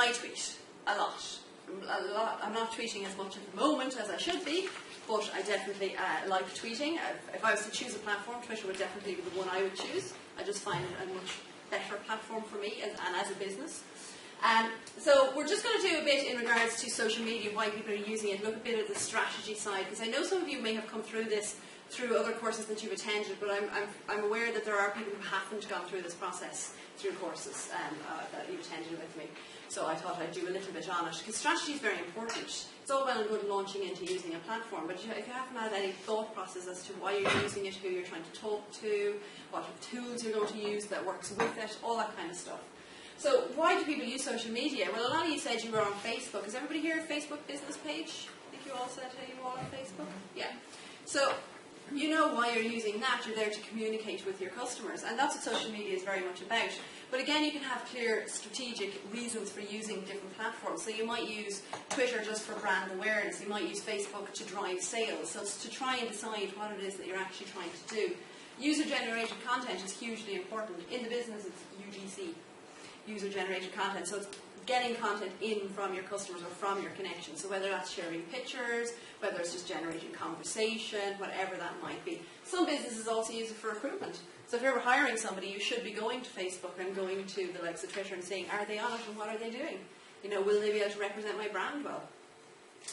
I tweet a lot. I'm not tweeting as much at the moment as I should be, but I definitely like tweeting. If I was to choose a platform, Twitter would definitely be the one I would choose. I just find it a much better platform for me and as a business. So we're just going to do a bit in regards to social media, why people are using it, look a bit at the strategy side, because I know some of you may have come through this through other courses that you've attended, but I'm aware that there are people who haven't gone through this process through courses that you've attended with me. So I thought I'd do a little bit on it, because strategy is very important. It's all well and good launching into using a platform, but if you haven't had any thought process as to why you're using it, who you're trying to talk to, what tools you're going to use that works with it, all that kind of stuff. So why do people use social media? Well, a lot of you said you were on Facebook. Is everybody here a Facebook business page? I think you all said you were all on Facebook? Yeah. So you know why you're using that. You're there to communicate with your customers, and that's what social media is very much about. But again, you can have clear strategic reasons for using different platforms. So you might use Twitter just for brand awareness. You might use Facebook to drive sales. So it's to try and decide what it is that you're actually trying to do. User-generated content is hugely important. In the business, it's UGC, user-generated content. So it's getting content in from your customers or from your connections. So whether that's sharing pictures, whether it's just generating conversation, whatever that might be. Some businesses also use it for recruitment. So if you're hiring somebody, you should be going to Facebook and going to the likes of Twitter and saying, are they on it and what are they doing? You know, will they be able to represent my brand well?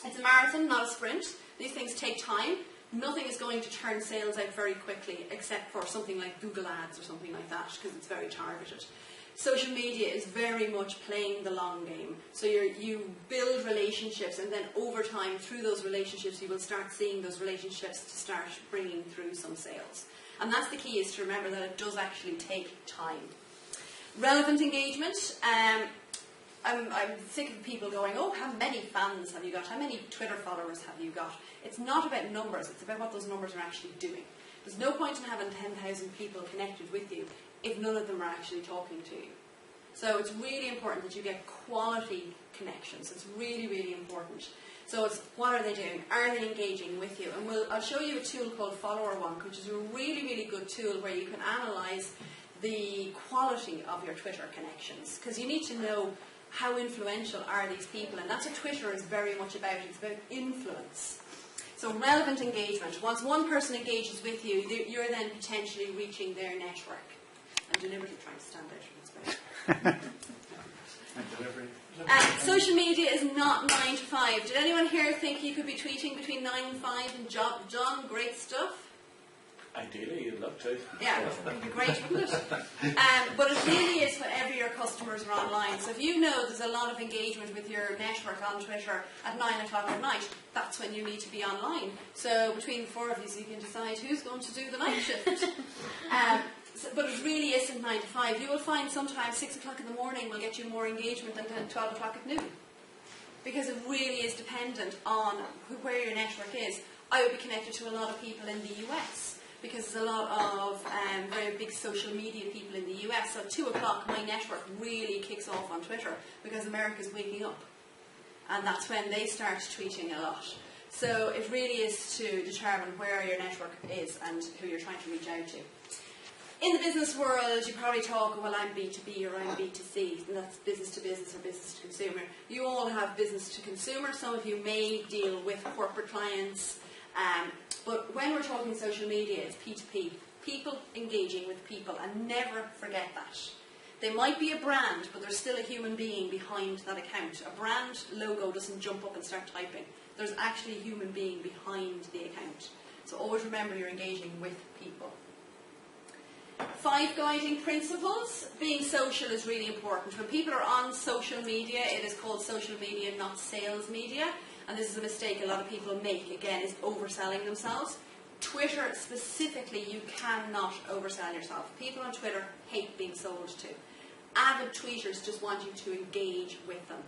It's a marathon, not a sprint. These things take time. Nothing is going to turn sales out very quickly except for something like Google Ads or something like that, because it's very targeted. Social media is very much playing the long game. So you build relationships, and then over time, through those relationships, you will start seeing those relationships to start bringing through some sales. And that's the key, is to remember that it does actually take time. Relevant engagement. I'm sick of people going, oh, how many fans have you got? How many Twitter followers have you got? It's not about numbers. It's about what those numbers are actually doing. There's no point in having 10,000 people connected with you if none of them are actually talking to you. So it's really important that you get quality connections. It's really, really important. So it's, what are they doing? Are they engaging with you? And I'll show you a tool called Follower Wonk, which is a really, really good tool where you can analyse the quality of your Twitter connections. Because you need to know how influential are these people. And that's what Twitter is very much about. It's about influence. So relevant engagement. Once one person engages with you, you're then potentially reaching their network. I'm deliberately trying to stand out from this space. Social media is not 9 to 5. Did anyone here think you could be tweeting between 9 and 5 and John, great stuff? Ideally, you'd love to. Yeah, it would be great, wouldn't it? But it really is whenever your customers are online. So if you know there's a lot of engagement with your network on Twitter at 9 o'clock at night, that's when you need to be online. So between the four of you, you can decide who's going to do the night shift. But it really isn't 9 to 5. You will find sometimes 6 o'clock in the morning will get you more engagement than 12 o'clock at noon. Because it really is dependent on where your network is. I would be connected to a lot of people in the US, because there's a lot of very big social media people in the US. So at 2 o'clock, my network really kicks off on Twitter, because America's waking up. And that's when they start tweeting a lot. So it really is to determine where your network is and who you're trying to reach out to. In the business world, you probably talk, well, I'm B2B or I'm B2C, and that's business to business or business to consumer. You all have business to consumer. Some of you may deal with corporate clients. But when we're talking social media, it's P2P. People engaging with people, and never forget that. They might be a brand, but there's still a human being behind that account. A brand logo doesn't jump up and start typing. There's actually a human being behind the account. So always remember you're engaging with people. 5 guiding principles. Being social is really important. When people are on social media, it is called social media, not sales media. And this is a mistake a lot of people make, again, is overselling themselves. Twitter specifically, you cannot oversell yourself. People on Twitter hate being sold to. Avid tweeters just want you to engage with them.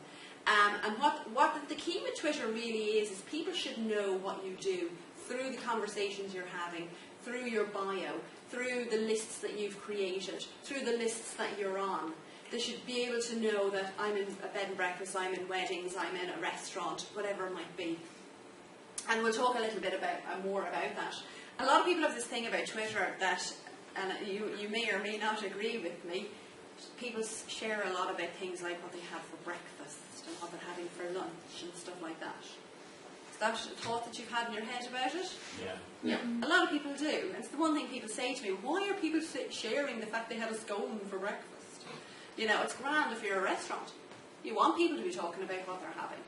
And what the key with Twitter really is people should know what you do through the conversations you're having, through your bio, through the lists that you've created, through the lists that you're on. They should be able to know that I'm in a bed and breakfast, I'm in weddings, I'm in a restaurant, whatever it might be. And we'll talk a little bit more about that. A lot of people have this thing about Twitter that, and you may or may not agree with me, people share a lot about things like what they had for breakfast breakfast and what they're having for lunch and stuff like that. Is that a thought that you've had in your head about it? Yeah. A lot of people do. And it's the one thing people say to me, why are people sharing the fact they had a scone for breakfast? You know, it's grand if you're a restaurant. You want people to be talking about what they're having.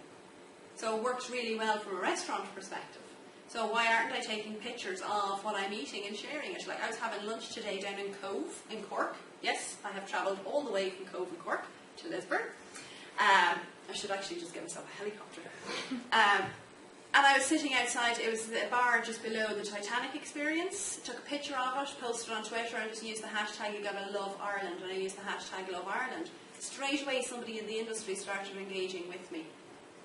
So it works really well from a restaurant perspective. So why aren't I taking pictures of what I'm eating and sharing it? Like I was having lunch today down in Cove in Cork. Yes, I have travelled all the way from Cove in Cork to Lisburn. I should actually just get myself a helicopter. And I was sitting outside, it was a bar just below the Titanic Experience. Took a picture of it, posted it on Twitter, and just used the hashtag You Gotta Love Ireland, and I used the hashtag Love Ireland. Straight away somebody in the industry started engaging with me.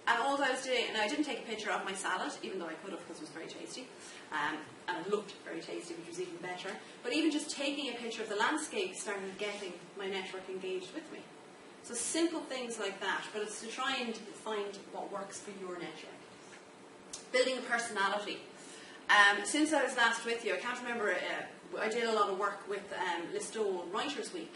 And all I was doing, and I didn't take a picture of my salad, even though I could have because it was very tasty, and it looked very tasty, which was even better. But even just taking a picture of the landscape started getting my network engaged with me. So simple things like that, but it's to try and find what works for your network. Building a personality. Since I was last with you, I can't remember, I did a lot of work with Lisburn Writers Week,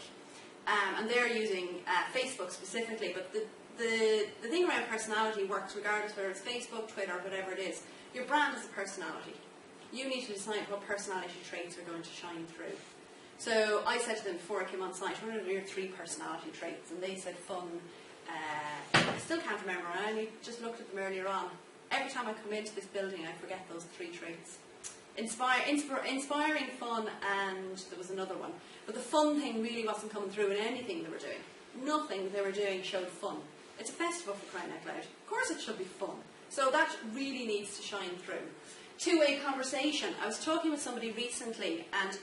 and they're using Facebook specifically, but the thing around personality works regardless whether it's Facebook, Twitter, whatever it is. Your brand is a personality. You need to decide what personality traits are going to shine through. So I said to them before I came on site, what are your 3 personality traits? And they said fun. I still can't remember, I only just looked at them earlier on. Every time I come into this building, I forget those 3 traits. Inspiring, fun, and there was another one. But the fun thing really wasn't coming through in anything they were doing. Nothing they were doing showed fun. It's a festival for crying out loud. Of course it should be fun. So that really needs to shine through. 2-way conversation. I was talking with somebody recently and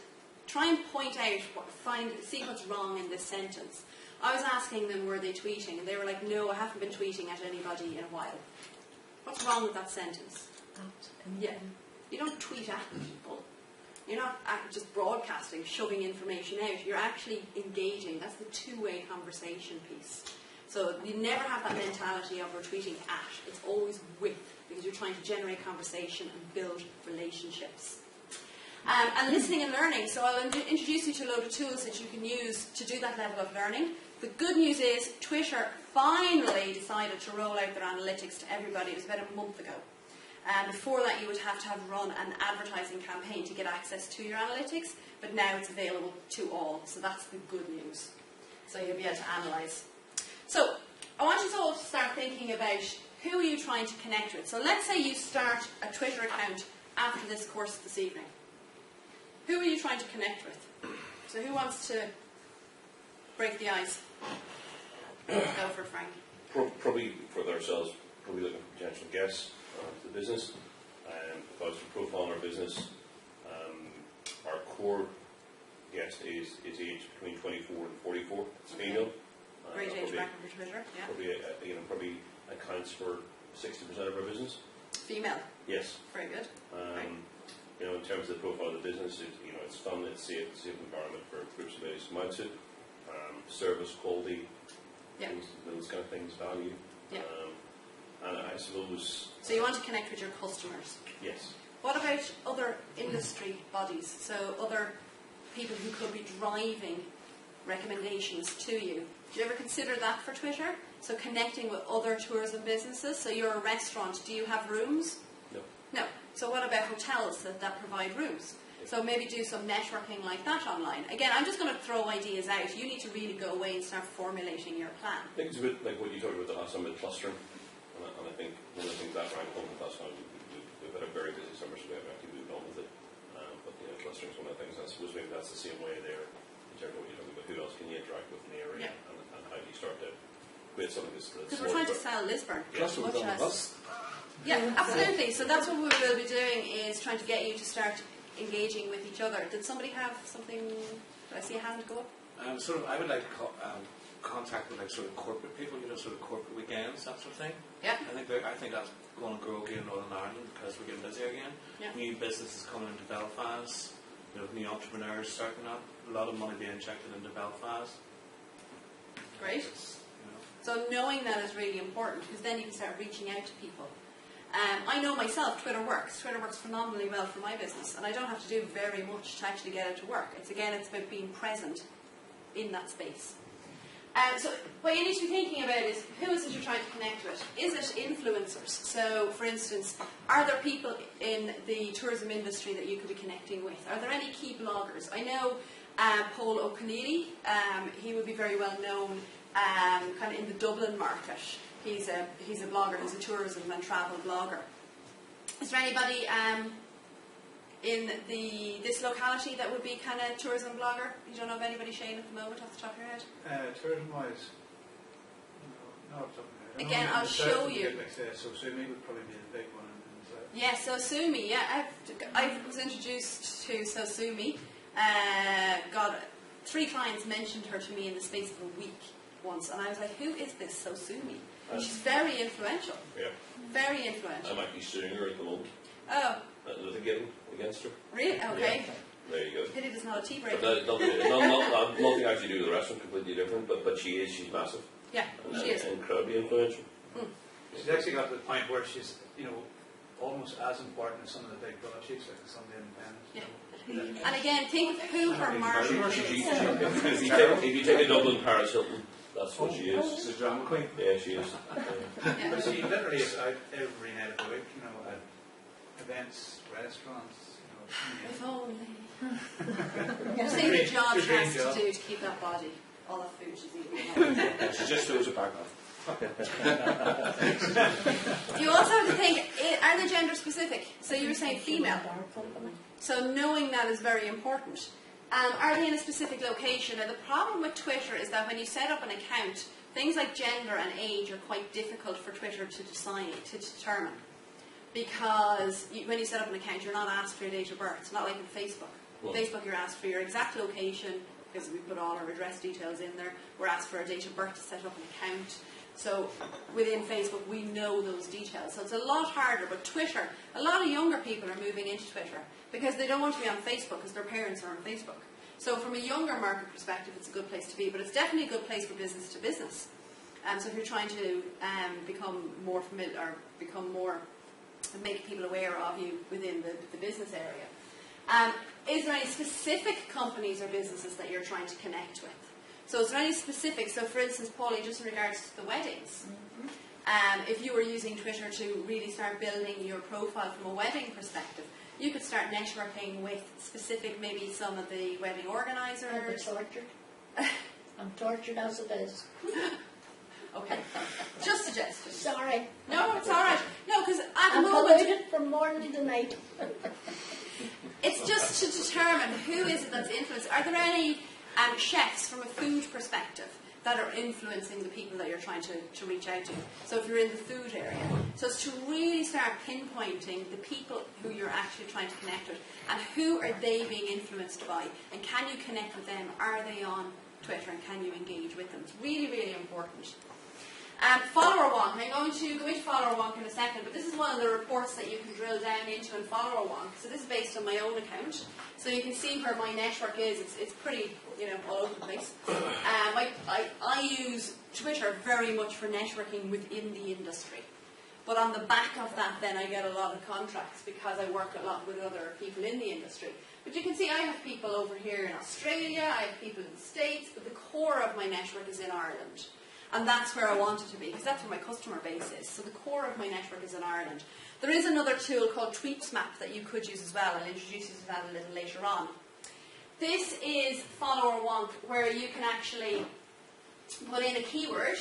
try and point out, see what's wrong in this sentence. I was asking them, were they tweeting? And they were like, no, I haven't been tweeting at anybody in a while. What's wrong with that sentence? Yeah. You don't tweet at people. You're not just broadcasting, shoving information out. You're actually engaging. That's the 2-way conversation piece. So you never have that mentality of we're tweeting at. It's always with, because you're trying to generate conversation and build relationships. And listening and learning. So I'll introduce you to a load of tools that you can use to do that level of learning. The good news is Twitter finally decided to roll out their analytics to everybody. It was about a month ago. Before that you would have to have run an advertising campaign to get access to your analytics, but now it's available to all. So that's the good news. So you'll be able to analyse. So I want you all to start thinking about who are you trying to connect with. So let's say you start a Twitter account after this course this evening. Who are you trying to connect with? So who wants to break the ice? Go for it, Frank. Probably for ourselves, probably looking for potential guests to the business. If I was to profile our business, our core guest is aged between 24 and 44. It's female. Great age bracket for Twitter. Yeah. Probably accounts for 60% of our business. Female. Yes. Very good. Right. In terms of the profile of the business, it's fun, it's safe environment for groups of ladies to come out to. Service, quality, those kind of things, value. Yeah. And I suppose... So you want to connect with your customers? Yes. What about other industry bodies? So other people who could be driving recommendations to you. Do you ever consider that for Twitter? So connecting with other tourism businesses. So you're a restaurant. Do you have rooms? No. No. So what about hotels that provide rooms? So maybe do some networking like that online. Again, I'm just going to throw ideas out. You need to really go away and start formulating your plan. I think it's a bit like what you talked about the last time with clustering. And I think one of the things that ranked home with last time, we've had a very busy summer, so we haven't actually moved on with it. But clustering is one of the things. I suppose maybe that's the same way there in terms of what you're talking about. Who else can you interact with in the area, and how do you start to create something that's because we're trying to sell Lisburn. Cluster with us. Yeah, absolutely. So that's what we will be doing, is trying to get you to start engaging with each other. Did somebody have something? Did I see a hand go up? I would like to contact with sort of corporate people, sort of corporate weekends, that sort of thing. Yeah. I think that's going to grow again in Northern Ireland because we're getting busier again. Yeah. New businesses coming into Belfast, new entrepreneurs starting up, a lot of money being injected into Belfast. Great. So knowing that is really important, because then you can start reaching out to people. I know myself, Twitter works. Twitter works phenomenally well for my business, and I don't have to do very much to actually get it to work. It's about being present in that space. So what you need to be thinking about is, who is it you're trying to connect with? Is it influencers? So, for instance, are there people in the tourism industry that you could be connecting with? Are there any key bloggers? I know Paul O'Keneally, he would be very well known kind of in the Dublin market. He's a blogger, he's a tourism and travel blogger. Is there anybody in this locality that would be kind of tourism blogger? You don't know of anybody, Shane, at the moment off the top of your head? Tourism-wise, no, off the top of my head. Again, I'll show you. So Sumi would probably be the big one in the south. Yeah, so Sumi, yeah, I was introduced to Sumi. God, 3 clients mentioned her to me in the space of a week once, and I was like, who is this Sumi? She's very influential. Yeah. Very influential. I might be suing her at the moment. Oh. Litigating against her. Really? Okay. Yeah. There you go. Pity there's not a tea break. Nothing actually to do with the restaurant, completely different, but she's massive. Yeah, she is. Incredibly influential. She's actually got to the point where she's, almost as important as some of the big broadsheets, like the Sunday Independent. Yeah. And again, think of who her market is. If you take a Dublin Paris Hilton, that's what she is. She's a drama queen. Yeah, she is. Yeah. But she literally is out every night of the week, at events, restaurants, If only. Just think of the job she has to do to keep that body, all that food she's eating. She just throws it back off. You also have to think, are they gender specific? So you were saying female. So knowing that is very important. Are they in a specific location? Now the problem with Twitter is that when you set up an account, things like gender and age are quite difficult for Twitter to determine. Because when you set up an account, you're not asked for your date of birth. It's not like in Facebook. Well, Facebook, you're asked for your exact location, because we put all our address details in there. We're asked for a date of birth to set up an account. So within Facebook, we know those details. So it's a lot harder. But Twitter, a lot of younger people are moving into Twitter because they don't want to be on Facebook because their parents are on Facebook. So from a younger market perspective, it's a good place to be. But it's definitely a good place for business to business. So if you're trying to become more familiar or become more, make people aware of you within the business area. Is there any specific companies or businesses that you're trying to connect with? So is there any specific, so for instance, Paulie, just in regards to the weddings, if you were using Twitter to really start building your profile from a wedding perspective, you could start networking with specific, maybe some of the wedding organisers. I've been tortured. I'm tortured as it is. Okay, just suggested. Sorry. No, it's all right. No, because at the I'm moment, polluted from morning to night. it's just to determine who is it that's influenced. Are there any chefs from a food perspective that are influencing the people that you're trying to reach out to? So if you're in the food area, so it's to really start pinpointing the people who you're actually trying to connect with and who are they being influenced by, and can you connect with them? Are they on Twitter and can you engage with them? It's really, really important. Follower wonk. I'm going to go into follower wonk in a second, but this is one of the reports that you can drill down into in follower wonk. So this is based on my own account. So you can see where my network is. It's pretty, all over the place. I use Twitter very much for networking within the industry. But on the back of that, then I get a lot of contracts because I work a lot with other people in the industry. But you can see I have people over here in Australia, I have people in the States, but the core of my network is in Ireland. And that's where I want it to be, because that's where my customer base is. So the core of my network is in Ireland. There is another tool called Tweetsmap that you could use as well. I'll introduce you to that a little later on. This is follower wonk, where you can actually put in a keyword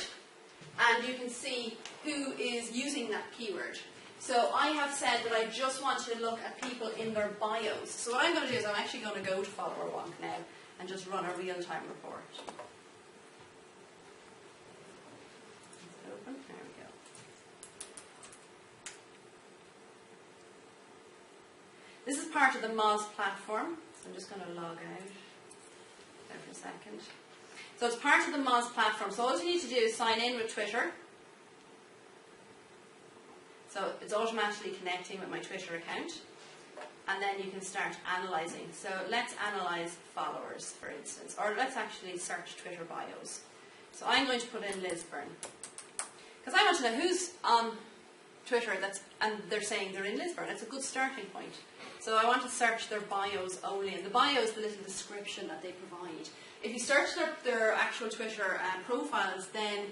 and you can see who is using that keyword. So I have said that I just want to look at people in their bios. So what I'm going to do is I'm actually going to go to follower wonk now and just run a real-time report. Open. There we go. This is part of the Moz platform. So I'm just going to log out there for a second. So it's part of the Moz platform. So all you need to do is sign in with Twitter. So it's automatically connecting with my Twitter account. And then you can start analysing. So let's analyse followers, for instance. Or let's actually search Twitter bios. So I'm going to put in Lisburn. Because I want to know who's on Twitter and they're saying they're in Lisburn. That's a good starting point. So I want to search their bios only. And the bio is the little description that they provide. if you search their actual Twitter profiles, then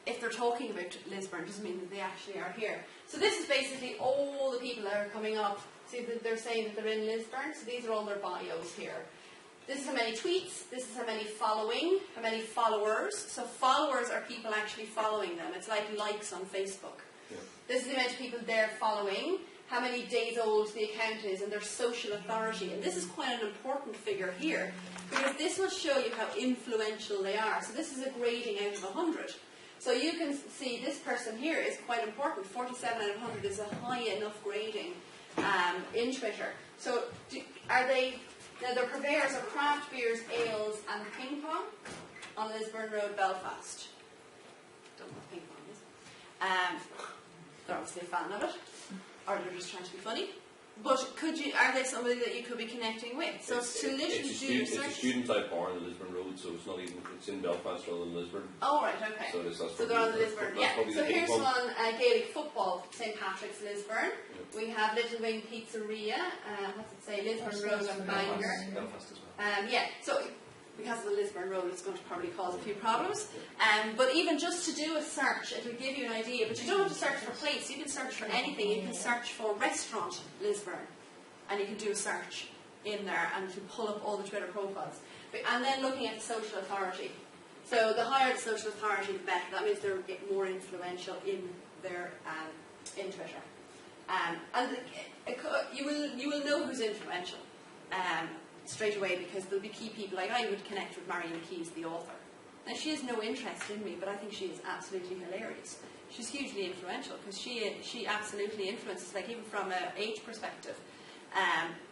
if they're talking about Lisburn, doesn't mean that they actually are here. So this is basically all the people that are coming up. See that they're saying that they're in Lisburn, so these are all their bios here. This is how many tweets, this is how many following, how many followers. So followers are people actually following them. It's like likes on Facebook. Yeah. This is the amount of people they're following, how many days old the account is, and their social authority. And this is quite an important figure here, because this will show you how influential they are. So this is a grading out of 100. So you can see this person here is quite important. 47 out of 100 is a high enough grading in Twitter. So are they, now their purveyors are craft beers, ales and ping pong on Lisburn Road, Belfast. Don't know what ping pong is. They're obviously a fan of it, or they're just trying to be funny. But are they somebody that you could be connecting with? So to literally do your search. It's a student type bar on the Lisburn Road, so it's not even, it's in Belfast rather than Lisburn. Oh, right, okay. So They're on the Lisburn, yeah. So here's one, Gaelic football, St. Patrick's, Lisburn. Yeah. We have Little Wing Pizzeria, what's it say, Lisburn Road and Bangor. Belfast as well. Yeah, so because of the Lisburn Road, it's going to probably cause a few problems. But even just to do a search, it will give you an idea. But you don't have to search for place. You can search for anything. You can search for restaurant Lisburn, and you can do a search in there, and you can pull up all the Twitter profiles. And then looking at the social authority. So the higher the social authority, the better. That means they're more influential in their in Twitter. And you will know who's influential. Straight away, because there'll be key people. Like I would connect with Marion Keyes, the author. Now she has no interest in me, but I think she is absolutely hilarious. She's hugely influential because she absolutely influences, like even from an age perspective.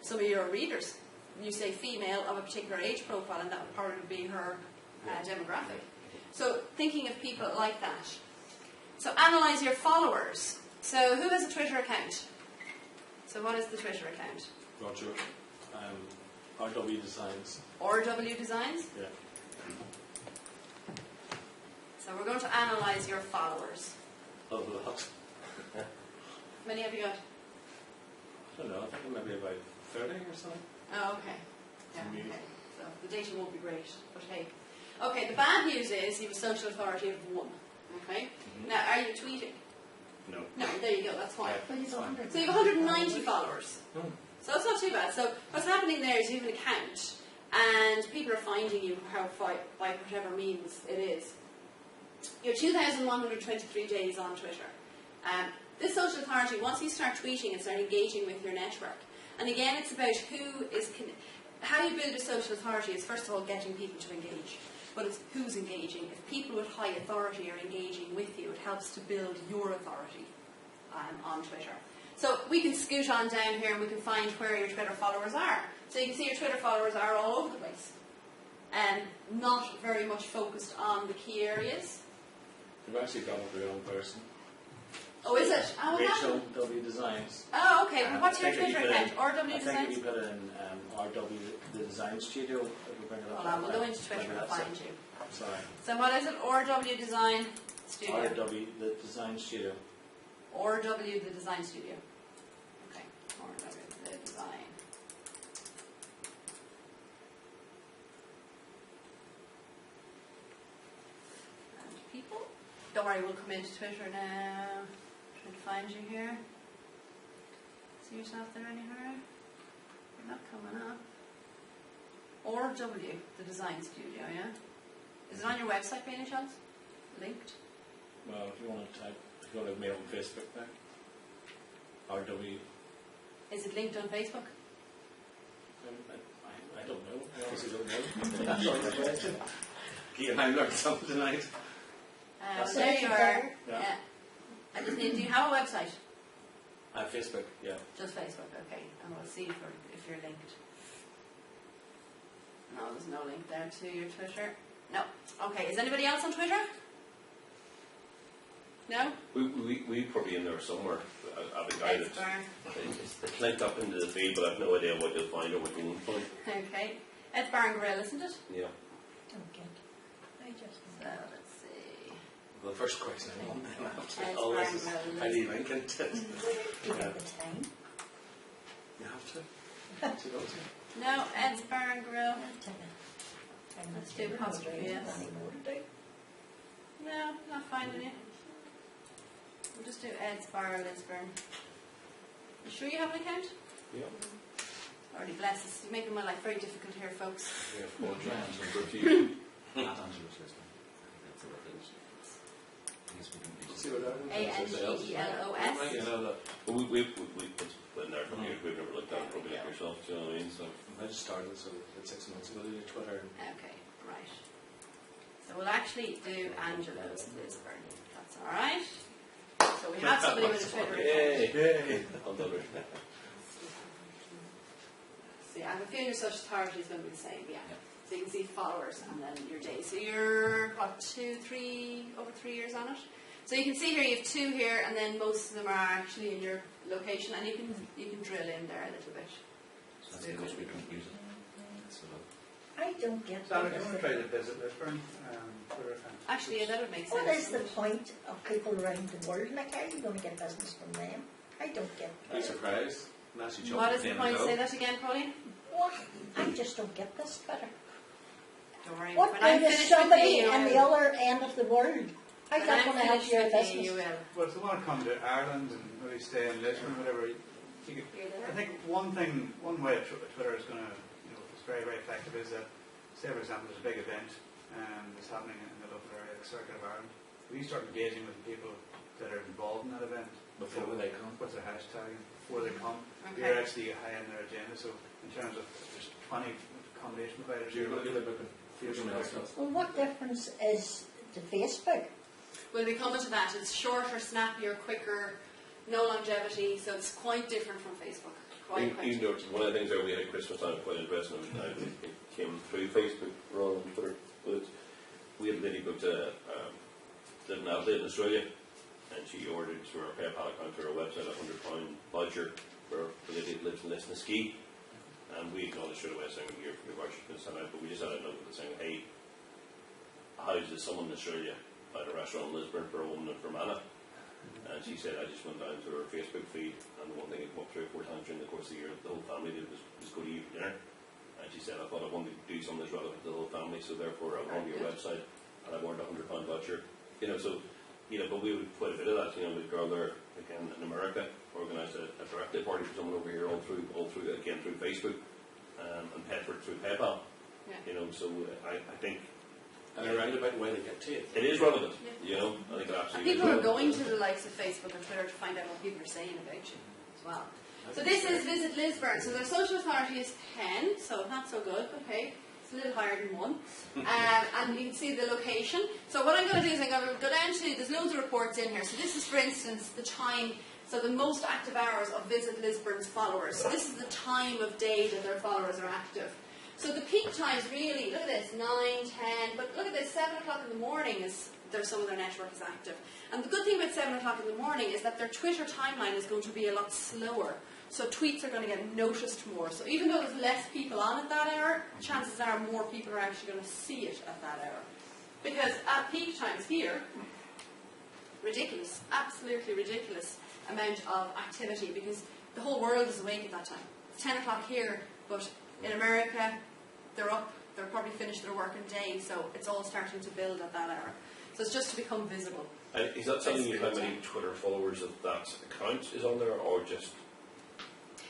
Some of your readers, you say female of a particular age profile, and that would probably be her demographic. So thinking of people like that. So analyse your followers. So who has a Twitter account? So what is the Twitter account? Roger. RW Designs. RW Designs? Yeah. So we're going to analyse your followers. A lot. How many have you got? I don't know, I think maybe about 30 or something. Oh, okay. Yeah, okay. So the data won't be great, but hey. Okay, the bad news is you have a social authority of 1. Okay? Mm-hmm. Now, are you tweeting? No. No, there you go, that's fine. But he's 100. So you have 190 followers. Oh. So that's not too bad. So what's happening there is you have an account, and people are finding you by whatever means it is. You have 2,123 days on Twitter. This social authority, once you start tweeting and start engaging with your network, and again it's about how you build a social authority is first of all getting people to engage, but it's who's engaging. If people with high authority are engaging with you, it helps to build your authority on Twitter. So we can scoot on down here and we can find where your Twitter followers are. So you can see your Twitter followers are all over the place, and not very much focused on the key areas. You've actually got a real person. Oh, is it? Oh, Rachel W Designs. Oh, okay. Well, what's your Twitter account? RW I think Designs? if you put it in RW the Design Studio, it will bring it up. Hold on, we'll go into Twitter and find you. Sorry. So what is it? RW Design Studio. RW the Design Studio. RW the Design Studio. Okay. RW the Design. And people. Don't worry, we'll come into Twitter now. Trying to find you here. See yourself there anywhere? You're not coming up. RW, the Design Studio, yeah? Is it on your website by any chance? Linked? Well, if you want to type, if you want to mail on Facebook there. RW. Is it linked on Facebook? I don't know. I honestly don't know. That's not the question. Ian, I learned something tonight. There you are. Yeah. I just need. Do you have a website? Facebook, yeah. Just Facebook, okay. And we'll see if you're linked. No, there's no link there to your Twitter. No. Okay. Is anybody else on Twitter? No? We probably in there somewhere. I've a guy It's Bar. it's linked up into the feed, but I've no idea what you'll find or what you won't find. Okay. It's Bar and Grill, isn't it? Yeah. Okay. I just. So let's see. The first question I want then after It's all Bar this and is Grill. how do you link it? Do you have the time? You have to. To go to. No, Ed's Bar and Grill. Let's do apostrophe S. No, not finding it. We'll just do Ed's Bar Lisburn. You sure you have an account? Yeah. Already bless us. You're making my life very difficult here, folks. Yeah, for you. Not Angela's Lisbon. That's the right village. I guess we can See what that is? Angelos. You know that. Well, we put in there from here. We've never looked at it probably like yourself, do you know what I mean? So I just started so about 6 months ago to do Twitter. Okay, right. So we'll actually do Angelos Lisburn. That's alright. So we have somebody with a Twitter account. yay! I'll do it. See, I have a feeling your social authority is going to be the same, yeah. So you can see followers and then your day. So you're, what, over 3 years on it? So you can see here you have 2 here, and then most of them are actually in your location, and you can drill in there a little bit. So that's because we don't use it. So, I don't get Sam, what do you is want to try to visit Lisburn? Twitter account? Actually, yeah, that would make sense. What is the point of people around the world? Like, how are you going to get business from them? I don't get Be it. surprised. Nancy jumped What is in the point? and Say go. that again, Pauline. What? I just don't get this Twitter. Don't worry. What When I'm good is finished with somebody you, on the other end of the world? How's when that I'm going to help finished your with you, business? you will. Well, if they want to come to Ireland and maybe stay in Lisbon, whatever, you could, You're there. I think one way Twitter is going to, it's very, very effective is that, say for example, there's a big event that's happening in the local area, the Circuit of Ireland. We start engaging with the people that are involved in that event. Before they come. What's their hashtag? Before they come. Okay. We're actually high on their agenda, so in terms of there's 20 accommodation providers here. You're booking. Well, what difference is to Facebook? We'll be coming to that. It's shorter, snappier, quicker, no longevity, so it's quite different from Facebook. Quite Even though one of the things there we had at Christmas time quite interesting, it came through Facebook rather than Twitter, but we had a lady booked lived in Adelaide in Australia, and she ordered through our PayPal account through our website a £100 voucher for the lady that lives in Lisnaskey. And we acknowledged straight away saying your voucher's been sent out, but we just had a note with it saying, hey, how does someone in Australia find a restaurant in Lisburn for a woman in Fermanagh? And she said, I just went down to her Facebook feed, and the one thing that came up 3 or 4 times during the course of the year, the whole family did was go to eat for dinner. And she said, I thought I wanted to do something that's relevant to the whole family, so therefore I went on your website and I wanted a £100 voucher. But we would quite a bit of that. The girl there again in America organised a birthday party for someone over here, all through Facebook, and paid for it through PayPal. Yeah. So I think. And a roundabout way to get to it. It is relevant. Yeah. I think it And absolutely. people are going to the likes of Facebook and Twitter to find out what people are saying about you as well. So this is Visit Lisburn. So their social authority is 10, so not so good. Okay, it's a little higher than 1. And you can see the location. So what I'm going to do is I'm going to go down to, there's loads of reports in here. So this is, for instance, the time, so the most active hours of Visit Lisburn's followers. So this is the time of day that their followers are active. So the peak times really, look at this, 9, 10, but look at this, 7 o'clock in the morning is some of their network is active. And the good thing about 7 o'clock in the morning is that their Twitter timeline is going to be a lot slower. So tweets are going to get noticed more. So even though there's less people on at that hour, chances are more people are actually going to see it at that hour. Because at peak times here, ridiculous, absolutely ridiculous amount of activity, because the whole world is awake at that time. It's 10 o'clock here, but in America, they're up, they're probably finished their working day, so it's all starting to build at that hour. So it's just to become visible. Is that telling you how many Twitter followers of that account is on there, or just?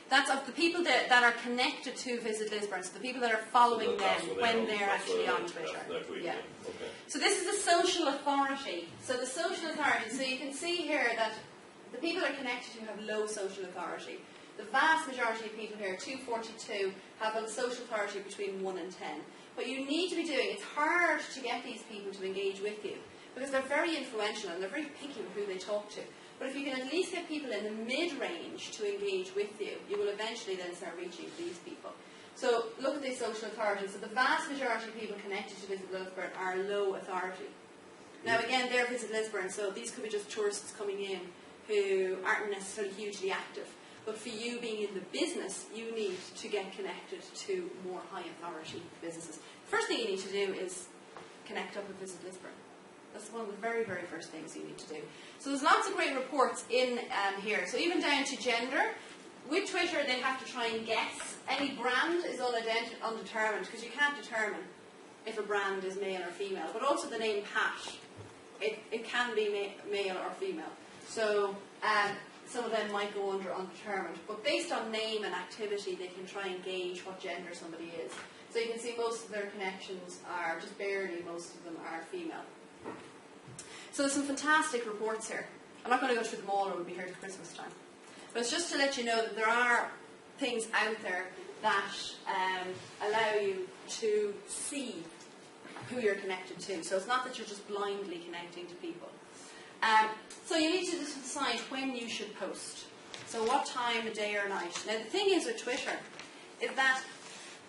That's of the people that are connected to Visit Lisburn, so the people that are following them when they're actually on Twitter. Yeah. Okay. So this is the social authority. So the social authority, so you can see here that the people that are connected to have low social authority. The vast majority of people here, 242, have a social authority between 1 and 10. What you need to be doing, it's hard to get these people to engage with you because they're very influential and they're very picky with who they talk to. But if you can at least get people in the mid-range to engage with you, you will eventually then start reaching these people. So look at these social authorities. So the vast majority of people connected to Visit Lisburn are low authority. Now again, they're Visit Lisburn, so these could be just tourists coming in who aren't necessarily hugely active. But for you being in the business, you need to get connected to more high authority businesses. First thing you need to do is connect up with Visit Lisburn. That's one of the very, very first things you need to do. So there's lots of great reports in here. So even down to gender, with Twitter, they have to try and guess. Any brand is undetermined because you can't determine if a brand is male or female. But also the name Pat, it can be male or female. So some of them might go under undetermined. But based on name and activity, they can try and gauge what gender somebody is. So you can see most of their connections are, just barely, most of them are female. So there's some fantastic reports here. I'm not going to go through them all, or we'll be here till Christmas time. But it's just to let you know that there are things out there that allow you to see who you're connected to. So it's not that you're just blindly connecting to people. So you need to decide when you should post. So what time of day or night. Now the thing is with Twitter is that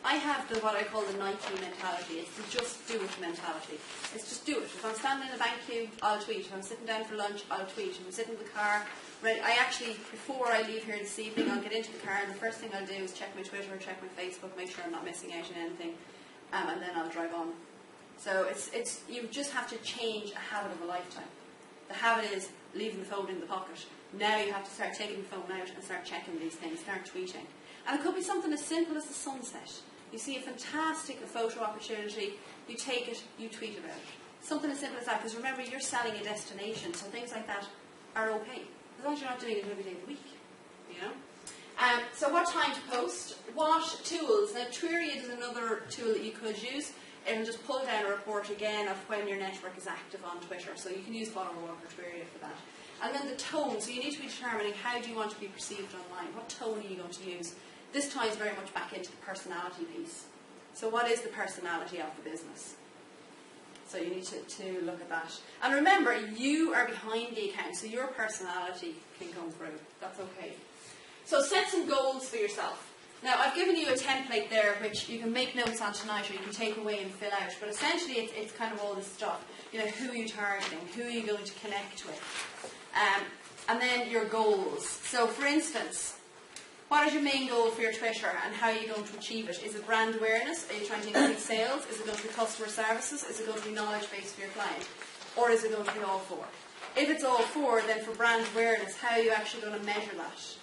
I have what I call the Nike mentality. It's the just do it mentality. It's just do it. If I'm standing in a bank queue, I'll tweet. If I'm sitting down for lunch, I'll tweet. If I'm sitting in the car, I actually, before I leave here this evening, I'll get into the car and the first thing I'll do is check my Twitter, check my Facebook, make sure I'm not missing out on anything, and then I'll drive on. So it's you just have to change a habit of a lifetime. The habit is leaving the phone in the pocket. Now you have to start taking the phone out and start checking these things, start tweeting. And it could be something as simple as the sunset. You see a fantastic photo opportunity, you take it, you tweet about it. Something as simple as that, because remember, you're selling a destination, so things like that are okay, as long as you're not doing it every day of the week, you know. So what time to post? What tools? Now, Twiriad is another tool that you could use. It'll just pull down a report again of when your network is active on Twitter, so you can use Follower Walk or Twiriad for that. And then the tone, so you need to be determining how do you want to be perceived online, what tone are you going to use? This ties very much back into the personality piece. So what is the personality of the business? So you need to look at that. And remember, you are behind the account, so your personality can come through. That's okay. So set some goals for yourself. Now, I've given you a template there which you can make notes on tonight or you can take away and fill out. But essentially, it's kind of all this stuff. You know, who are you targeting? Who are you going to connect with? And then your goals. So, for instance, what is your main goal for your Twitter and how are you going to achieve it? Is it brand awareness? Are you trying to increase sales? Is it going to be customer services? Is it going to be knowledge base for your client? Or is it going to be all four? If it's all four, then for brand awareness, how are you actually going to measure that?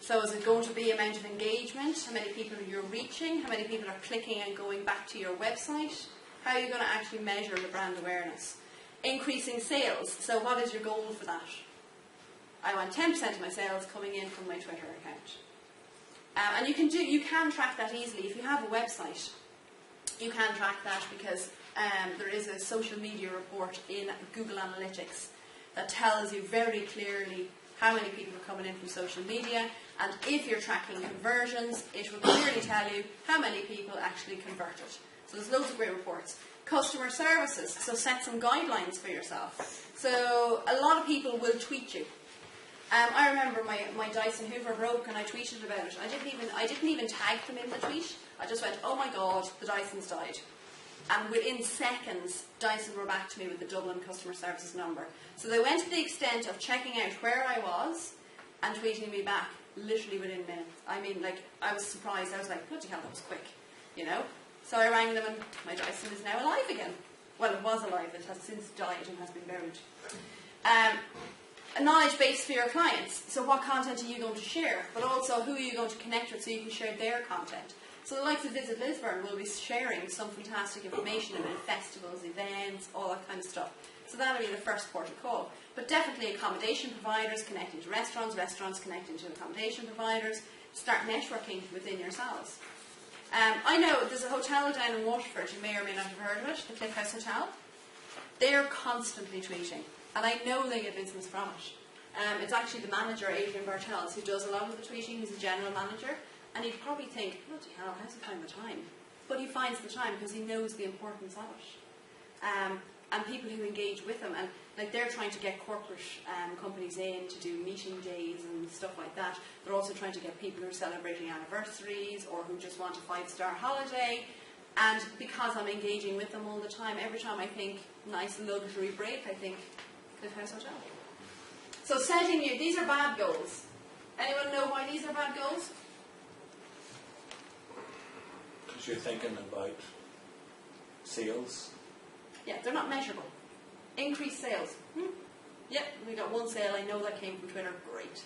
So is it going to be amount of engagement? How many people you're reaching? How many people are clicking and going back to your website? How are you going to actually measure the brand awareness? Increasing sales. So what is your goal for that? I want 10% of my sales coming in from my Twitter account. And you can track that easily. If you have a website, you can track that because there is a social media report in Google Analytics that tells you very clearly how many people are coming in from social media, and if you're tracking conversions, it will clearly tell you how many people actually converted. So there's loads of great reports. Customer services, so set some guidelines for yourself. So a lot of people will tweet you. I remember my Dyson Hoover broke and I tweeted about it. I didn't even tag them in the tweet. I just went, oh my god, the Dyson's died. And within seconds, Dyson were back to me with the Dublin customer services number. So they went to the extent of checking out where I was and tweeting me back literally within minutes. I mean, like, I was surprised. I was like, bloody hell, that was quick, you know? So I rang them and my Dyson is now alive again. Well, it was alive. It has since died and has been buried. A knowledge base for your clients. So what content are you going to share? But also, who are you going to connect with so you can share their content? So the likes of Visit Lisburn will be sharing some fantastic information about festivals, events, all that kind of stuff. So that'll be the first port of call. But definitely accommodation providers connecting to restaurants, restaurants connecting to accommodation providers. Start networking within yourselves. I know there's a hotel down in Waterford, you may or may not have heard of it, the Cliff House Hotel. They're constantly tweeting, and I know they get business from it. It's actually the manager, Adrian Bartels, who does a lot of the tweeting. He's a general manager. And he'd probably think, bloody hell, how's he find the time? But he finds the time because he knows the importance of it. And people who engage with him, and like they're trying to get corporate companies in to do meeting days and stuff like that. They're also trying to get people who are celebrating anniversaries or who just want a 5-star holiday. And because I'm engaging with them all the time, every time I think nice luxury break, I think Cliff House Hotel. So setting these are bad goals. Anyone know why these are bad goals? Because you're thinking about sales. Yeah, they're not measurable. Increased sales. Yep, we got one sale. I know that came from Twitter. Great.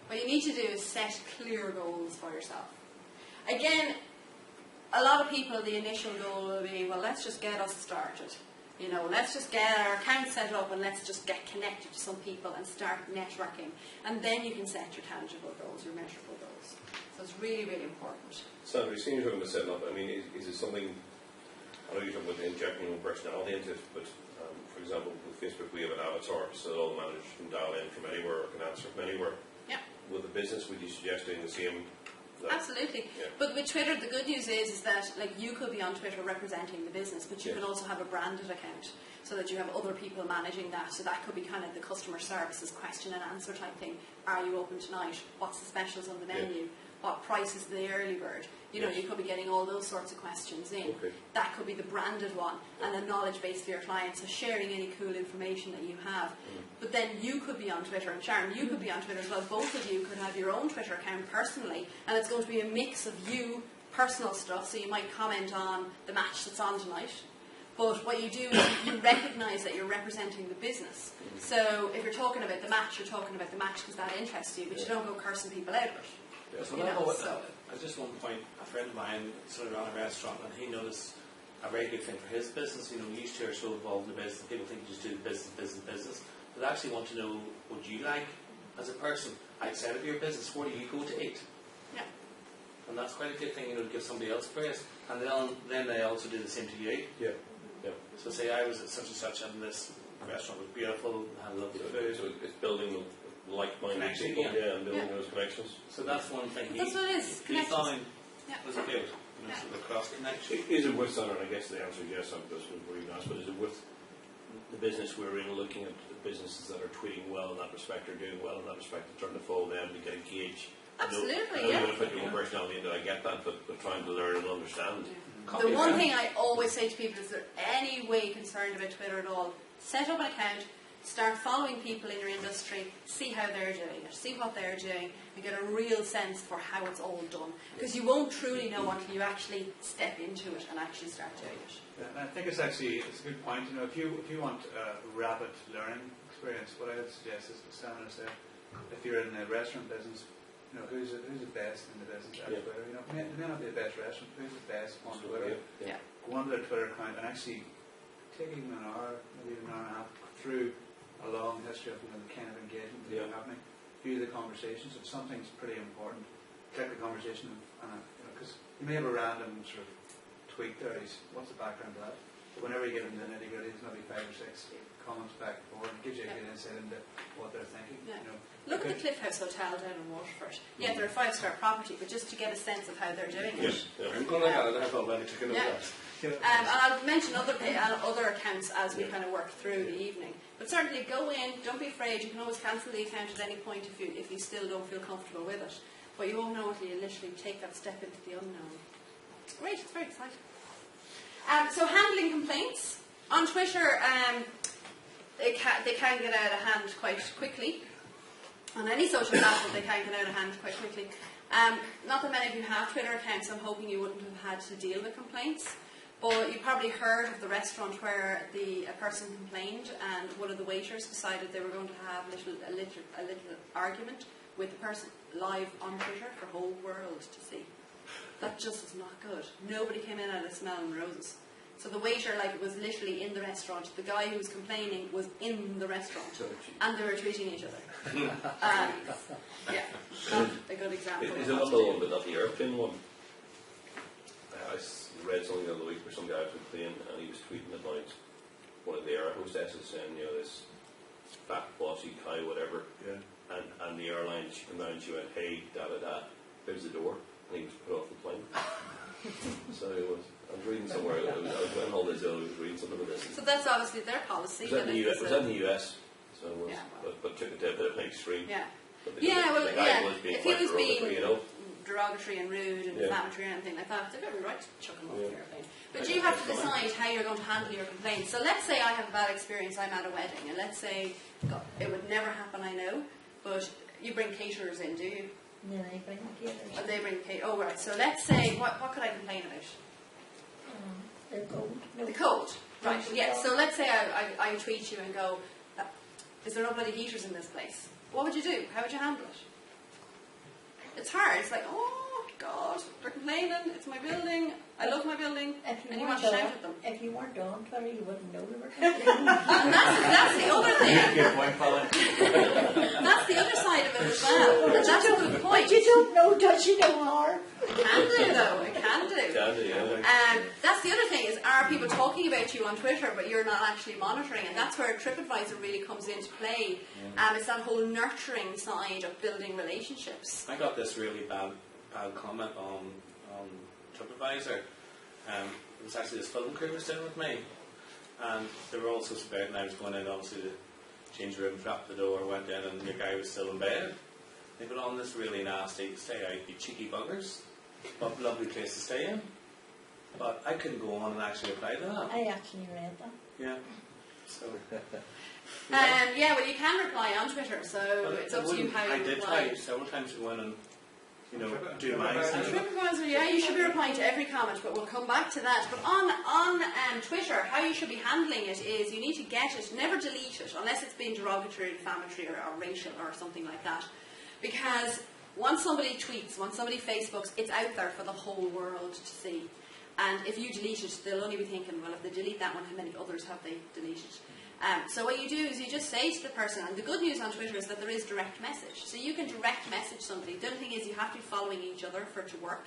What you need to do is set clear goals for yourself. Again, a lot of people, the initial goal will be, well, let's just get us started. You know, let's just get our account set up and let's just get connected to some people and start networking. And then you can set your tangible goals, your measurable goals. So it's really, really important. Sandra, you seem you're talking about setting up. I mean, is it something, I know you're talking about injecting your own personality into it, but for example, with Facebook we have an avatar so that all the managers can dial in from anywhere or can answer from anywhere. Yeah. With the business, would you suggest doing the same? Absolutely. Yeah. But with Twitter, the good news is that like you could be on Twitter representing the business, but you Yes. can also have a branded account so that you have other people managing that. So that could be kind of the customer services question and answer type thing. Are you open tonight? What's the specials on the menu? Yeah. What price is the early bird? You know, Yes. you could be getting all those sorts of questions in. Okay. That could be the branded one, and a knowledge base for your clients, so sharing any cool information that you have. But then you could be on Twitter, and Sharon, you could be on Twitter as well. Both of you could have your own Twitter account personally, and it's going to be a mix of you, personal stuff, so you might comment on the match that's on tonight. But what you do is you recognise that you're representing the business. So if you're talking about the match, you're talking about the match because that interests you, but you don't go cursing people out of it. So You I know, know so- at just one point, a friend of mine sort of ran a restaurant, and he noticed a very good thing for his business. You know, you two are so involved in the business, people think you just do business. But they actually want to know what you like as a person outside of your business. Where do you go to eat? Yeah. And that's quite a good thing, you know, to give somebody else praise. And then they also do the same to you. Yeah. Yeah. So say I was at such and such, and this restaurant was beautiful, had lovely food. So it's building like-minded Connection, people, yeah. and building Yeah. those connections. So that's one thing That's what it is, he connections. found Yeah. was good. You know, Yeah. sort of cross connection. Is it with, Sandra, and I guess the answer is yes, this was where you asked, but is it with the business we're in, looking at the businesses that are tweeting well in that respect, or doing well in that respect, and trying to follow them to get a gauge? Absolutely, I know yeah. you want to put your own personality into it, I get that, but trying to learn and understand. The one thing I always say to people is, if they're any way concerned about Twitter at all, set up an account, start following people in your industry, see how they're doing it, see what they're doing, and get a real sense for how it's all done. Because you won't truly know until you actually step into it and actually start doing it. Yeah, and I think it's a good point. You know, if you want a rapid learning experience, what I would suggest is, as Sandra said, if you're in the restaurant business, you know, who's the best in the business at Yeah. Twitter? You know, it may not be the best restaurant, who's the best on Twitter? Yeah. Go onto their Twitter account and actually take even an hour, maybe an hour and a half, through a long history of, you know, the kind of engagement that's Yeah. happening. View the conversations. If something's pretty important, check the conversation, and because you may have a random sort of tweet there. What's the background to that? But whenever you get into the nitty gritty, there's maybe 5 or 6 comments back and forth. It gives you a good insight into what they're thinking. Yeah. You know. Look at the Cliff House Hotel down in Waterford. Yeah, they're a 5-star property, but just to get a sense of how they're doing it. Yes. Yeah. I'm going to have I've already taken Yeah. over that. And I'll mention other accounts as we kind of work through the evening. But certainly go in, don't be afraid. You can always cancel the account at any point if you still don't feel comfortable with it. But you won't know until you literally take that step into the unknown. It's great, it's very exciting. So handling complaints. On Twitter, they can get out of hand quite quickly. On any social platform, they can get out of hand quite quickly. Not that many of you have Twitter accounts. I'm hoping you wouldn't have had to deal with complaints. But you probably heard of the restaurant where a person complained, and one of the waiters decided they were going to have a little argument with the person live on Twitter for the whole world to see. That just is not good. Nobody came in out of smelling roses. So the waiter, was literally in the restaurant. The guy who was complaining was in the restaurant, and they were treating each other. Yeah, not a good example. Is it not the one, but not the airplane one? I read something the other week where some guy was on a plane and he was tweeting about one of the air hostesses saying, you know, this fat bossy cow, whatever. Yeah. And the airline, she came down and she went, hey, da-da-da, there's the door. And he was put off the plane. So I was reading somewhere, I was going on holidays, I was reading something about this. So that's obviously their policy. Was that in the US? Was that in the US? So it was, Yeah. but took it to a bit of an extreme. Yeah. But Yeah, well, the guy yeah. was being If he quite was being derogatory, you know. derogatory and rude and Yeah. inflammatory and anything like that, they've every right to chuck him off Yeah. the airplane. But you have to decide how you're going to handle your complaints. So let's say I have a bad experience, I'm at a wedding, and let's say, God, it would never happen, I know, but you bring caterers in, do you? And then I bring the caterers. And they bring oh right, so let's say, what could I complain about? They're cold. No. The cold. Right, yeah, so let's say I tweet you and go, is there no bloody heaters in this place? What would you do? How would you handle it? it's hard. It's like, oh God, they're complaining. It's my building. I love my building, and you want to shout at them. If you weren't on Twitter, you wouldn't know they were complaining. And that's the other thing. Good point, Colin. That's the other side of it as well. And that's a good point. But you don't know, does you know harm? It can do though. It can do. Yeah. That's the other thing is, are people talking about you on Twitter but you're not actually monitoring? And that's where TripAdvisor really comes into play. It's that whole nurturing side of building relationships. I got this really bad comment on TripAdvisor. It was actually this film crew was staying with me, and they were all so about, and I was going in obviously to change the room, trapped the door, went in, and the guy was still in bed. They put on this really nasty "stay out, you cheeky buggers," but lovely place to stay in. But I couldn't go on and actually reply to that. I actually read that. Yeah. So. Yeah, well, you can reply on Twitter, so it's up to you how you I did reply. try several times to go in and do my And thing. TripAdvisor, yeah, you should be replying to every comment, but we'll come back to that. But on Twitter, how you should be handling it is you need to get it, never delete it, unless it's been derogatory, defamatory, or racial, or something like that. Because once somebody tweets, once somebody Facebooks, it's out there for the whole world to see. And if you delete it, they'll only be thinking, well, if they delete that one, how many others have they deleted? So what you do is you just say to the person, and the good news on Twitter is that there is direct message. So you can direct message somebody. The other thing is you have to be following each other for it to work.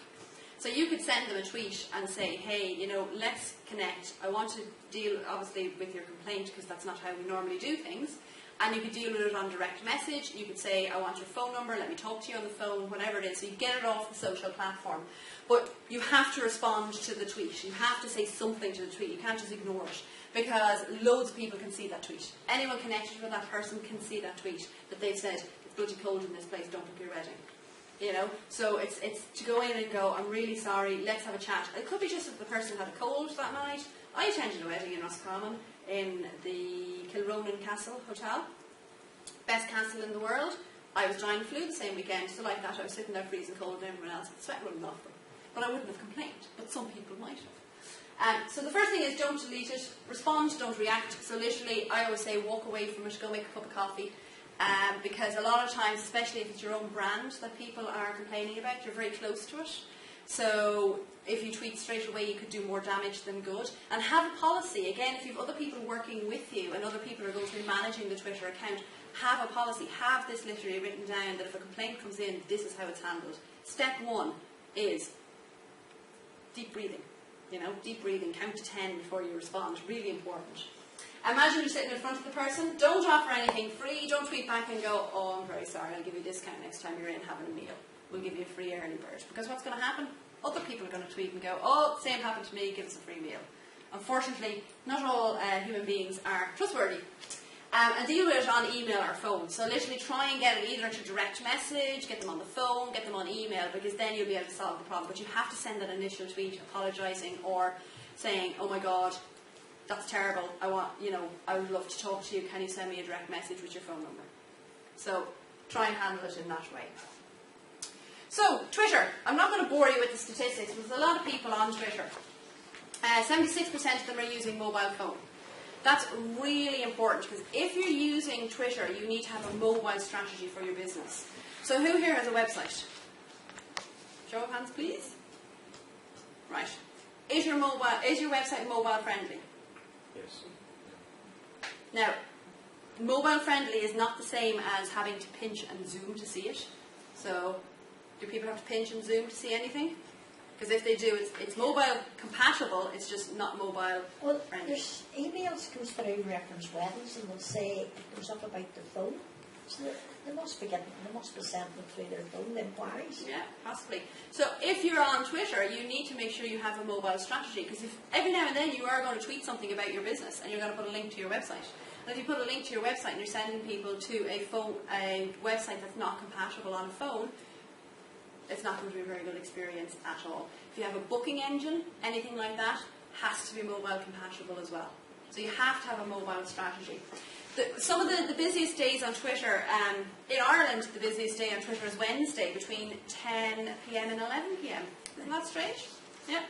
So you could send them a tweet and say, hey, let's connect. I want to deal, obviously, with your complaint because that's not how we normally do things. And you could deal with it on direct message. You could say, I want your phone number, let me talk to you on the phone, whatever it is. So you get it off the social platform. But you have to respond to the tweet. You have to say something to the tweet. You can't just ignore it. Because loads of people can see that tweet. Anyone connected with that person can see that tweet that they've said, it's bloody cold in this place, don't book your wedding. So it's to go in and go, I'm really sorry, let's have a chat. It could be just that the person had a cold that night. I attended a wedding in Roscommon in the Kilronan Castle Hotel. Best castle in the world. I was dying of flu the same weekend, so like that I was sitting there freezing cold and everyone else, sweat running off them. But I wouldn't have complained, but some people might have. So the first thing is don't delete it, respond, don't react. So literally I always say walk away from it, go make a cup of coffee. Because a lot of times, especially if it's your own brand that people are complaining about, you're very close to it. So if you tweet straight away, you could do more damage than good. And have a policy. Again, if you have other people working with you and other people are going to be managing the Twitter account, have a policy. Have this literally written down that if a complaint comes in, this is how it's handled. Step 1 is deep breathing. Deep breathing, count to 10 before you respond. Really important. Imagine you're sitting in front of the person. Don't offer anything free. Don't tweet back and go, oh, I'm very sorry, I'll give you a discount next time you're in having a meal. We'll give you a free early bird. Because what's going to happen? Other people are going to tweet and go, oh, same happened to me, give us a free meal. Unfortunately, not all human beings are trustworthy. And deal with it on email or phone. So literally try and get it either to direct message, get them on the phone, get them on email, because then you'll be able to solve the problem. But you have to send that initial tweet apologising or saying, oh my God, that's terrible, I would love to talk to you, can you send me a direct message with your phone number? So try and handle it in that way. So, Twitter. I'm not going to bore you with the statistics, but there's a lot of people on Twitter. 76% of them are using mobile phone. That's really important because if you're using Twitter, you need to have a mobile strategy for your business. So who here has a website? Show of hands, please. Right. Is your website mobile friendly? Yes. Now, mobile friendly is not the same as having to pinch and zoom to see it. So, do people have to pinch and zoom to see anything? Because if they do, it's mobile compatible, it's just not mobile Well, friendly. there's emails goes through reference weddings and they'll say it goes up about the phone. So they must be sending them through their phone, the inquiries. Yeah, possibly. So if you're on Twitter, you need to make sure you have a mobile strategy because if every now and then you are going to tweet something about your business and you're going to put a link to your website. And if you put a link to your website and you're sending people to a website that's not compatible on a phone, it's not going to be a very good experience at all. If you have a booking engine, anything like that, has to be mobile compatible as well. So you have to have a mobile strategy. Some of the busiest days on Twitter, in Ireland, the busiest day on Twitter is Wednesday between 10 p.m. and 11 p.m. Isn't that strange? Yeah.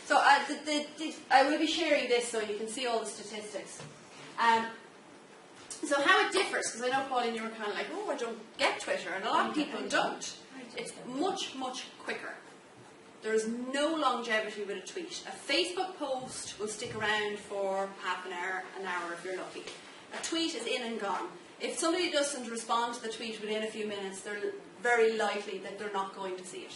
So I will be sharing this so you can see all the statistics. So how it differs, because I know, Pauline, you were kind of like, oh, I don't get Twitter, and a lot of people don't. It's much, much quicker. There is no longevity with a tweet. A Facebook post will stick around for half an hour if you're lucky. A tweet is in and gone. If somebody doesn't respond to the tweet within a few minutes, they're very likely that they're not going to see it.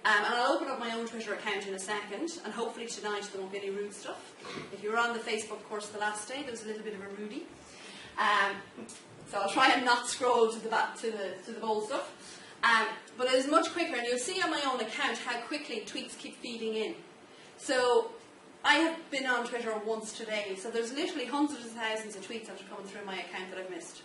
And I'll open up my own Twitter account in a second, and hopefully tonight there won't be any rude stuff. If you were on the Facebook course the last day, there was a little bit of a rudie. So I'll try and not scroll to the back to the bold stuff. But it is much quicker, and you'll see on my own account how quickly tweets keep feeding in. So I have been on Twitter once today, so there's literally hundreds of thousands of tweets after coming through my account that I've missed.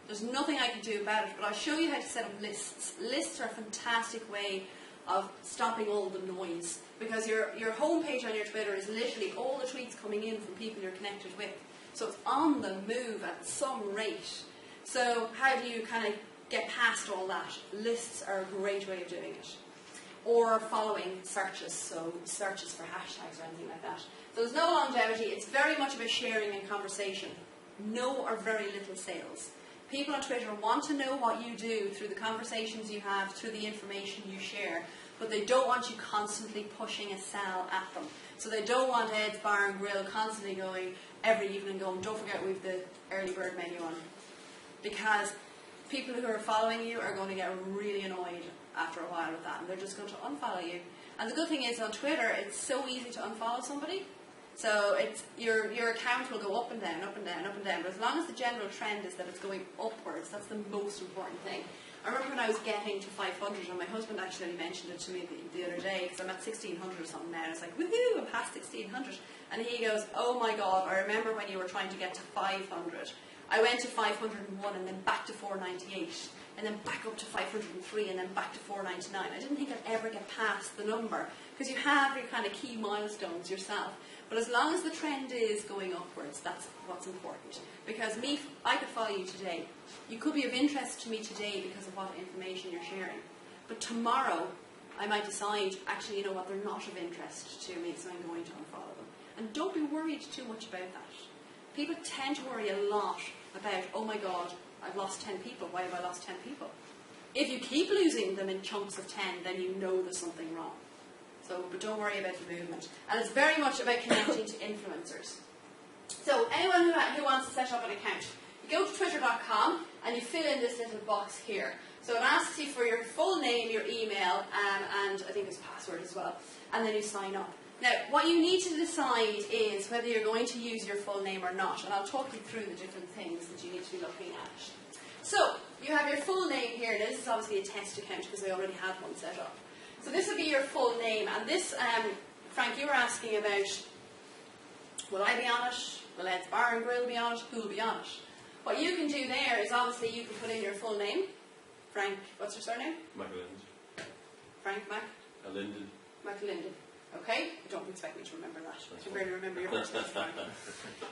There's nothing I can do about it, but I'll show you how to set up lists. Lists are a fantastic way of stopping all the noise, because your homepage on your Twitter is literally all the tweets coming in from people you're connected with. So it's on the move at some rate. So how do you kind of get past all that? Lists are a great way of doing it. Or following searches, so searches for hashtags or anything like that. So there's no longevity. It's very much about sharing and conversation. No or very little sales. People on Twitter want to know what you do through the conversations you have, through the information you share, but they don't want you constantly pushing a sell at them. So they don't want Ed's Bar and Grill constantly going every evening going, don't forget we've the early bird menu on. Because people who are following you are going to get really annoyed after a while with that, and they're just going to unfollow you. And the good thing is on Twitter, it's so easy to unfollow somebody. So it's your account will go up and down, up and down, up and down. But as long as the general trend is that it's going upwards, that's the most important thing. I remember when I was getting to 500, and my husband actually mentioned it to me the other day, because I'm at 1600 or something now. And it's like, woohoo, I'm past 1600. And he goes, oh my God, I remember when you were trying to get to 500. I went to 501 and then back to 498. And then back up to 503 and then back to 499. I didn't think I'd ever get past the number, because you have your kind of key milestones yourself. But as long as the trend is going upwards, that's what's important. Because I could follow you today. You could be of interest to me today because of what information you're sharing. But tomorrow, I might decide, actually, you know what, they're not of interest to me, so I'm going to unfollow them. And don't be worried too much about that. People tend to worry a lot about, oh my God, I've lost 10 people. Why have I lost 10 people? If you keep losing them in chunks of 10, then you know there's something wrong. So, but don't worry about the movement. And it's very much about connecting to influencers. So anyone who wants to set up an account, you go to twitter.com and you fill in this little box here. So it asks you for your full name, your email, and I think it's password as well. And then you sign up. Now, what you need to decide is whether you're going to use your full name or not. And I'll talk you through the different things that you need to be looking at. So, you have your full name here. Now, this is obviously a test account because I already had one set up. So this will be your full name. And this, Frank, you were asking about, will I be on it? Will Ed's Bar and Grill be on it? Who will be on it? What you can do there is obviously you can put in your full name. Frank, what's your surname? McAlinden. Frank Mac? Linden. McAlinden. Okay? Don't expect me to remember that. I can barely remember your first name.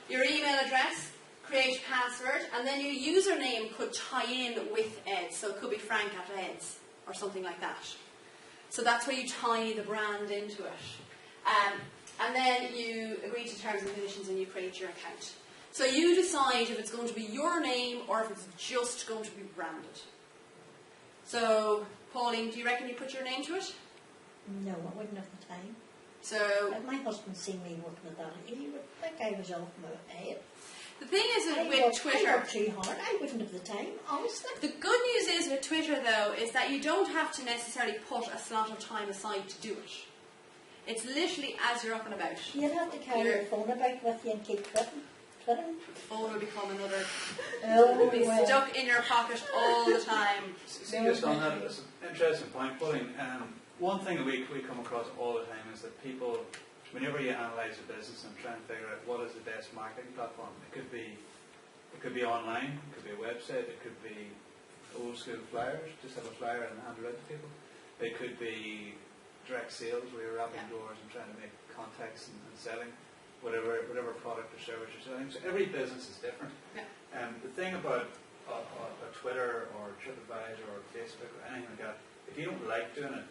Your email address, create password, and then your username could tie in with Ed's. So it could be Frank at Ed's or something like that. So that's where you tie the brand into it. And then you agree to terms and conditions and you create your account. So you decide if it's going to be your name or if it's just going to be branded. So, Pauline, do you reckon you put your name to it? No, I wouldn't have the time. So, If my husband seen me working with that, he would think I was off my head. the thing is I with work Twitter, too hard. I wouldn't have the time, honestly. the good news is with Twitter though, is that you don't have to necessarily put a slot of time aside to do it. It's literally as you're up and about. You'd have to carry your phone about with you and keep twitting. The phone will become another, Oh, will be well. stuck in your pocket all the time. See, just on that, it's an interesting point, Pauline. One thing that we come across all the time is that people, whenever you analyse a business and try and figure out what is the best marketing platform, it could be online, it could be a website, it could be old school flyers, just have a flyer and hand it out to people. It could be direct sales where you're rapping doors and trying to make contacts and selling whatever product or service you're selling. So every business is different. Yeah. The thing about a Twitter or TripAdvisor or Facebook or anything like that, if you don't like doing it,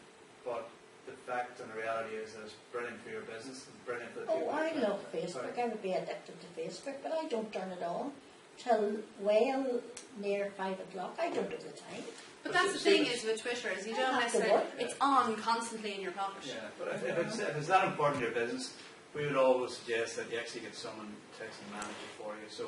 but the fact and the reality is that it's brilliant for your business, it's brilliant for the people. Oh, I love Facebook. I would be addicted to Facebook, but I don't turn it on till well near 5 o'clock. I don't have the time. But that's the thing is with Twitter is you don't necessarily, it's on constantly in your pocket. Yeah, but if it's that important to your business, we would always suggest that you actually get someone to actually manage it for you, so,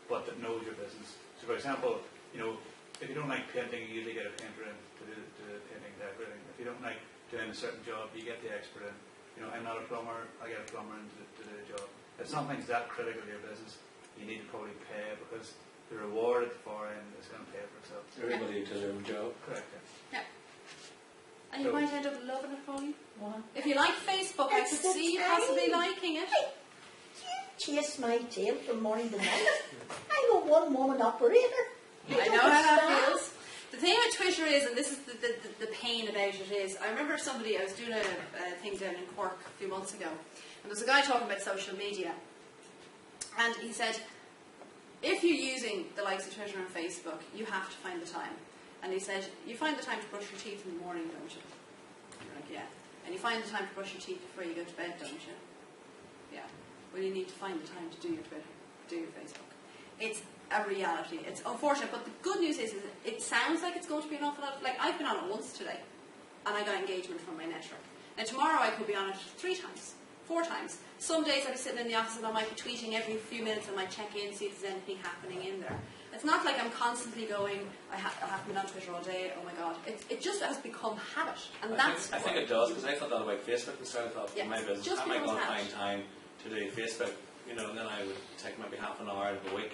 but that knows your business. So for example, if you don't like painting, you usually get a painter in to do the painting, decorating. If you don't like doing a certain job, you get the expert in. I'm not a plumber, I get a plumber in to do the job. If something's that critical to your business, you need to probably pay because the reward at the far end is going to pay for itself. Everybody to their own job. Correct, Yeah. And you might end up loving it, Pauline. What? If you like Facebook, I could see you possibly liking it. Chase my tail from morning to night. I'm a one-woman operator. I know how that feels. The thing with Twitter is, and this is the pain about it is, I remember I was doing a thing down in Cork a few months ago, and there was a guy talking about social media, and he said, if you're using the likes of Twitter and Facebook, you have to find the time. And he said, you find the time to brush your teeth in the morning, don't you? You're like, yeah. And you find the time to brush your teeth before you go to bed, don't you? Yeah. Well, you need to find the time to do your Twitter, do your Facebook. It's a reality. It's unfortunate, but the good news is it sounds like it's going to be an awful lot. Like, I've been on it once today, and I got engagement from my network. Now, tomorrow I could be on it 3 times, 4 times. Some days I'll be sitting in the office and I might be tweeting every few minutes. I might check in, see if there's anything happening in there. It's not like I'm constantly going, I haven't been on Twitter all day, oh my god. It just has become habit. And I think it does, because I thought that about Facebook and so I thought, yes, my business, just I might go and habit. find time to do Facebook, and then I would take maybe half an hour out of the week,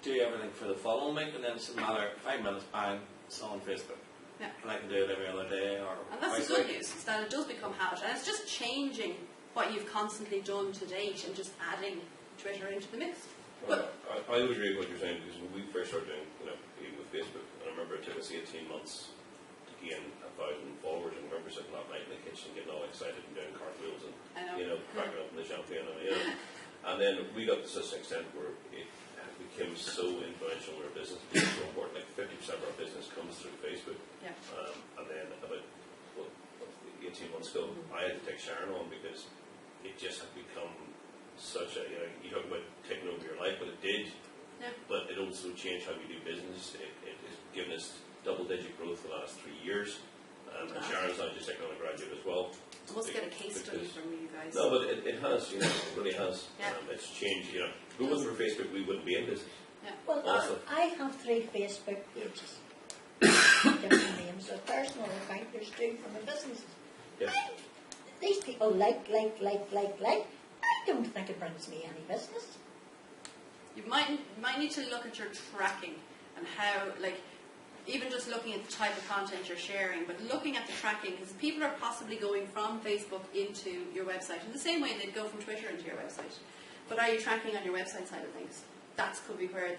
do everything for the following week, and then it's a matter 5 minutes, bang, it's on Facebook. Yeah. And I can do it every other day or And that's twice the a good week. news, is that it does become habit. And it's just changing what you've constantly done to date and just adding Twitter into the mix. Well, I would agree with what you're saying, because when we first started doing, even with Facebook, and I remember it took us 18 months to gain 1,000 followers, and I remember sitting that night in the kitchen getting all excited and doing cartwheels and, cracking up in the champagne, and then we got to such an extent where it became so influential in our business, it became so important, like 50% of our business comes through Facebook, and then about 18 months ago, I had to take Sharon on because it just had become such a, you talk about taking over your life, but it did, but it also changed how we do business. It has given us double-digit growth for the last 3 years, and Sharon's now just taken on a graduate as well. I must get a case study from you guys. No, but it has, it really has. Yeah. It's changed, If it wasn't for Facebook, we wouldn't be in business. Well, Also. I have 3 Facebook pages. Different names. A personal account, there's 2 for my businesses. Yeah. These people like. I don't think it brings me any business. You might need to look at your tracking and how, even just looking at the type of content you're sharing, but looking at the tracking, because people are possibly going from Facebook into your website in the same way they'd go from Twitter into your website. But are you tracking on your website side of things? That could be where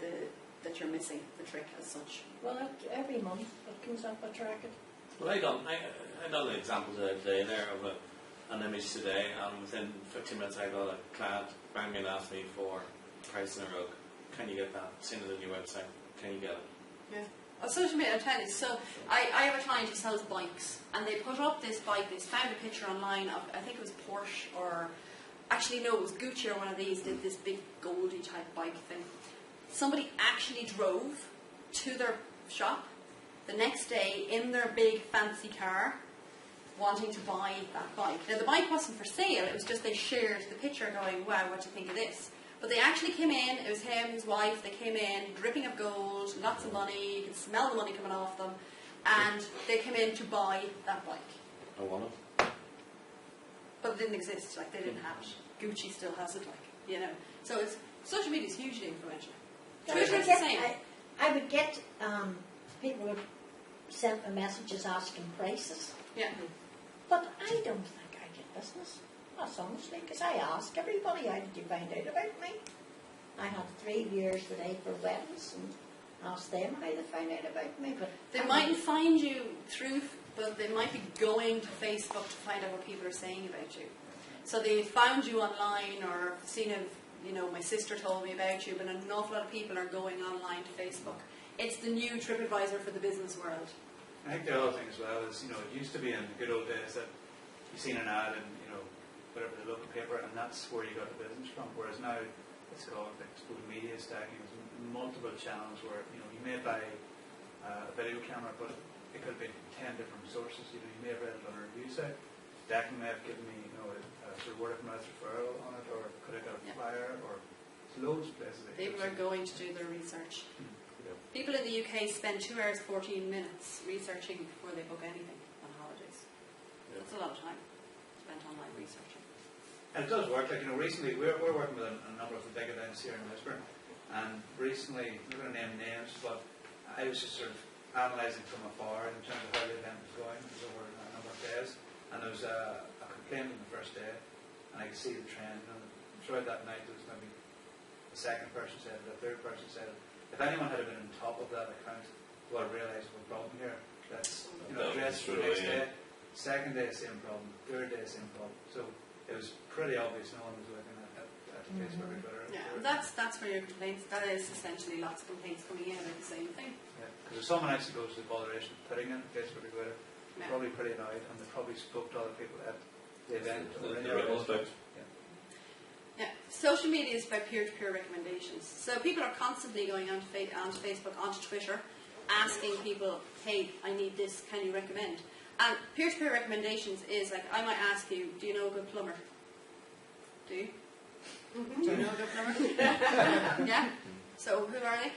that you're missing the trick as such. Well, every month it comes up, I track it. Well, I done an example today there of an image today, and within 15 minutes I got a client rang me and asked me for price in a rug. Can you get that? Seen it on your website. Can you get it? Yeah. On social media, I'll tell you. So I have a client who sells bikes, and they put up this bike. They found a picture online of, I think it was Porsche, or actually no, it was Gucci or one of these. Did this big Goldie type bike thing. Somebody actually drove to their shop the next day in their big fancy car, wanting to buy that bike. Now the bike wasn't for sale. It was just they shared the picture, going, "Wow, what do you think of this?" But they actually came in, it was him, his wife, they came in, dripping of gold, lots of money, you could smell the money coming off them, and they came in to buy that bike. I want it. But it didn't exist, they didn't have it. Gucci still has it, So social media is hugely influential. Twitter is the same. I would get, people would send me messages asking prices. Yeah. But I don't think I get business. That's honestly, because I ask everybody, how did you find out about me? I had 3 viewers today for weddings and asked them how they found out about me. But they mightn't find you through, but they might be going to Facebook to find out what people are saying about you. So they found you online or seen my sister told me about you, but an awful lot of people are going online to Facebook. It's the new TripAdvisor for the business world. I think the other thing as well is, it used to be in the good old days that you seen an ad and, whatever the local paper, and that's where you got the business from. Whereas now it's called media stacking. There's multiple channels where you may buy a video camera, but it could be been 10 different sources. You may have read it on a review site. Declan may have given me, a sort of word of mouth referral on it, or could I get a flyer, or loads of places. People are going to do their research. Yeah. People in the UK spend 2 hours 14 minutes researching before they book anything on holidays. Yeah. That's a lot of time spent online researching. And it does work. Like, recently we're working with a number of the big events here in Lisburn, and recently, I'm not going to name names, but I was just sort of analysing from afar in terms of how the event was going. It was over a number of days, and there was a complaint on the first day, and I could see the trend. And throughout that night, there was maybe the second person said it, the third person said it. If anyone had been on top of that account, would have realised what problem here. That's addressed the next day. Second day, same problem. Third day, same problem. So it was pretty obvious no one was looking at Facebook or Twitter. Yeah, and that's where your complaints. That is essentially lots of complaints coming in about the same thing. Yeah, because if someone actually goes to the botheration of putting it on Facebook or Twitter, Yeah. probably pretty annoyed, and they probably spoke to other people at the event or in The the ripple event. effect. Yeah, social media is about peer-to-peer recommendations. So people are constantly going onto Facebook, onto Twitter, asking people, "Hey, I need this. Can you recommend?" And peer-to-peer recommendations is like, I might ask you, "Do you know a good plumber?" Do you? Do you know a good plumber? Yeah. So who are they?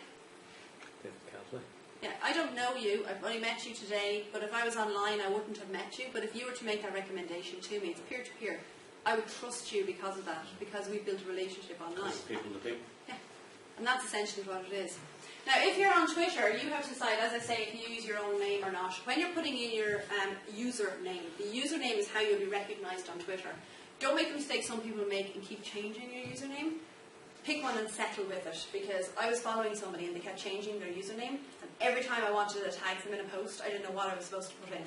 Yeah, I don't know you. I've only met you today. But if I was online, I wouldn't have met you. But if you were to make that recommendation to me, it's peer-to-peer. I would trust you because of that, because we built a relationship online. People to people. Yeah, and that's essentially what it is. Now, if you're on Twitter, you have to decide, as I say, if you use your own name or not. When you're putting in your username, the username is how you'll be recognised on Twitter. Don't make the mistake some people make and keep changing your username. Pick one and settle with it, because I was following somebody and they kept changing their username, and every time I wanted to tag them in a post, I didn't know what I was supposed to put in.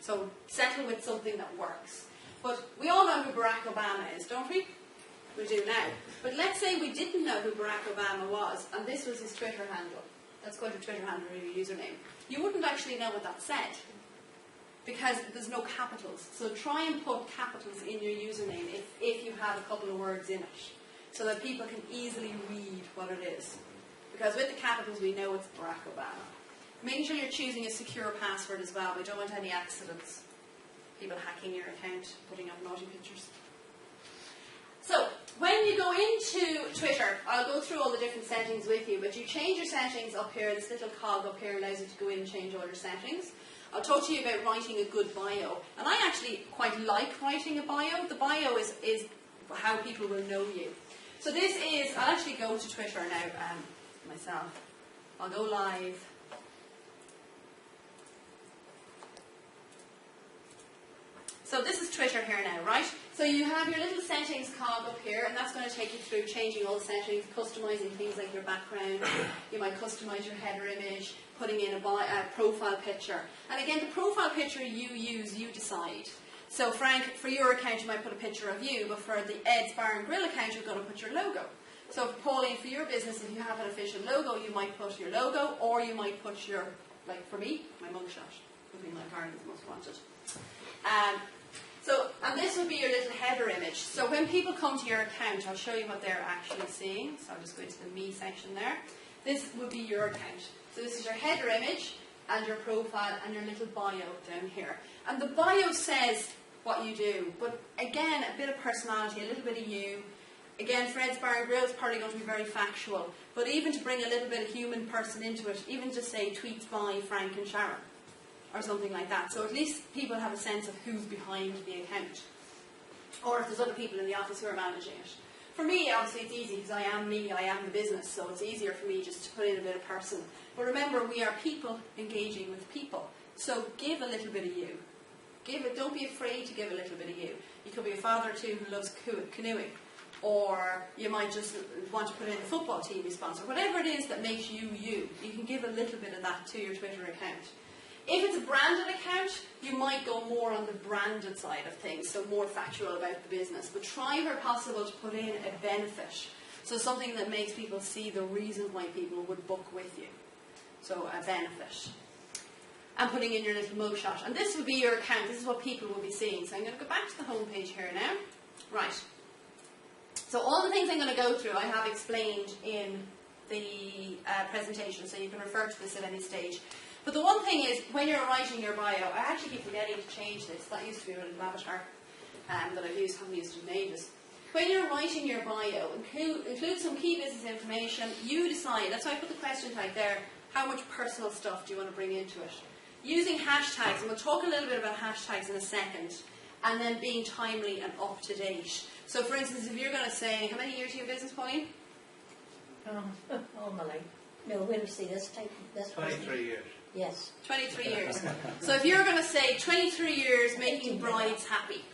So settle with something that works. But we all know who Barack Obama is, don't we? We do now. But let's say we didn't know who Barack Obama was, and this was his Twitter handle. Let's go to Twitter handle or your username. You wouldn't actually know what that said, because there's no capitals. So try and put capitals in your username if you have a couple of words in it, so that people can easily read what it is. Because with the capitals, we know it's Barack Obama. Make sure you're choosing a secure password as well. We don't want any accidents. People hacking your account, putting up naughty pictures. So, when you go into Twitter, I'll go through all the different settings with you, but you change your settings up here. This little cog up here allows you to go in and change all your settings. I'll talk to you about writing a good bio. And I actually quite like writing a bio. The bio is how people will know you. So this is, I'll actually go to Twitter now myself. I'll go live. So this is Twitter here now, right? So you have your little settings cog up here, and that's going to take you through changing all the settings, customizing things like your background. You might customize your header image, putting in a profile picture. And again, the profile picture you use, you decide. So Frank, for your account, you might put a picture of you, but for the Ed's Bar and Grill account, you're going to put your logo. So Pauline, for your business, if you have an official logo, you might put your logo, or you might put your, like for me, my mugshot would be my Ireland's most wanted. And this would be your little header image. So when people come to your account, I'll show you what they're actually seeing. So I'll just go into the Me section there. This would be your account. So this is your header image and your profile and your little bio down here. And the bio says what you do. But again, a bit of personality, a little bit of you. Again, Fred's Bar and Grill is probably going to be very factual. But even to bring a little bit of human person into it, even to say tweets by Frank and Sharon, or something like that. So at least people have a sense of who's behind the account. Or if there's other people in the office who are managing it. For me, obviously it's easy because I am me, I am the business, so it's easier for me just to put in a bit of person. But remember, we are people engaging with people. So give a little bit of you. Don't be afraid to give a little bit of you. You could be a father too who loves canoeing. Or you might just want to put in a football team you sponsor. Whatever it is that makes you you, you can give a little bit of that to your Twitter account. If it's a branded account, you might go more on the branded side of things, so more factual about the business. But try where possible to put in a benefit. So something that makes people see the reason why people would book with you. So a benefit. And putting in your little mugshot. And this would be your account. This is what people will be seeing. So I'm going to go back to the home page here now. Right. So all the things I'm going to go through I have explained in the presentation, so you can refer to this at any stage. But the one thing is, when you're writing your bio, I actually keep forgetting to change this. That used to be an avatar that I've used, haven't used in ages. When you're writing your bio, include some key business information. You decide. That's why I put the question tag there. How much personal stuff do you want to bring into it? Using hashtags, and we'll talk a little bit about hashtags in a second, and then being timely and up to date. So, for instance, if you're going to say, how many years are you in business, Pauline? All my life. No, we'll see this type. This 23 years. Yes. 23 years. So if you're going to say 23 years making brides happy.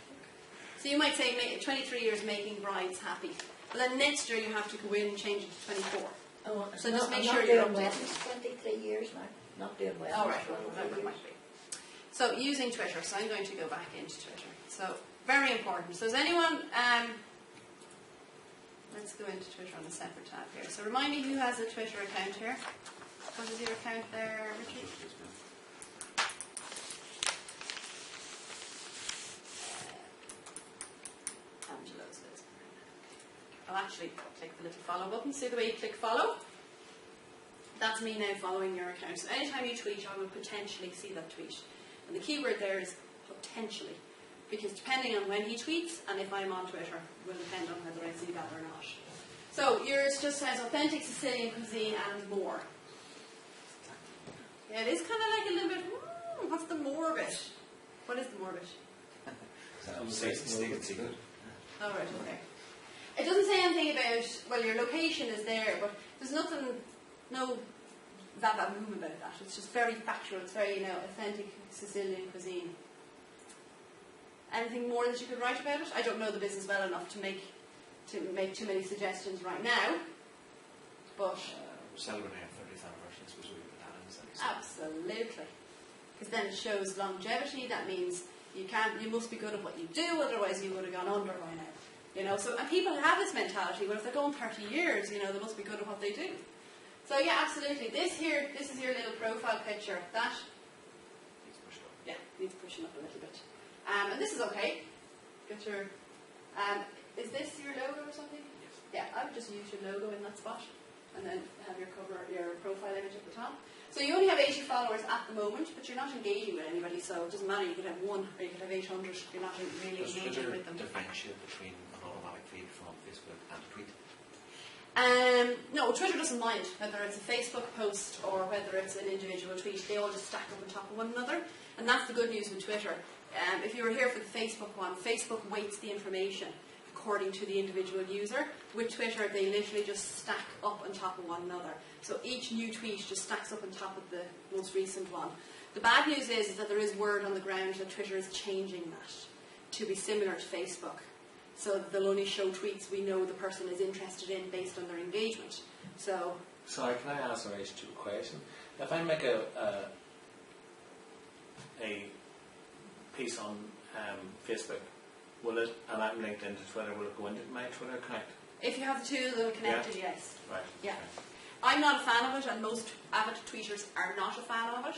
So you might say 23 years making brides happy. But then next year you have to go in and change it to 24. Oh, So just make I'm sure not you're doing up to weddings 23 years now. Not doing weddings. All right, 23 whatever it years. might be. So using Twitter. So I'm going to go back into Twitter. So very important. So is anyone... let's go into Twitter on a separate tab here. So remind me who has a Twitter account here. What is your account there, Richard? Angelo's Lisburn. I'll actually click the little follow button. See the way you click follow? That's me now following your account. So anytime you tweet, I will potentially see that tweet. And the keyword there is potentially. Because depending on when he tweets and if I'm on Twitter will depend on whether I see that or not. So yours just says authentic Sicilian cuisine and more. Yeah, it is kind of like a little bit, what's the more of it? What is the more of it? Oh, right, okay. It doesn't say anything about, well, your location is there, but there's nothing, no boom about that. It's just very factual. It's very, authentic Sicilian cuisine. Anything more that you could write about it? I don't know the business well enough to make too many suggestions right now. But We're celebrating our 30th anniversary, so we put that in. absolutely, because then it shows longevity. That means you must be good at what you do, otherwise you would have gone under by now. So and people have this mentality. Well, if they're going 30 years, they must be good at what they do. So yeah, absolutely. This is your little profile picture. That needs pushing up a little bit. And this is okay. Get your. Is this your logo or something? Yes. Yeah, I would just use your logo in that spot, and then have your profile image at the top. So you only have 80 followers at the moment, but you're not engaging with anybody, so it doesn't matter. You could have 1 or you could have 800. You're not really Does engaging Twitter with them. differentiate between an automatic feed from Facebook and a tweet? No, Twitter doesn't mind whether it's a Facebook post or whether it's an individual tweet. They all just stack up on top of one another, and that's the good news with Twitter. If you were here for the Facebook one, Facebook weights the information according to the individual user. With Twitter, they literally just stack up on top of one another. So each new tweet just stacks up on top of the most recent one. The bad news is that there is word on the ground that Twitter is changing that to be similar to Facebook. So they'll only show tweets we know the person is interested in based on their engagement. So, sorry, can I ask in relation to a question? If I make a piece on Facebook, will it, and I'm linked into Twitter, will it go into my Twitter account? if you have the two of them connected, yes. Right. Yeah. Okay. I'm not a fan of it, and most avid tweeters are not a fan of it,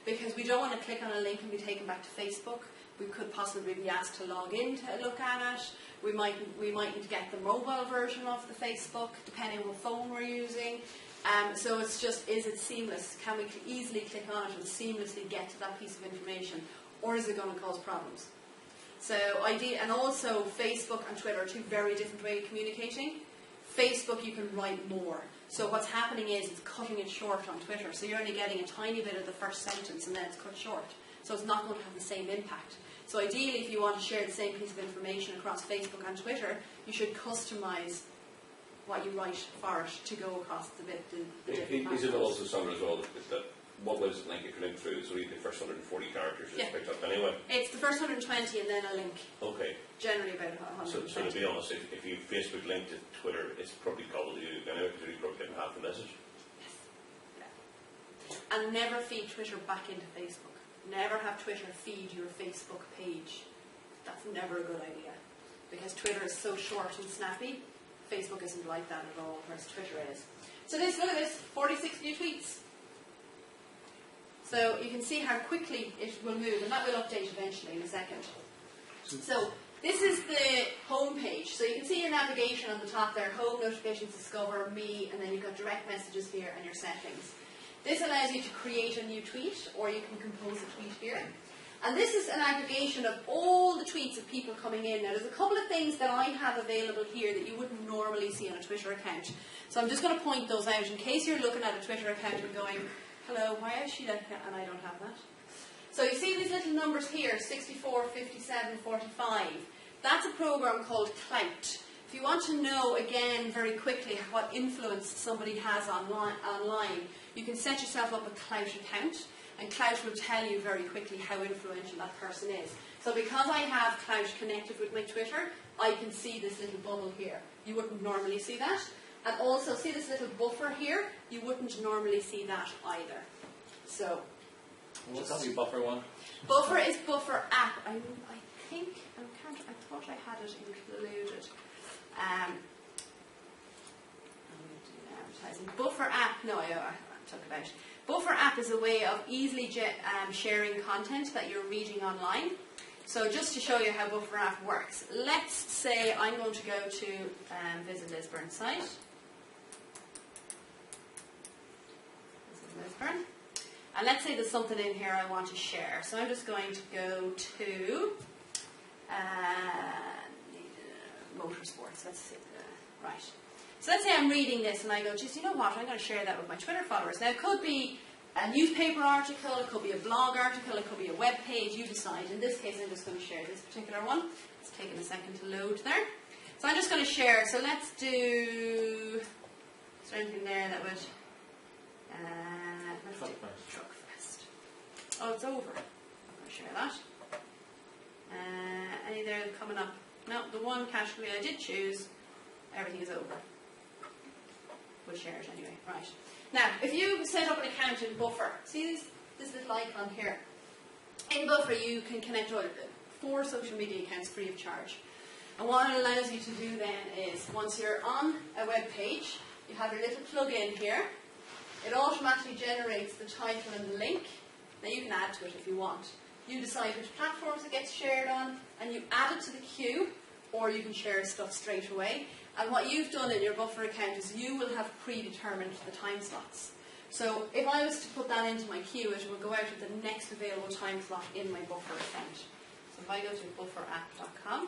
because we don't want to click on a link and be taken back to Facebook. We could possibly be asked to log in to look at it. We mightn't get the mobile version of the Facebook, depending on what phone we're using. So it's just, is it seamless? Can we easily click on it and seamlessly get to that piece of information, or is it going to cause problems? So and also Facebook and Twitter are two very different ways of communicating. Facebook, you can write more. So what's happening is it's cutting it short on Twitter. So you're only getting a tiny bit of the first sentence and then it's cut short. So it's not going to have the same impact. So ideally, if you want to share the same piece of information across Facebook and Twitter, you should customise what you write for it to go across the different Is it platforms. also something as well that what was it like if you link through? It's only the first 140 characters is picked up anyway. It's the first 120 and then a link. Okay. Generally about 120. So to be honest, if you Facebook link to Twitter, it's probably gobbled you anyway because you're probably getting half the message. Yes. Yeah. And never feed Twitter back into Facebook. Never have Twitter feed your Facebook page. That's never a good idea. Because Twitter is so short and snappy. Facebook isn't like that at all, whereas Twitter is. So look at this, 46 new tweets. So you can see how quickly it will move, and that will update eventually in a second. So this is the home page. So you can see your navigation on the top there, home, notifications, discover, me, and then you've got direct messages here and your settings. This allows you to create a new tweet, or you can compose a tweet here. And this is an aggregation of all the tweets of people coming in. Now, there's a couple of things that I have available here that you wouldn't normally see on a Twitter account. So I'm just going to point those out in case you're looking at a Twitter account and going, hello, why is she like that and I don't have that? So you see these little numbers here, 64, 57, 45. That's a program called Clout. If you want to know, again, very quickly, what influence somebody has online, you can set yourself up a Clout account, and Clout will tell you very quickly how influential that person is. So because I have Clout connected with my Twitter, I can see this little bubble here. You wouldn't normally see that. And also, see this little buffer here? You wouldn't normally see that either. So, What's that wee buffer one? Buffer is Buffer app. I think, I thought I had it included. I'm going to do advertising. Buffer app, no, I took it out. Buffer app is a way of easily sharing content that you're reading online. So just to show you how Buffer app works, let's say I'm going to go to Visit Lisburn site. This is Lisburn. And let's say there's something in here I want to share. So I'm just going to go to motorsports. Let's see. Right. So let's say I'm reading this and I go, geez, you know what? I'm going to share that with my Twitter followers. Now, it could be a newspaper article, it could be a blog article, it could be a web page. You decide. In this case, I'm just going to share this particular one. It's taking a second to load there. So I'm just going to share. So let's do. Is there anything there that would? Let's do Truck Fest. Oh, it's over. I'm going to share that. Any there coming up? No, the one category I did choose, everything is over. We'll share it anyway. Right. Now, if you set up an account in Buffer, see this little icon here? In Buffer, you can connect to 4 social media accounts free of charge. And what it allows you to do then is, once you're on a web page, you have your little plug-in here. It automatically generates the title and the link. Now, you can add to it if you want. You decide which platforms it gets shared on, and you add it to the queue, or you can share stuff straight away. And what you've done in your Buffer account is you will have predetermined the time slots. So if I was to put that into my queue, it will go out at the next available time slot in my Buffer account. So if I go to bufferapp.com,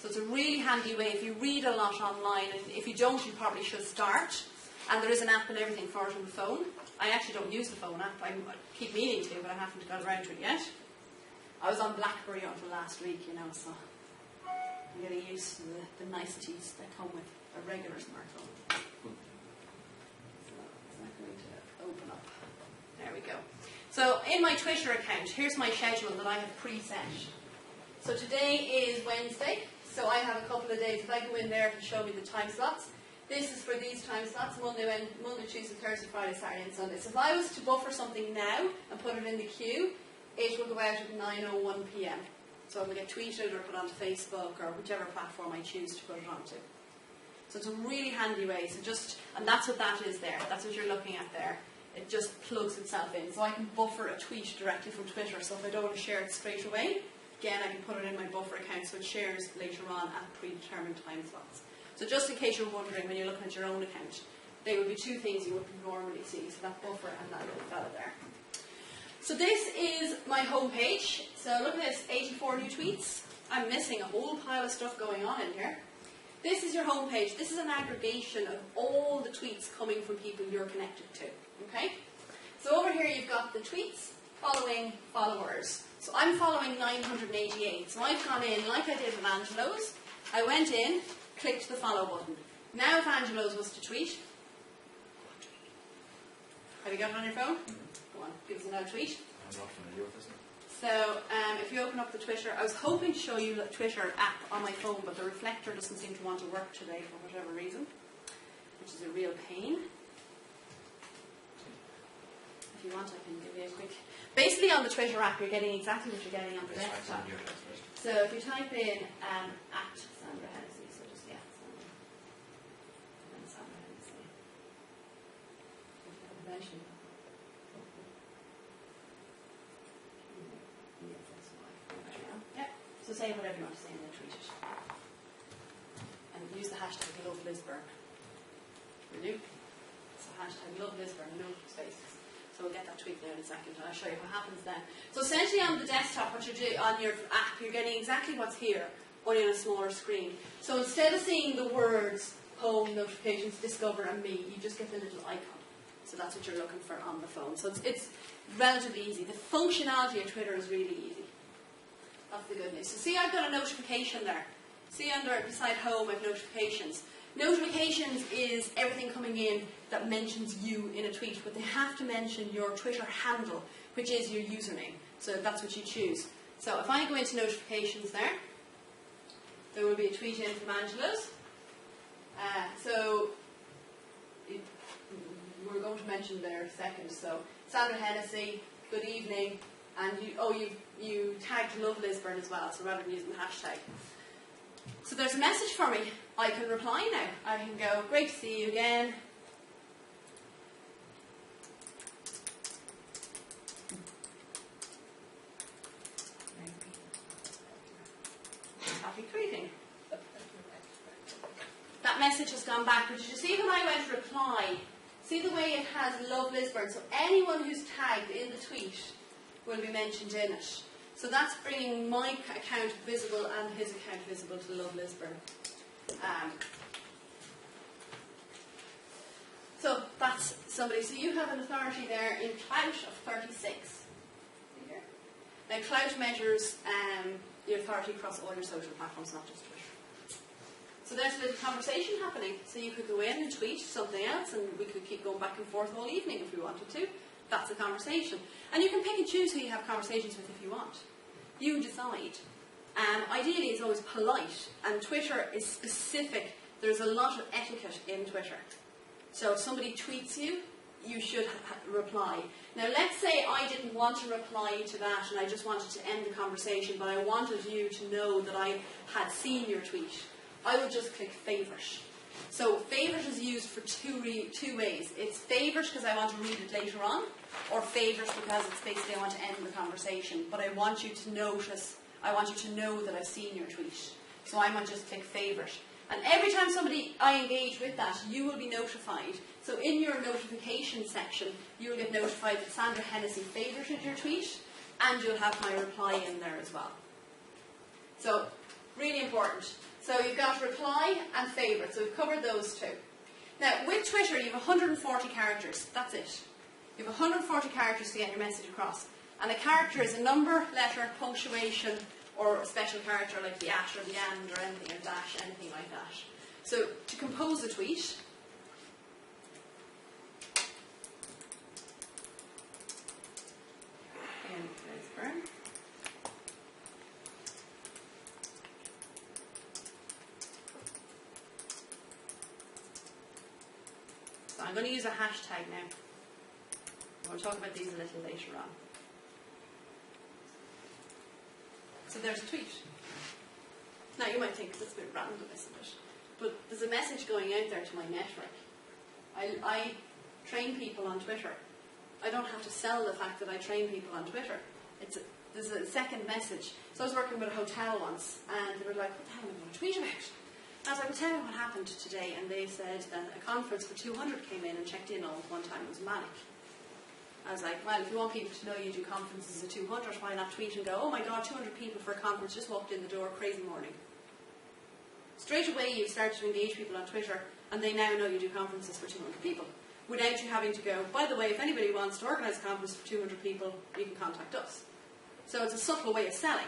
so it's a really handy way if you read a lot online, and if you don't, you probably should start. And there is an app and everything for it on the phone. I actually don't use the phone app. I keep meaning to, but I haven't got around to it yet. I was on BlackBerry until last week, so I'm getting used to the niceties that come with a regular smartphone. So it's not going to open up. There we go. So in my Twitter account, here's my schedule that I have preset. So today is Wednesday, so I have a couple of days. If I go in there to show me the time slots, this is for these time slots: Monday, Tuesday, Thursday, Friday, Saturday, and Sunday. So if I was to buffer something now and put it in the queue, it will go out at 9:01 p.m. So it will get tweeted or put onto Facebook or whichever platform I choose to put it onto. So it's a really handy way. And that's what that is there. That's what you're looking at there. It just plugs itself in. So I can buffer a tweet directly from Twitter. So if I don't want to share it straight away, again, I can put it in my Buffer account so it shares later on at predetermined time slots. So just in case you're wondering when you're looking at your own account, they would be 2 things you wouldn't normally see. So that buffer and that little fella there. So this is my homepage. So look at this, 84 new tweets. I'm missing a whole pile of stuff going on in here. This is your homepage. This is an aggregation of all the tweets coming from people you're connected to. Okay? So over here you've got the tweets following followers. So I'm following 988. So I've gone in like I did with Angelo's. I went in, clicked the follow button. Now if Angelo's was to tweet, have you got it on your phone? Go on, give us another tweet. I'm not familiar with this. So if you open up the Twitter, I was hoping to show you the Twitter app on my phone, but the reflector doesn't seem to want to work today for whatever reason, which is a real pain. If you want, I can give you a quick... Basically on the Twitter app, you're getting exactly what you're getting on the desktop. So if you type in at Sandra Hennessy, so just, Sandra Hennessy. Eventually. So say whatever you want to say and then tweet it. And use the hashtag #LoveLisburn. Will you? So the hashtag Love Lisburn, no spaces. So we'll get that tweet now in a second, and I'll show you what happens then. So essentially on the desktop, what you do on your app, you're getting exactly what's here, only on a smaller screen. So instead of seeing the words home, notifications, discover, and me, you just get the little icon. So that's what you're looking for on the phone. So it's relatively easy. The functionality of Twitter is really easy. That's the good news. So see, I've got a notification there. See under beside home, I've notifications. Notifications is everything coming in that mentions you in a tweet, but they have to mention your Twitter handle, which is your username. So that's what you choose. So if I go into notifications there will be a tweet in from Angela's. We're going to mention there in a second. So Sandra Hennessy, good evening, and you tagged Love Lisburn as well, so rather than using the hashtag. So there's a message for me. I can reply now. I can go, great to see you again. Happy tweeting. That message has gone back, but did you see when I went to reply? See the way it has Love Lisburn? So anyone who's tagged in the tweet will be mentioned in it. So that's bringing my account visible and his account visible to Love Lisburn. So that's somebody. So you have an authority there in Clout of 36. See here? Now Clout measures the authority across all your social platforms, not just Twitter. So there's a little conversation happening. So you could go in and tweet something else, and we could keep going back and forth all evening if we wanted to. That's a conversation. And you can pick and choose who you have conversations with if you want. You decide. Ideally, it's always polite, and Twitter is specific. There's a lot of etiquette in Twitter. So if somebody tweets you, you should reply. Now, let's say I didn't want to reply to that, and I just wanted to end the conversation, but I wanted you to know that I had seen your tweet. I would just click favourite. So favourite is used for two ways. It's favourite because I want to read it later on, or favourite because it's basically I want to end the conversation, but I want you to notice, I want you to know that I've seen your tweet. So I might just click favourite. And every time I engage with that, you will be notified. So in your notification section, you will get notified that Sandra Hennessy favoured your tweet, and you'll have my reply in there as well. So, really important. So you've got reply and favourite. So we've covered those two. Now, with Twitter, you have 140 characters. That's it. You have 140 characters to get your message across. And a character is a number, letter, punctuation, or a special character like the at or the and or anything, or dash, anything like that. So to compose a tweet, in Lisburn, so I'm going to use a hashtag now. We'll talk about these a little later on. So there's a tweet. Now you might think that's a bit random, isn't it? But there's a message going out there to my network. I train people on Twitter. I don't have to sell the fact that I train people on Twitter. There's a second message. So I was working with a hotel once, and they were like, what the hell am I going to tweet about? And I was like, well, tell me what happened today. And they said a conference for 200 came in and checked in all at one time. It was manic. I was like, well, if you want people to know you do conferences at 200, why not tweet and go, oh my God, 200 people for a conference just walked in the door, crazy morning. Straight away you start to engage people on Twitter, and they now know you do conferences for 200 people, without you having to go, by the way, if anybody wants to organise a conference for 200 people, you can contact us. So it's a subtle way of selling.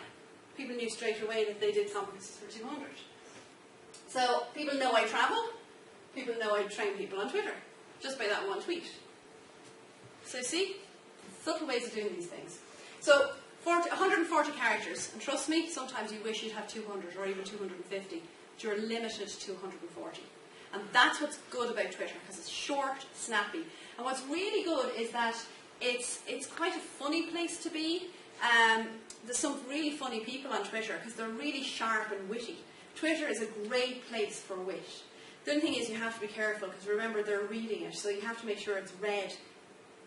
People knew straight away that they did conferences for 200. So people know I travel, people know I train people on Twitter, just by that one tweet. So see, subtle ways of doing these things. So 140 characters, and trust me, sometimes you wish you'd have 200 or even 250, but you're limited to 140. And that's what's good about Twitter, because it's short, snappy. And what's really good is that it's quite a funny place to be. There's some really funny people on Twitter, because they're really sharp and witty. Twitter is a great place for wit. The only thing is you have to be careful, because remember, they're reading it, so you have to make sure it's read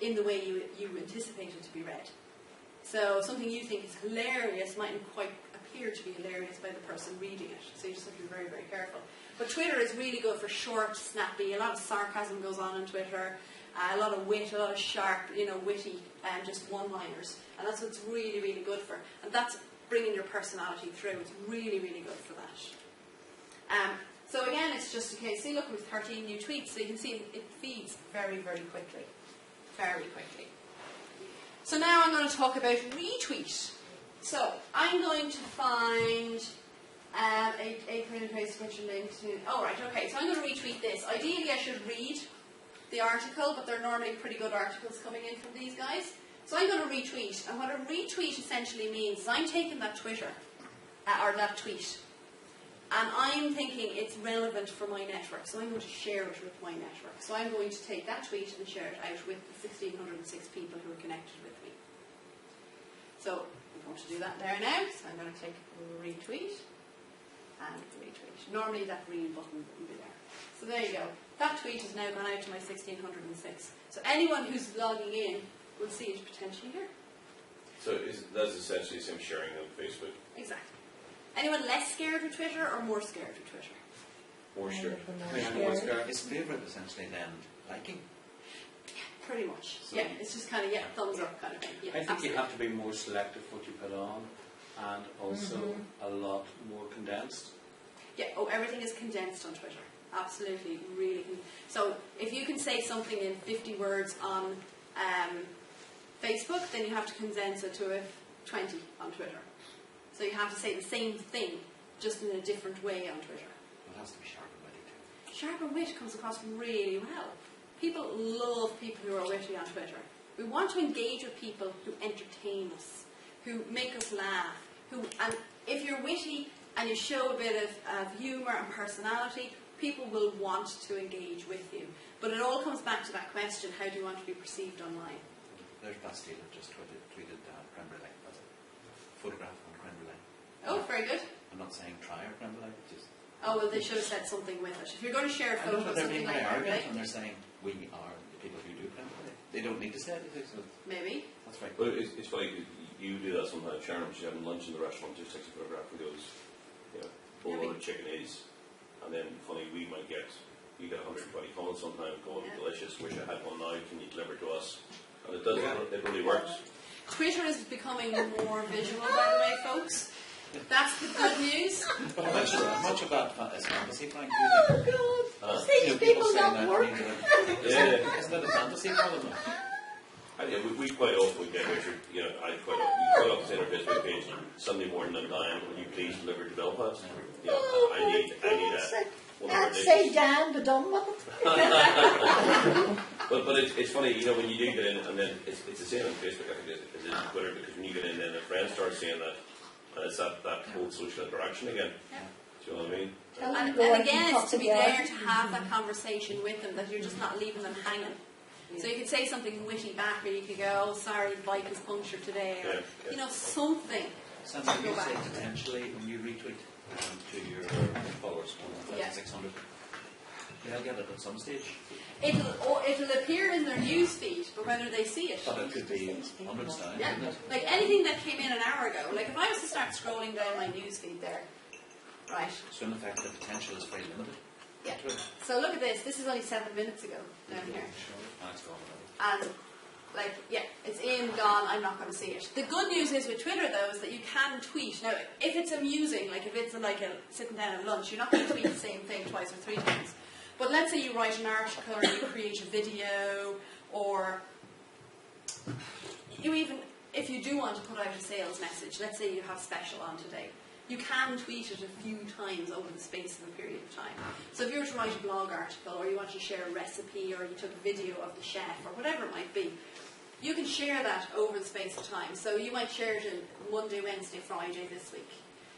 in the way you anticipate it to be read. So something you think is hilarious mightn't quite appear to be hilarious by the person reading it. So you just have to be very, very careful. But Twitter is really good for short, snappy. A lot of sarcasm goes on Twitter. a lot of wit, a lot of sharp, witty, just one-liners. And that's what it's really, really good for. And that's bringing your personality through. It's really, really good for that. So again, it's just a case, see, look, with 13 new tweets, so you can see it feeds very, very quickly. Very quickly. So now I'm going to talk about retweet. So I'm going to find a print and paste picture link to... Oh, right, okay. So I'm going to retweet this. Ideally, I should read the article, but they're normally pretty good articles coming in from these guys. So I'm going to retweet. And what a retweet essentially means is I'm taking that Twitter, or that tweet, and I'm thinking it's relevant for my network. So I'm going to share it with my network. So I'm going to take that tweet and share it out with the 1,606 people who are connected with me. So I'm going to do that there now. So I'm going to take retweet and retweet. Normally that green button wouldn't be there. So there you go. That tweet has now gone out to my 1,606. So anyone who's logging in will see it potentially here. So that's essentially the same sharing on Facebook? Exactly. Anyone less scared with Twitter or more scared with Twitter? More shared. Is favourite essentially then liking? Pretty much. So yeah, it's just kind of, thumbs up kind of thing. Yeah, I think absolutely. you have to be more selective what you put on, and also a lot more condensed. Yeah, everything is condensed on Twitter. Absolutely, really. So if you can say something in 50 words on Facebook, then you have to condense it to 20 on Twitter. So you have to say the same thing, just in a different way on Twitter. It has to be sharp and witty too. Sharp and wit comes across really well. People love people who are witty on Twitter. We want to engage with people who entertain us, who make us laugh, and if you're witty and you show a bit of humour and personality, people will want to engage with you. But it all comes back to that question, how do you want to be perceived online? There's Bastille that just tweeted creme brulee. That's a photograph on creme brulee. Oh, very good. I'm not saying try our creme brulee, just... Oh, well, they should have said something with it. If you're going to share a I photo know, but of they're something being like very that, arrogant right? and they're saying, we are the people who do creme brulee. They don't need to say anything, so Maybe. that's right. Well, it's funny, you do that sometimes. Sharon, when she's having lunch in the restaurant, just takes a photograph and goes, bowl of chicken is. And then, funny, you get 120 comments sometimes going, delicious, wish I had one now, can you deliver to us? And it does, it really works. Twitter is becoming more visual, by the way, folks. That's the good news. But much of that is fantasy, Frank. Oh God! These people saying not work. Yeah. Isn't that a fantasy problem? And we quite often get Richard, I quite often say on our Facebook page, Sunday morning I'm dying, will you please deliver to Belfast? I need one of our I'd say dishes. Dan, but done with it. But it's funny, when you do get in, and then it's the same on Facebook, I think, as it is on Twitter, because when you get in, then a friend starts saying that, and it's that whole social interaction again. Do you know what I mean? And again, it's to be there to have that conversation with them, that you're just not leaving them hanging. So you could say something witty back, or you could go, oh, sorry, the bike is punctured today, or, something. Something you say potentially when you retweet to your followers, 1,600. They'll get it at some stage. It'll appear in their news feed, but whether they see it. But it could be hundreds now, Yeah, isn't it? like anything that came in an hour ago. Like if I was to start scrolling down my news feed there, right? So in effect, the potential is very limited. Yeah. So look at this. This is only 7 minutes ago down here. That's gone already. And it's in, gone, I'm not going to see it. The good news is with Twitter though is that you can tweet. Now if it's amusing, like if it's like sitting down at lunch, you're not going to tweet the same thing twice or 3 times. But let's say you write an article or you create a video, or you even, if you do want to put out a sales message, let's say you have special on today, you can tweet it a few times over the space of a period of time. So if you were to write a blog article, or you want to share a recipe, or you took a video of the chef, or whatever it might be, you can share that over the space of time. So you might share it in Monday, Wednesday, Friday this week.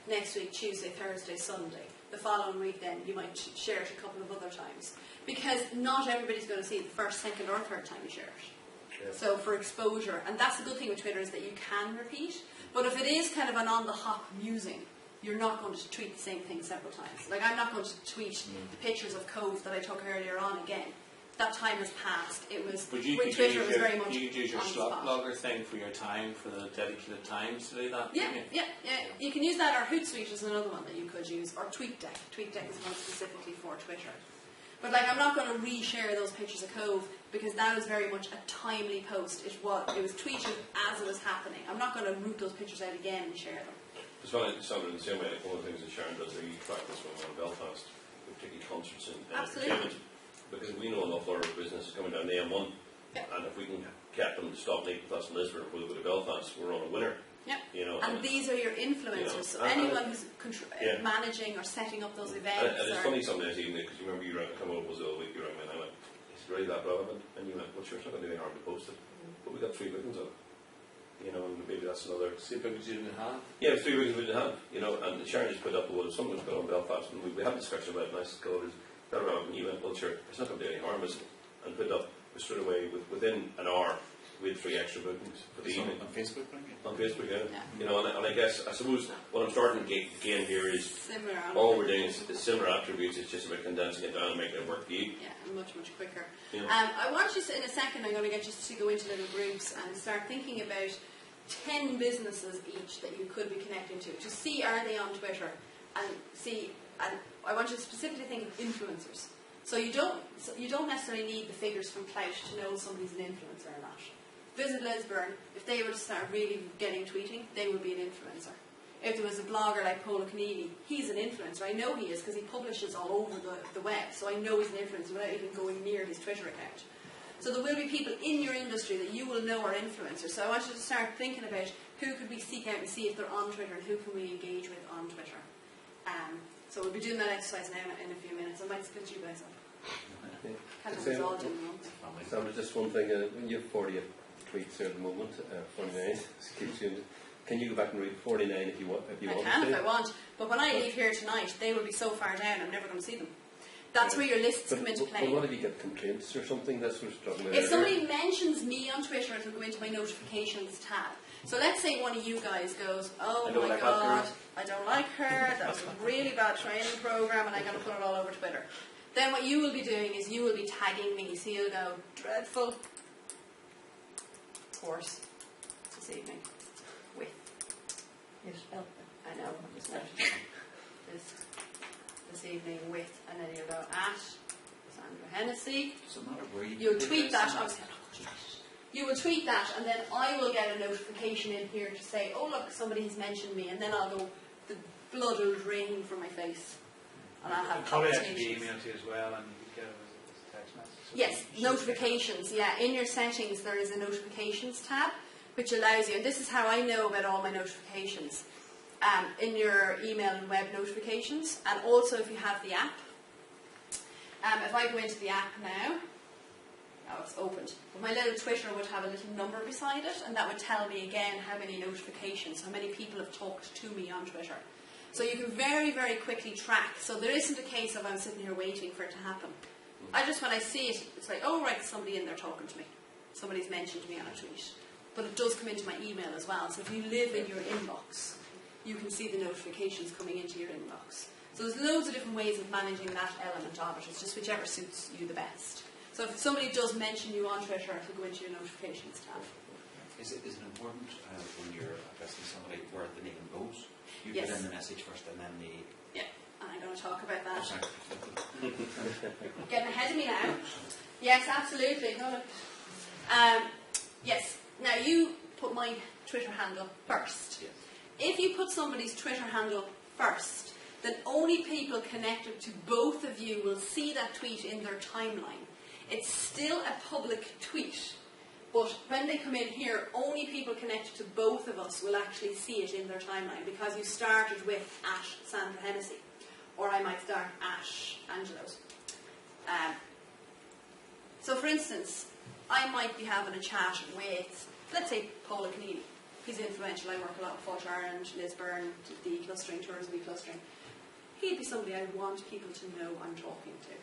Next week, Tuesday, Thursday, Sunday. The following week then, you might share it a couple of other times. Because not everybody's going to see it the first, second or third time you share it. Yeah. So for exposure, and that's the good thing with Twitter is that you can repeat. But if it is kind of an on-the-hop musing, you're not going to tweet the same thing several times. Like I'm not going to tweet the pictures of Cove that I took earlier on again. That time has passed. It was But you with could Twitter use was very much you could use your on the slot spot. blogger thing for your time, for the dedicated times to do that. Yeah. You can use that, or Hootsuite is another one that you could use, or TweetDeck. TweetDeck is one specifically for Twitter. But like, I'm not going to reshare those pictures of Cove because that was very much a timely post. It was tweeted as it was happening. I'm not going to root those pictures out again and share them. It's funny, it sounded in the same way. Like one of the things that Sharon does, there you track this one in Belfast, particularly concerts and entertainment, because we know an awful lot of business is coming down the M1, and if we can get them to stop Naples Plus in Lisburn, we'll go to Belfast, we're on a winner. Yeah. You know, and these are your influencers. So anyone who's managing or setting up those events. And it's funny sometimes, even because you remember you come up was the other week, you rang me and I went, "Is it really that relevant?" And you went, "Well, sure, it's not going to do any harm to post it." But we got 3 bookings of it. You know, and maybe that's another. 3 bookings you didn't have? Yeah, 3 bookings we didn't have. You know, and Sharon just put up something was put on Belfast, and we had a discussion about it. And I said, "God, is that relevant?" And you went, "Well, sure, it's not going to do any harm, is it?" And put it up straight away within an hour. We had 3 extra bookings for the evening. On Facebook, right? On Facebook, yeah. You know, and I suppose what I'm starting to gain here is similar. All we're doing is similar attributes. It's just about condensing it down and making it work for you. Yeah, and much quicker. Yeah. I want you to, in a second, I'm going to get you to go into little groups and start thinking about 10 businesses each that you could be connecting to see are they on Twitter, and I want you to specifically think of influencers. So you don't necessarily need the figures from Clout to know somebody's an influencer or not. Visit Lisburn, if they were to start really getting tweeting, they would be an influencer. If there was a blogger like Paolo Conneely, he's an influencer. I know he is because he publishes all over the web, so I know he's an influencer without even going near his Twitter account. So there will be people in your industry that you will know are influencers. So I want you to start thinking about who could we seek out and see if they're on Twitter and who can we engage with on Twitter. So we'll be doing that exercise now in a few minutes. I might split you guys up. Can't have us all doing one. So just one thing, when you have 40 tweets there at the moment, 49, can you go back and read 49 if you want? I can if I want, but when I leave here tonight, they will be so far down I'm never going to see them. That's where your lists come into play. But what if you get complaints or something? That's what's talking about. If somebody mentions me on Twitter, it'll go into my notifications tab. So let's say one of you guys goes, "Oh my God, I don't like her, that was a really bad training program and I'm going to put it all over Twitter." Then what you will be doing is you will be tagging me. So you'll go, "Dreadful course this evening with." You spelled I know, I'm just this evening with, and then you'll go at Sandra Hennessy. Doesn't matter where You'll tweet that. You will tweet that, and then I will get a notification in here to say, "Oh look, somebody has mentioned me," and then I'll go, the blood will drain from my face, and I'll have probably actually conversations. email to you as well, and you get it as a text message. Yes, notifications. Yeah, in your settings there is a notifications tab, which allows you, and this is how I know about all my notifications. In your email and web notifications, and also if you have the app. If I go into the app now, it's opened. But my little Twitter would have a little number beside it, and that would tell me again how many notifications, how many people have talked to me on Twitter. So you can very, very quickly track. So there isn't a case of I'm sitting here waiting for it to happen. I just, when I see it, it's like, oh right, somebody in there talking to me. Somebody's mentioned me on a tweet. But it does come into my email as well. So if you live in your inbox, you can see the notifications coming into your inbox. So there's loads of different ways of managing that element of it. It's just whichever suits you the best. So if somebody does mention you on Twitter, it'll go into your notifications tab. Is it important when you're addressing somebody where the name goes? You Yes. put in the message first and then the... Yeah, and I'm going to talk about that. Oh, sorry. Getting ahead of me now. Yes, absolutely. Yes. Now you put my Twitter handle first. Yes. If you put somebody's Twitter handle first, then only people connected to both of you will see that tweet in their timeline. It's still a public tweet, but when they come in here, only people connected to both of us will actually see it in their timeline, because you started with @Sandra Hennessy, or I might start @Angelo's. So for instance, I might be having a chat with, let's say, Paolo Conneely. He's influential. I work a lot with Fort Ireland, Lisburn, the clustering, tourism clustering. He'd be somebody I want people to know I'm talking to.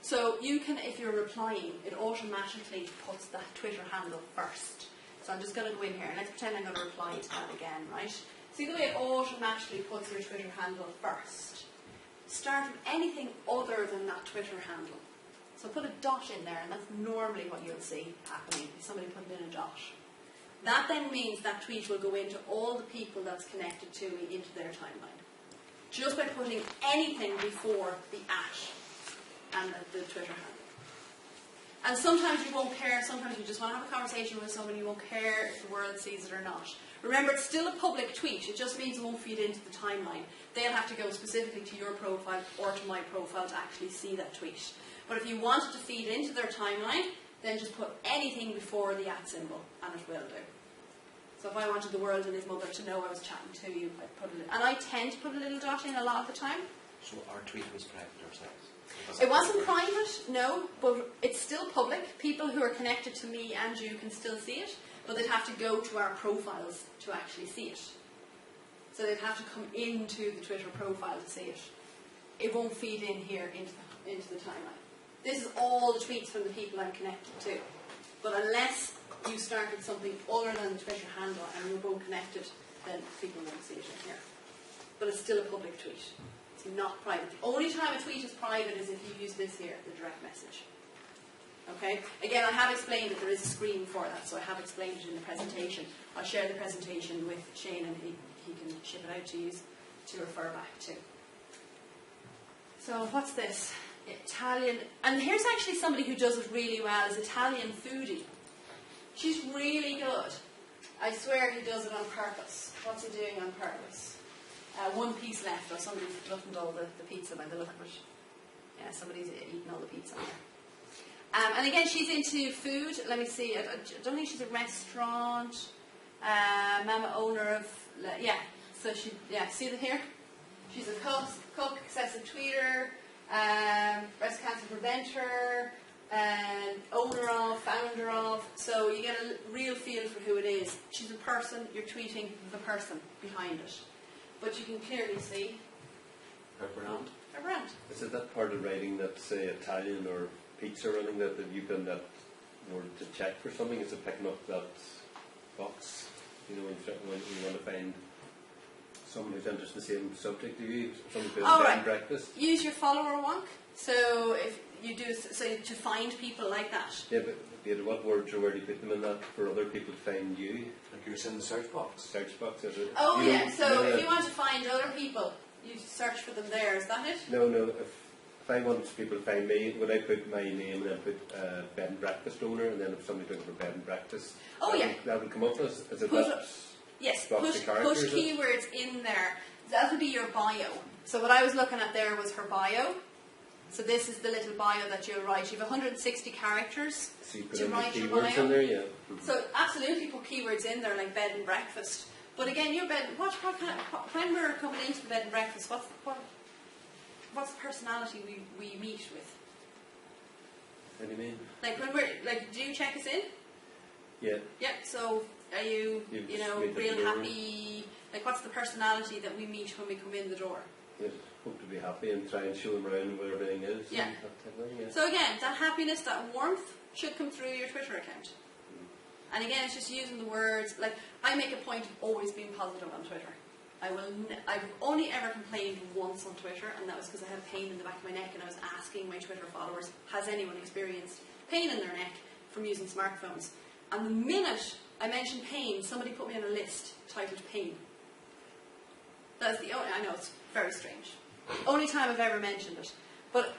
So you can, if you're replying, it automatically puts that Twitter handle first. So I'm just going to go in here and let's pretend I'm going to reply to that again, right? See the way it automatically puts your Twitter handle first. Start with anything other than that Twitter handle. So put a dot in there, and that's normally what you'll see happening. Somebody put in a dot. That then means that tweet will go into all the people that's connected to me into their timeline. Just by putting anything before the @ and the Twitter handle. And sometimes you won't care, sometimes you just want to have a conversation with someone, you won't care if the world sees it or not. Remember, it's still a public tweet, it just means it won't feed into the timeline. They'll have to go specifically to your profile or to my profile to actually see that tweet. But if you want it to feed into their timeline, then just put anything before the @ symbol, and it will do. So if I wanted the world and his mother to know I was chatting to you, I'd put it, and I tend to put a little dot in a lot of the time. So our tweet was private ourselves. It wasn't private, no, but it's still public. People who are connected to me and you can still see it, but they'd have to go to our profiles to actually see it. So they'd have to come into the Twitter profile to see it. It won't feed in here into the timeline. This is all the tweets from the people I'm connected to. But unless you started something other than the Twitter handle and we're both connected, then people won't see it in here. But it's still a public tweet. It's not private. The only time a tweet is private is if you use this here, the direct message. Okay? Again, I have explained that there is a screen for that, so I have explained it in the presentation. I'll share the presentation with Shane and he can ship it out to you to refer back to. So what's this? Italian. And here's actually somebody who does it really well, is Italian foodie. She's really good. I swear he does it on purpose. What's he doing on purpose? One piece left, or somebody's gluttoned all the pizza by the look of it. Yeah, somebody's eaten all the pizza. And again, she's into food. Let me see. I don't think she's a restaurant. Mama owner of, yeah. So she, yeah. See it here. She's a cook, excessive tweeter, breast cancer preventer, owner of, founder of. So you get a real feel for who it is. She's a person. You're tweeting the person behind it, but you can clearly see Her brand. her brand. Is it that part of writing that, say, Italian or pizza or anything that you can that in order to check for something? Is it picking up that box? You know, when you want to find someone who's interested in the same subject as you, someone who's Oh, bed right. and breakfast. Use your follower wonk. So if you do, so to find people like that. Yeah, but what words or where do you put them in that for other people to find you? Like you're in the search box. Search box, is it? Oh You yeah. know, So no, if you want to find other people, you search for them there. Is that it? No, if I want people to find me, would I put my name and then put bed and breakfast owner, and then if somebody's looking for bed and breakfast, Oh yeah. that would come up as it Put that? Yes. Box Push of characters, is it? keywords in there. That would be your bio. So what I was looking at there was her bio. So this is the little bio that you'll write. You have 160 characters So you put to in the write your keywords bio. in there, yeah. So absolutely put keywords in there like bed and breakfast. But again, your bed. What kind of, when we're coming into the bed and breakfast, what's the personality we meet with? What do you mean? Like when we're like, do you check us in? Yeah. Yep. So are you You you just know meet at the real door. happy? Like what's the personality that we meet when we come in the door? Yes, hope to be happy and try and show them around where everything is. Yeah. And that type of thing, yeah. So again, that happiness, that warmth should come through your Twitter account. And again, it's just using the words. Like I make a point of always being positive on Twitter. I've only ever complained once on Twitter, and that was because I had a pain in the back of my neck, and I was asking my Twitter followers, has anyone experienced pain in their neck from using smartphones? And the minute I mentioned pain, somebody put me on a list titled pain. That's the only, I know it's very strange. Only time I've ever mentioned it. But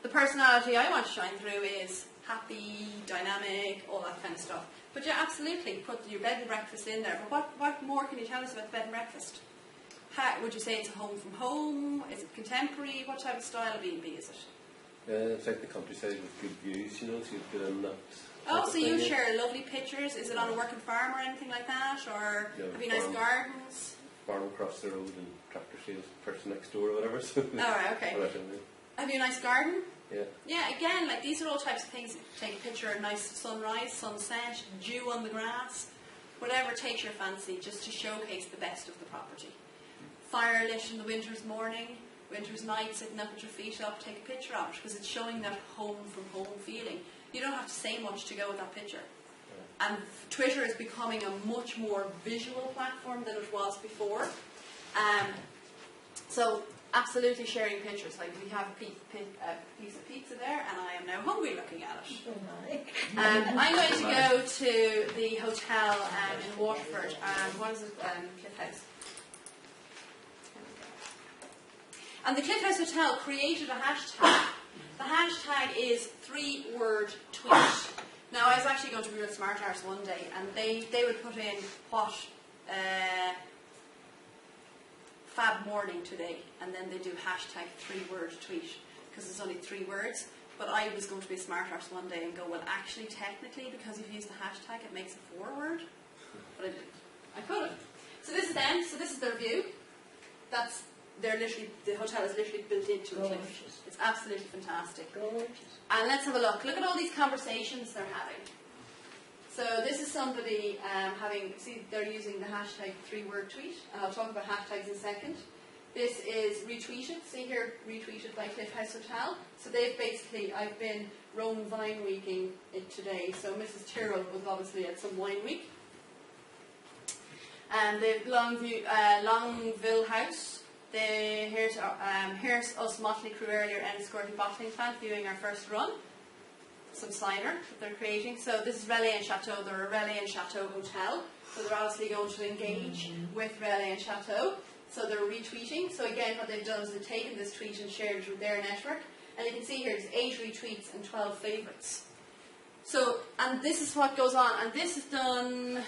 the personality I want to shine through is happy, dynamic, all that kind of stuff. But yeah, absolutely, put your bed and breakfast in there. But what more can you tell us about the bed and breakfast? How, would you say it's a home from home? Is it contemporary? What type of style of B&B is it? It's like the countryside with good views, you know, so you put in that. Oh, type so of you thing, yeah. share lovely pictures. Is it on a working farm or anything like that? Or No, have you nice farm. gardens? Farm across the road and tractor sales person next door or whatever. So Alright, okay. Well, that's it, Have you a nice garden? yeah. Yeah, again, like these are all types of things. Take a picture, a nice sunrise, sunset, dew on the grass, whatever takes your fancy, just to showcase the best of the property. Fire lit in the winter's morning, winter's night, sitting up with your feet up, take a picture of it, because it's showing that home from home feeling. You don't have to say much to go with that picture. And Twitter is becoming a much more visual platform than it was before. So absolutely sharing pictures. Like we have a piece of pizza there, and I am now hungry looking at it. I'm going to go to the hotel in Waterford. What is it? Cliff House. And the Cliff House Hotel created a hashtag The hashtag is 3-word tweet. Now, I was actually going to be with Smart Arts one day, and they would put in what fab morning today, and then they do hashtag 3-word tweet, because it's only 3 words. But I was going to be Smart Arts one day and go, well, actually, technically, because if you use the hashtag, it makes a 4-word. But I didn't. I could have. So this is them. So this is their view. The hotel is literally built into a cliff. It's absolutely fantastic. Gorgeous. And let's have a look. Look at all these conversations they're having. So this is somebody they're using the hashtag 3-word tweet. And I'll talk about hashtags in a second. This is retweeted. See here, retweeted by Cliff House Hotel. So they've basically, I've been Rome Vine Weeking it today. So Mrs. Tyrrell was obviously at some wine week. And they've Longville House. Here's us Motley Crew earlier and Squirty Bottling Plant viewing our first run. Some cider that they're creating. So this is Relais and Chateau. They're a Relais and Chateau hotel. So they're obviously going to engage with Relais and Chateau. So they're retweeting. So again, what they've done is they've taken this tweet and shared it with their network. And you can see here, there's 8 retweets and 12 favourites. So, and this is what goes on. And this is done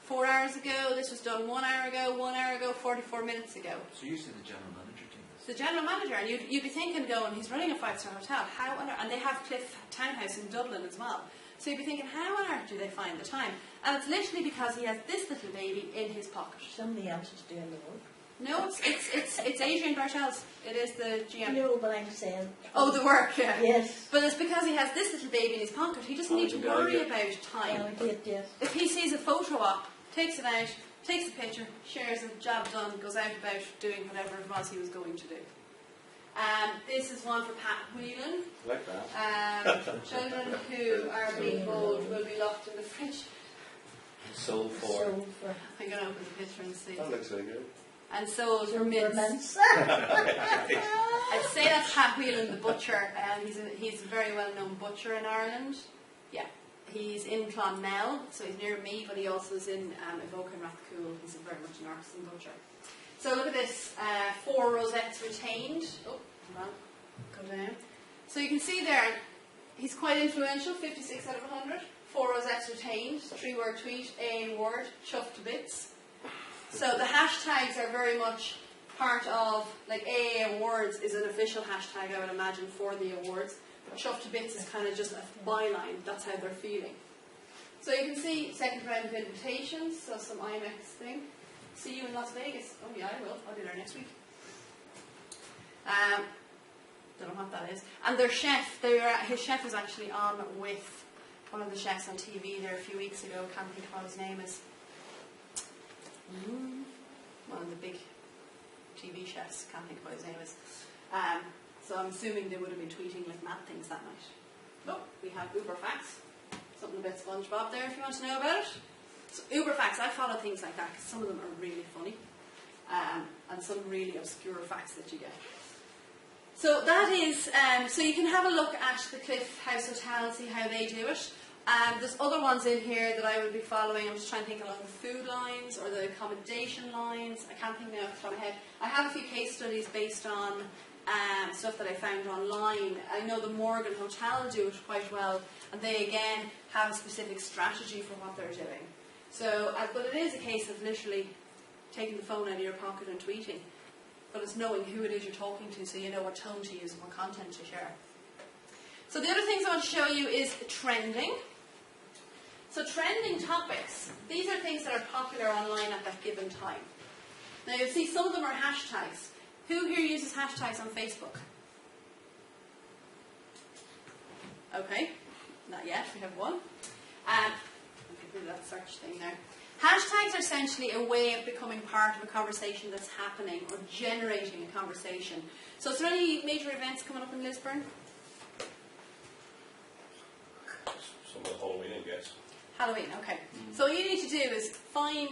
4 hours ago. This was done 1 hour ago, 1 hour ago, 44 minutes ago. So usually the general manager doing this. The general manager, and you'd be thinking, going, he's running a 5-star hotel. How on earth? And they have Cliff Townhouse in Dublin as well. So you'd be thinking, how on earth do they find the time? And it's literally because he has this little baby in his pocket. Somebody else is doing the work. No, it's Adrian Bartels. It is the GM. No, but I'm saying. Oh, the work, yeah. Yes. But it's because he has this little baby in his pocket. He doesn't need to worry about time. Yes. If he sees a photo op, takes it out, takes a picture, shares it, job done, goes out about doing whatever it was he was going to do. This is one for Pat Whelan. Like that. Children who are being bold will be locked in the fridge. So for. I'm going to open the picture and see. That looks really good. And sold for mince. I'd say that's Pat Whelan, the butcher. He's a very well-known butcher in Ireland. Yeah. He's in Clonmel, so he's near me, but he also is in Evoke and Rathcoole. He's very much an artisan butcher. So look at this, 4 rosettes retained. Oh, hold on, go down. So you can see there, he's quite influential, 56 out of 100. 4 rosettes retained, 3-word tweet, A word, chuffed to bits. So the hashtags are very much part of, like AA Awards is an official hashtag, I would imagine, for the awards. But chuffed to bits is kind of just a byline, that's how they're feeling. So you can see second round of invitations, so some IMAX thing. See you in Las Vegas. Oh yeah, I will. I'll be there next week. Don't know what that is. And their chef, his chef was actually on with one of the chefs on TV there a few weeks ago. Can't think of what his name is. One of the big TV chefs. Can't think of what his name is. So I'm assuming they would have been tweeting like mad things that night. Oh, we have Uber Facts. Something about SpongeBob there if you want to know about it. So Uber Facts, I follow things like that because some of them are really funny. And some really obscure facts that you get. So that is, so you can have a look at the Cliff House Hotel and see how they do it. There's other ones in here that I would be following. I'm just trying to think along the food lines or the accommodation lines. I can't think now off the top of my head. I have a few case studies based on stuff that I found online. I know the Morgan Hotel do it quite well, and they again have a specific strategy for what they're doing. So, but it is a case of literally taking the phone out of your pocket and tweeting. But it's knowing who it is you're talking to, so you know what tone to use and what content to share. So the other things I want to show you is trending. So trending topics, these are things that are popular online at that given time. Now you'll see some of them are hashtags. Who here uses hashtags on Facebook? Okay, not yet, we have one. Get rid of that search thing there. Hashtags are essentially a way of becoming part of a conversation that's happening or generating a conversation. So is there any major events coming up in Lisburn? Some of the Halloween, I guess. Halloween, okay. So what you need to do is find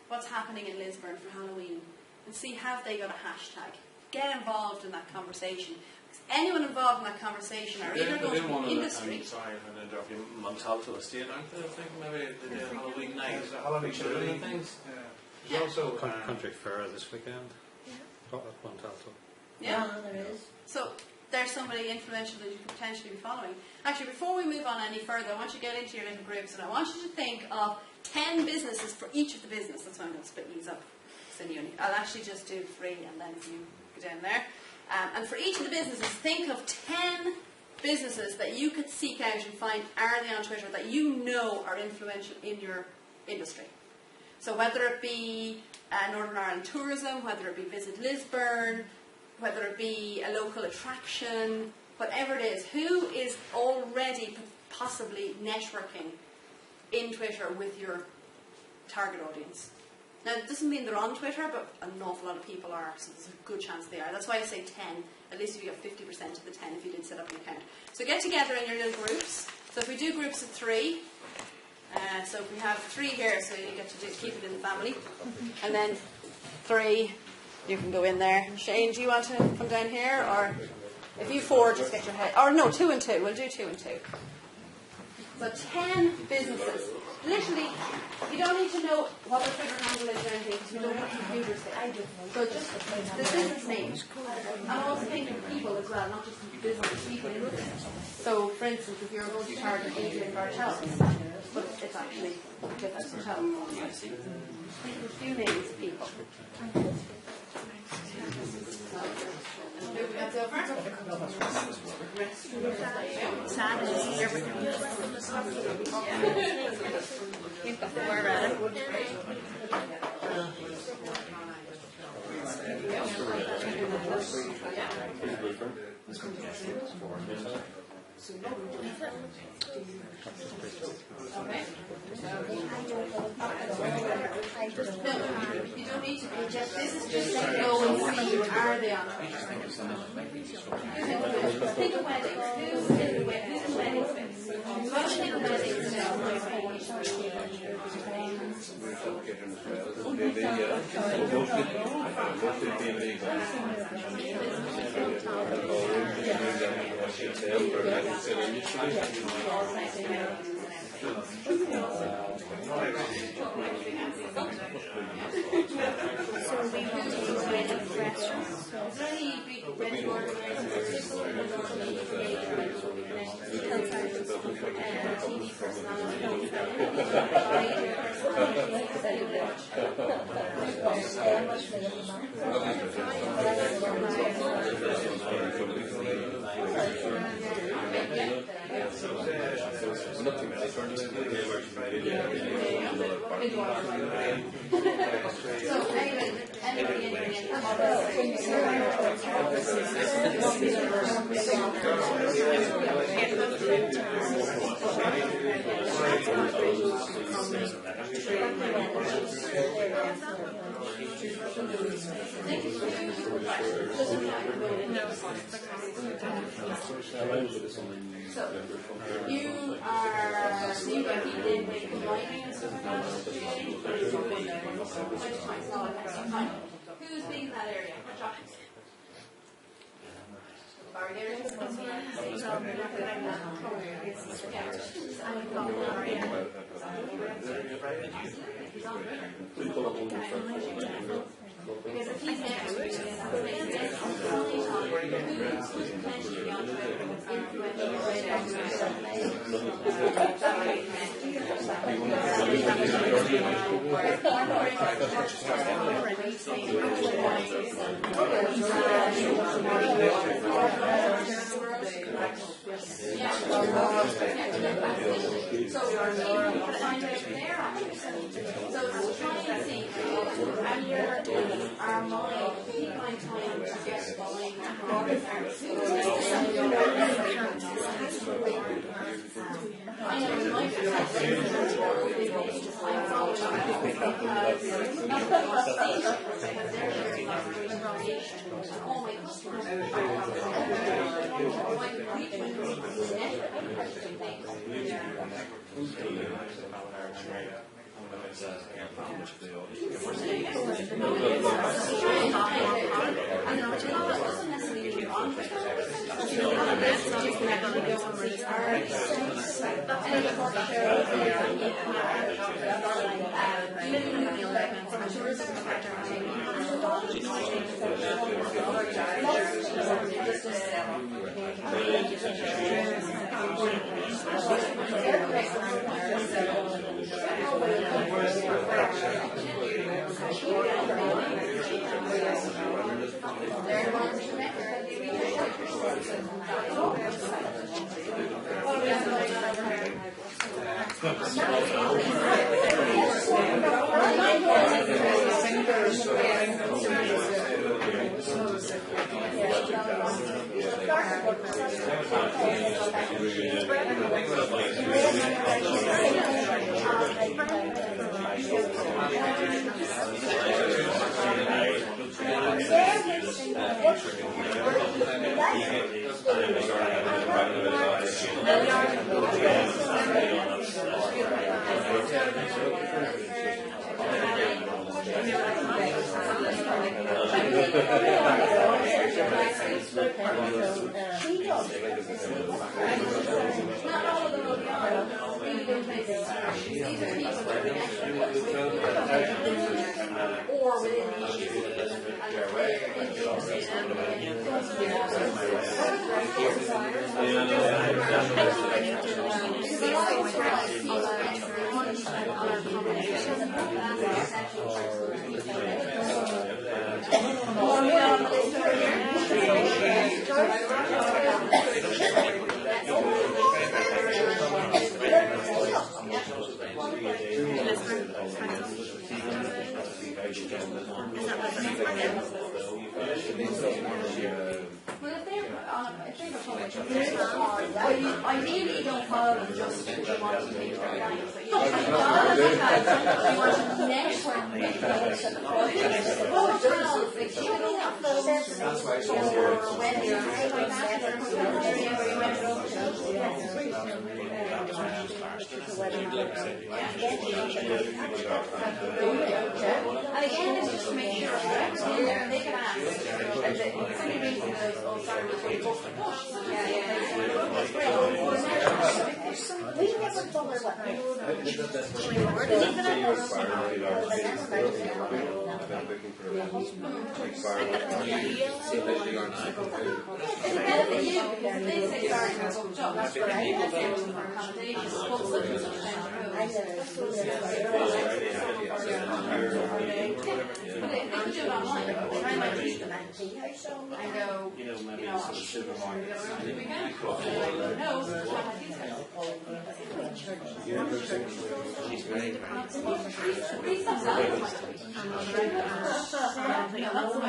what's happening in Lisburn for Halloween and see have they got a hashtag. Get involved in that conversation. Because anyone involved in that conversation are either going to be industry. I'm sorry, I'm going to interrupt you. Montalto Estate, aren't they? I think maybe they do Halloween night. There's a Halloween children and show. things. There's also Country Fair this weekend. At Montalto. Yeah. There is. So there's somebody influential that you could potentially be following. Actually, before we move on any further, I want you to get into your little groups, and I want you to think of 10 businesses for each of the business. That's why I'm going to split these up. I'll actually just do 3, and then you go down there. And for each of the businesses, think of 10 businesses that you could seek out and find are they on Twitter that you know are influential in your industry. So whether it be Northern Ireland tourism, whether it be Visit Lisburn, whether it be a local attraction, whatever it is, who is already possibly networking in Twitter with your target audience? Now, it doesn't mean they're on Twitter, but an awful lot of people are, so there's a good chance they are. That's why I say 10. At least if you got 50% of the 10 if you did set up an account. So get together in your little groups. So if we do groups of 3, so if we have 3 here, so you get to keep it in the family. And then 3, you can go in there. Shane, do you want to come down here? Or if you 4, just get your head. Or no, 2 and 2. We'll do 2 and 2. So 10 businesses. Literally, you don't need to know what the Twitter handle is or anything because we don't have computers there. So just the business name. And also think of people as well, not just business people. So, for instance, if you're going to target Adrian Bartel, but it's actually Clifford Bartel. Think of a few names of people. You've got the word at it. Okay. No, you don't need to be just, this is just to go and see are they on Twitter. Think of weddings. Who's in the wedding space? Let's think of weddings now. So, you are seeing people in the combining and stuff like that. Who's big in that area? What shops? Because if he's next to it, our model, we find time to get going. I know we might Ideally, you don't follow them just because you want to make their life. You want to network with them. That's why it's so and again, it's just to make sure they can ask. Somebody reads those, oh, sorry, we're booked the bus. We never bother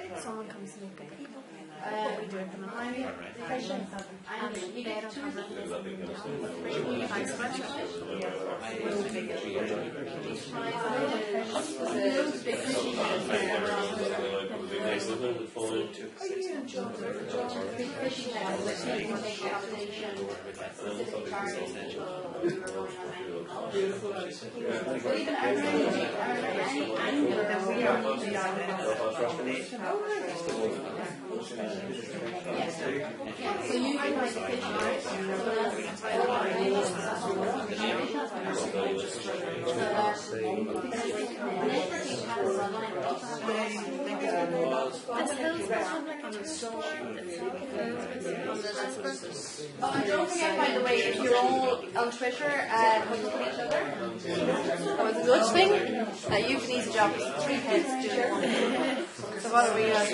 what someone comes in and goes, what we do at the moment. So you can like the and don't forget, by the way, if you're all on Twitter looking at each other, that was a good thing. You can easy job. 3 kids do one. So what are we like?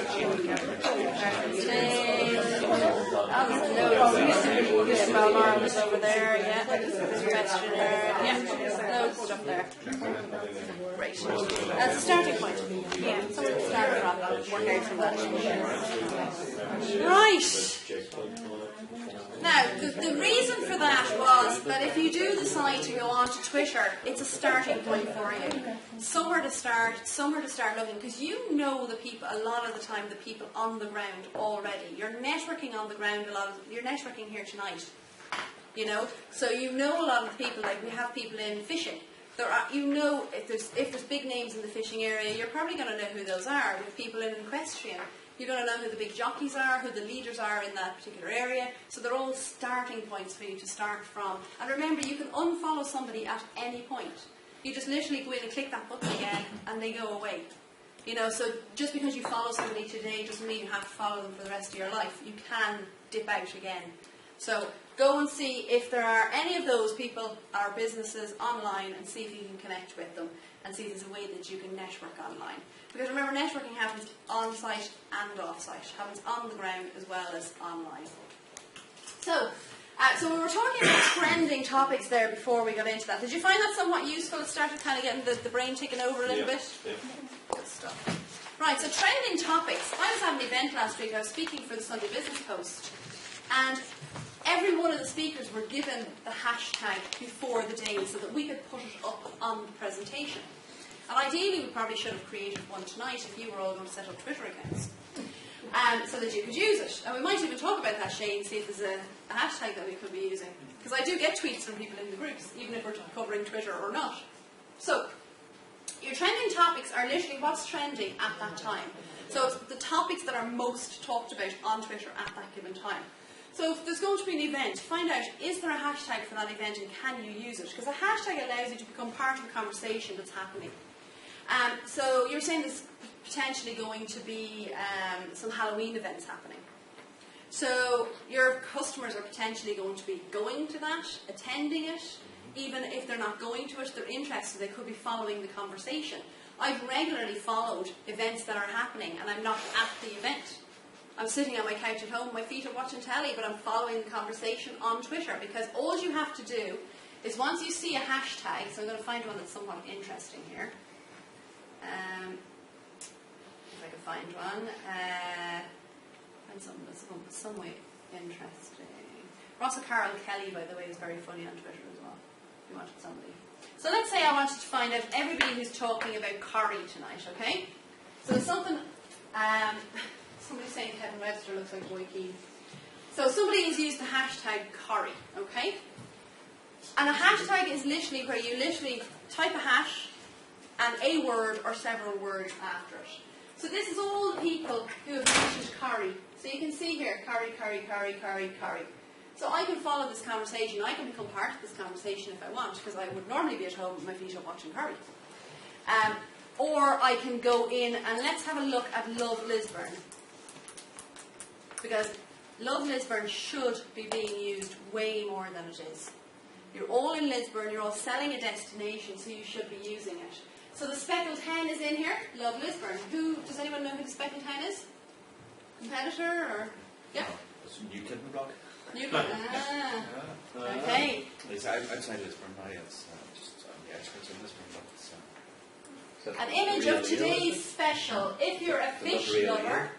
There's Balmar was over there, yeah. There's question there, yeah. Loads of stuff there. Great. That's a starting point. Yeah, something to start from. Work out from that. Right. Now, the reason for that was that if you do decide to go on to Twitter, it's a starting point for you. Somewhere to start looking, because you know the people, a lot of the time, the people on the ground already. You're networking on the ground a lot. You're networking here tonight, you know. So you know a lot of the people. Like we have people in fishing. There are, you know, if there's big names in the fishing area, you're probably going to know who those are. With people in equestrian, you're going to know who the big jockeys are, who the leaders are in that particular area. So they're all starting points for you to start from. And remember, you can unfollow somebody at any point. You just literally go in and click that button again, and they go away. You know, so just because you follow somebody today doesn't mean you have to follow them for the rest of your life. You can dip out again. So go and see if there are any of those people or businesses online and see if you can connect with them. and see if there's a way that you can network online. Because remember, networking happens on-site and off-site. It happens on the ground as well as online. So we were talking about trending topics there before we got into that. Did you find that somewhat useful? It started kind of getting the brain ticking over a little bit? Yeah. Good stuff. Right, so trending topics. I was at an event last week. I was speaking for the Sunday Business Post. And every one of the speakers were given the hashtag before the day so that we could put it up on the presentation. And ideally, we probably should have created one tonight if you were all going to set up Twitter accounts. So that you could use it. And we might even talk about that, Shane, see if there's a hashtag that we could be using. Because I do get tweets from people in the groups, even if we're covering Twitter or not. So, your trending topics are literally what's trending at that time. So, it's the topics that are most talked about on Twitter at that given time. So, if there's going to be an event, find out, is there a hashtag for that event and can you use it? Because a hashtag allows you to become part of a conversation that's happening. So you're saying there's potentially going to be some Halloween events happening. So your customers are potentially going to be going to that, attending it. Even if they're not going to it, they're interested. They could be following the conversation. I've regularly followed events that are happening and I'm not at the event. I'm sitting on my couch at home, my feet are watching telly, but I'm following the conversation on Twitter, because all you have to do is once you see a hashtag, so I'm going to find one that's somewhat interesting here. If I can find one. Find something that's some way interesting. Ross Carroll Kelly, by the way, is very funny on Twitter as well, if you wanted somebody. So let's say I wanted to find out everybody who's talking about curry tonight, okay? So there's something, somebody's saying Kevin Webster looks like Roy Keane. So somebody has used the hashtag curry, okay? And a hashtag is literally where you literally type a hash and a word or several words after it. So this is all the people who have mentioned curry. So you can see here, curry, curry, curry, curry, curry. So I can follow this conversation. I can become part of this conversation if I want, because I would normally be at home with my feet up watching curry. Or I can go in and let's have a look at Love Lisburn. Because Love Lisburn should be being used way more than it is. You're all in Lisburn, you're all selling a destination, so you should be using it. So the speckled hen is in here, Love Lisburn. Does anyone know who the speckled hen is? Competitor or? Yeah? It's New Kid in the Block. New Kid. Okay. It's outside Lisburn now, it's just on the outskirts of Lisburn, but it's... An image of today's special. If you're a fish lover,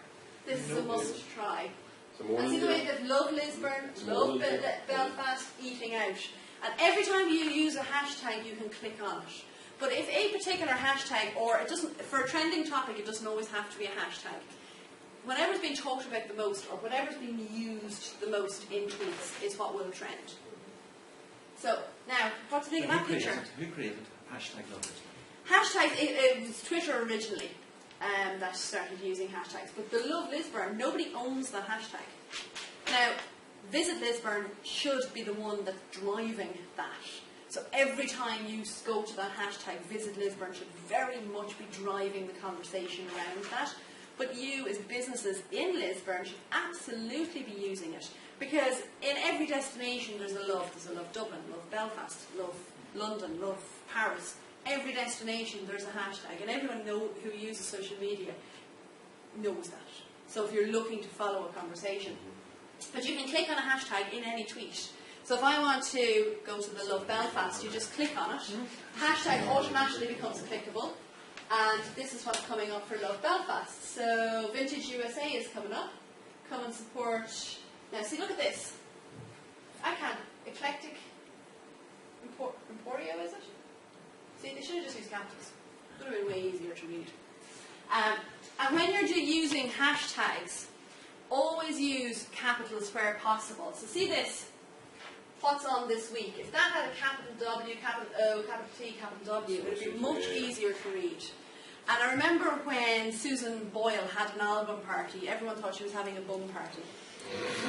this is a must try. And see the way that Love Lisburn, Love Belfast, eating out. And every time you use a hashtag, you can click on it. But if a particular hashtag, or it doesn't, for a trending topic, it doesn't always have to be a hashtag. Whatever's being talked about the most, or whatever's being used the most in tweets, is what will trend. So, now, what to think of that picture? Who created hashtag Love Lisburn? Hashtags, it was Twitter originally that started using hashtags. But the Love Lisburn, nobody owns that hashtag. Now, Visit Lisburn should be the one that's driving that. So every time you go to that hashtag, Visit Lisburn should very much be driving the conversation around that. But you, as businesses in Lisburn, should absolutely be using it. Because in every destination there's a love. There's a Love Dublin, Love Belfast, Love London, Love Paris. Every destination there's a hashtag. And everyone who uses social media knows that. So if you're looking to follow a conversation. But you can click on a hashtag in any tweet. So if I want to go to the Love Belfast, you just click on it. The hashtag automatically becomes clickable. And this is what's coming up for Love Belfast. So Vintage USA is coming up. Come and support. Now see, look at this. I can. Eclectic Emporio, is it? See, they should have just used capitals. It would have been way easier to read. And when you're using hashtags, always use capitals where possible. So see this. What's on this week? If that had a capital W, capital O, capital T, capital W, it would be much easier to read. And I remember when Susan Boyle had an album party, everyone thought she was having a bum party.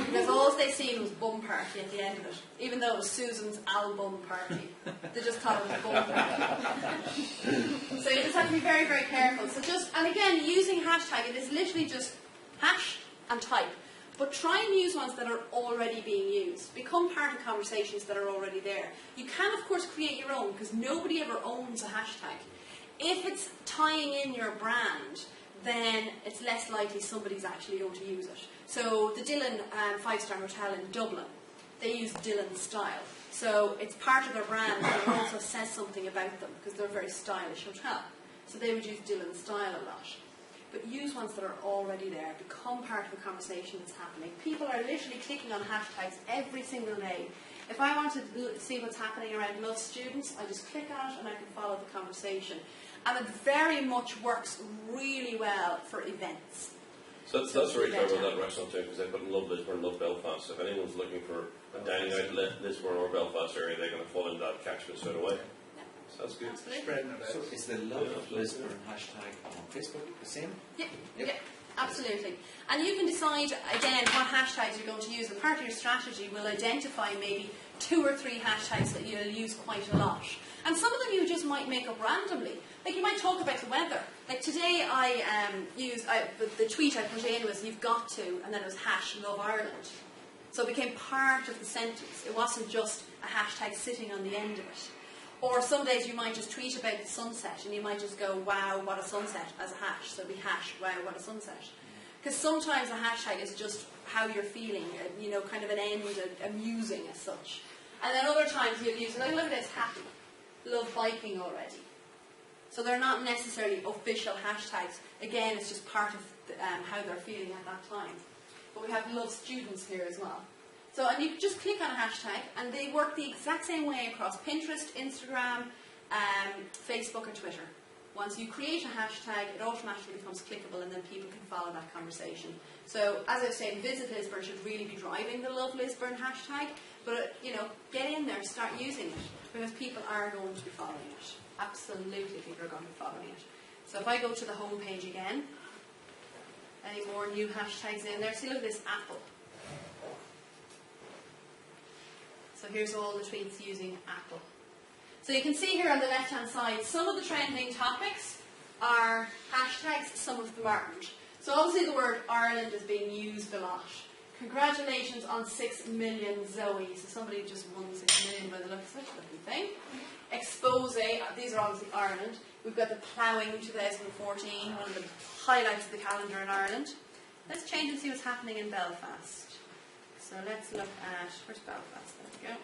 Because all they seen was bum party at the end of it, even though it was Susan's album party. They just thought it was a bum party. So you just have to be very, very careful. So and again, using hashtag, it is literally just hash and type. But try and use ones that are already being used. Become part of conversations that are already there. You can, of course, create your own, because nobody ever owns a hashtag. if it's tying in your brand, then it's less likely somebody's actually going to use it. So the Dylan 5-star hotel in Dublin, they use Dylan style. So it's part of their brand, but it also says something about them because they're a very stylish hotel. So they would use Dylan style a lot. But use ones that are already there, become part of the conversation that's happening. People are literally clicking on hashtags every single day. If I want to see what's happening around Love Students, I just click on it and I can follow the conversation. And it very much works really well for events. So that's very clever with that restaurant too, because they put Love Lisburn, Love Belfast. So if anyone's looking for a dining out in Lisburn or Belfast area, they're going to fall into that catchment straight away. Yeah. So that's good. Absolutely. Spreading it out. So is the Love Lisburn hashtag on Facebook the same? Yeah, yeah, absolutely. And you can decide, again, what hashtags you're going to use. And part of your strategy will identify maybe 2 or 3 hashtags that you'll use quite a lot. And some of them you just might make up randomly. Like you might talk about the weather. Like today I used, the tweet I put in was "you've got to," and then it was #Love Ireland. So it became part of the sentence. It wasn't just a hashtag sitting on the end of it. Or some days you might just tweet about the sunset and you might just go, "wow, what a sunset," as a hash. So it'll be "wow, what a sunset." Because sometimes a hashtag is just how you're feeling, you know, kind of an end, amusing as such. And then other times you'll use, like, look at this, happy. Love biking already. So they're not necessarily official hashtags. Again, it's just part of how they're feeling at that time. But we have Love Students here as well. So, and you just click on a hashtag, and they work the exact same way across Pinterest, Instagram, Facebook, and Twitter. Once you create a hashtag, it automatically becomes clickable, and then people can follow that conversation. So, as I was saying, Visit Lisburn should really be driving the Love Lisburn hashtag. But, you know, get in there, start using it, because people are going to be following it. Absolutely, people are going to be following it. So if I go to the home page again, any more new hashtags in there? See, look at this, Apple. So here's all the tweets using Apple. So you can see here on the left-hand side, some of the trending topics are hashtags, some of them aren't. So obviously the word Ireland is being used a lot. Congratulations on 6 million Zoe. So somebody just won 6 million by the looks of it, lucky thing. Expose, these are obviously Ireland. We've got the ploughing 2014, one of the highlights of the calendar in Ireland. Let's change and see what's happening in Belfast. So let's look at, where's Belfast? There we go.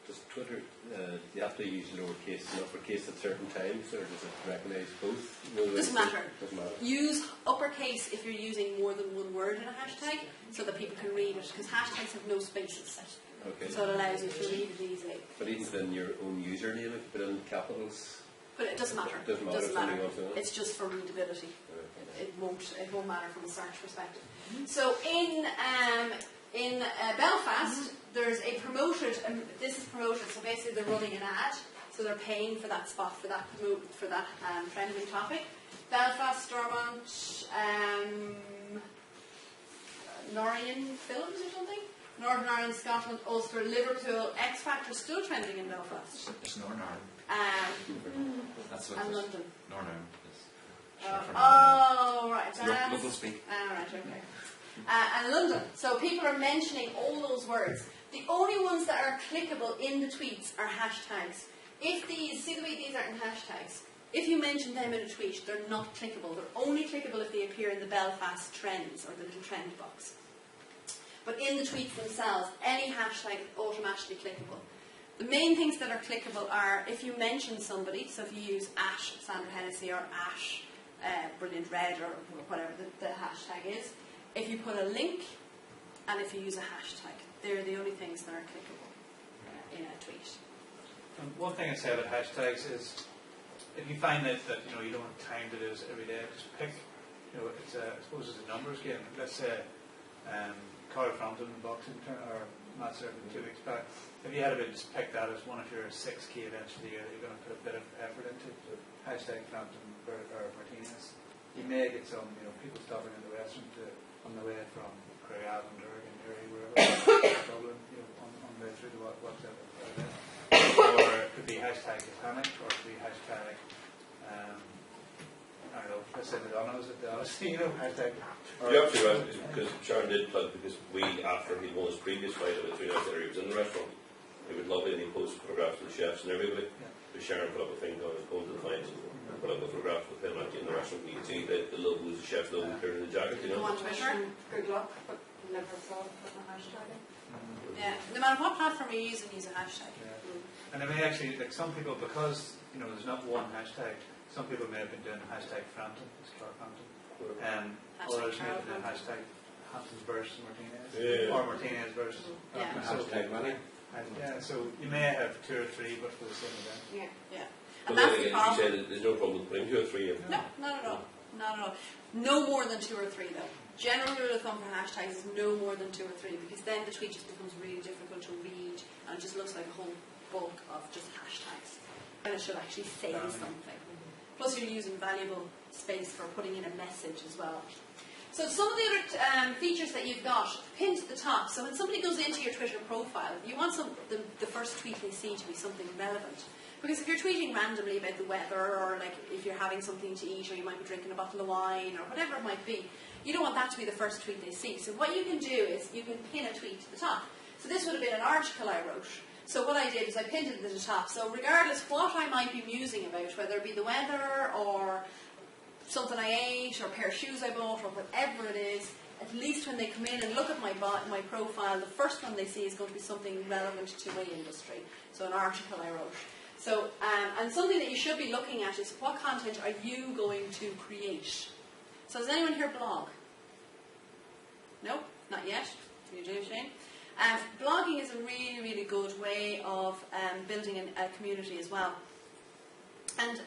Does Twitter, do you have to use lowercase and uppercase at certain times, or does it recognise both? Doesn't matter. Doesn't matter. Use uppercase if you're using more than one word in a hashtag, so that people can read it, because hashtags have no spaces. Okay. So it allows you to read it easily. But even within your own username, if you put in capitals, But it doesn't matter. Doesn't matter if somebody wants to know. It's just for readability. It won't matter from a search perspective. So in Belfast, there's a promoted. This is promoted. So basically, they're running an ad. So they're paying for that spot for that trending topic. Belfast, Stormont, Norian Films or something. Northern Ireland, Scotland, Ulster, Liverpool, X Factor still trending in Belfast. It's Northern Ireland. That's what And it is. London. Northern Ireland is short for Northern Oh, right. Ireland. Local speak. Right, okay. And London. So people are mentioning all those words. The only ones that are clickable in the tweets are hashtags. If these, see the way these aren't hashtags, if you mention them in a tweet, they're not clickable. They're only clickable if they appear in the Belfast trends or the little trend box. But in the tweets themselves, any hashtag is automatically clickable. The main things that are clickable are if you mention somebody, so if you use @Sandra Hennessy or @Brilliant Red or whatever the hashtag is, if you put a link and if you use a hashtag, they're the only things that are clickable in a tweet. And one thing I'd say about hashtags is if you find that you don't have time to do this every day, just pick, it's I suppose it's a numbers game. Let's say Carl Frampton boxing or Matt Surf 2 weeks back. If you had just pick that as one of your 6 key events for the year that you're going to put a bit of effort into, hashtag Frampton or Martinez, you may get some people stopping in the restaurant on the way from Craigavon, Durgan, Derry, wherever, Dublin, on the way through the WhatsApp event. Or it could be hashtag Hispanic, or it could be hashtag I don't know, let's say McDonald's at the Odyssey, hashtag. You're absolutely right, because Sharon did plug, because after he won his previous fight about 3 nights later, he was in the restaurant, They would love any post photographs of the chefs and everybody. The Sharon put up a thing going to the clients and put up a photograph with him actually in the restaurant. You can see the logo is the chef's logo here in the jacket, you Go know. on Twitter. Good luck, but never thought of putting a hashtag in. Yeah. No matter what platform you're using, use a hashtag. And they may actually, like some people, because there's not one hashtag, some people may have been doing hashtag Frampton, it's Clark Frampton. Others may have been hashtag Hamptons versus Martinez, or Martinez versus Yeah. Hashtag money. Yeah, so you may have 2 or 3, but for the same event. Yeah. But And that's then the again, you problem. said there's no problem with putting 2 or 3 in. No, not at all. Not at all. No more than 2 or 3 though. General rule of thumb for hashtags is no more than 2 or 3 because then the tweet just becomes really difficult to read and it just looks like a whole bulk of just hashtags. And it should actually say something. Plus you're using valuable space for putting in a message as well. So some of the other features that you've got pinned to the top. So when somebody goes into your Twitter profile, you want the first tweet they see to be something relevant. Because if you're tweeting randomly about the weather or like if you're having something to eat or you might be drinking a bottle of wine or whatever it might be, you don't want that to be the first tweet they see. So what you can do is you can pin a tweet to the top. So this would have been an article I wrote. So what I did is I pinned it to the top. So regardless what I might be musing about, whether it be the weather or something I ate or a pair of shoes I bought or whatever it is, at least when they come in and look at my profile, the first one they see is going to be something relevant to my industry. So an article I wrote. So, and something that you should be looking at is what content are you going to create? So does anyone here blog? No? Not yet? You do, Shane? Blogging is a really, really good way of building a community as well. And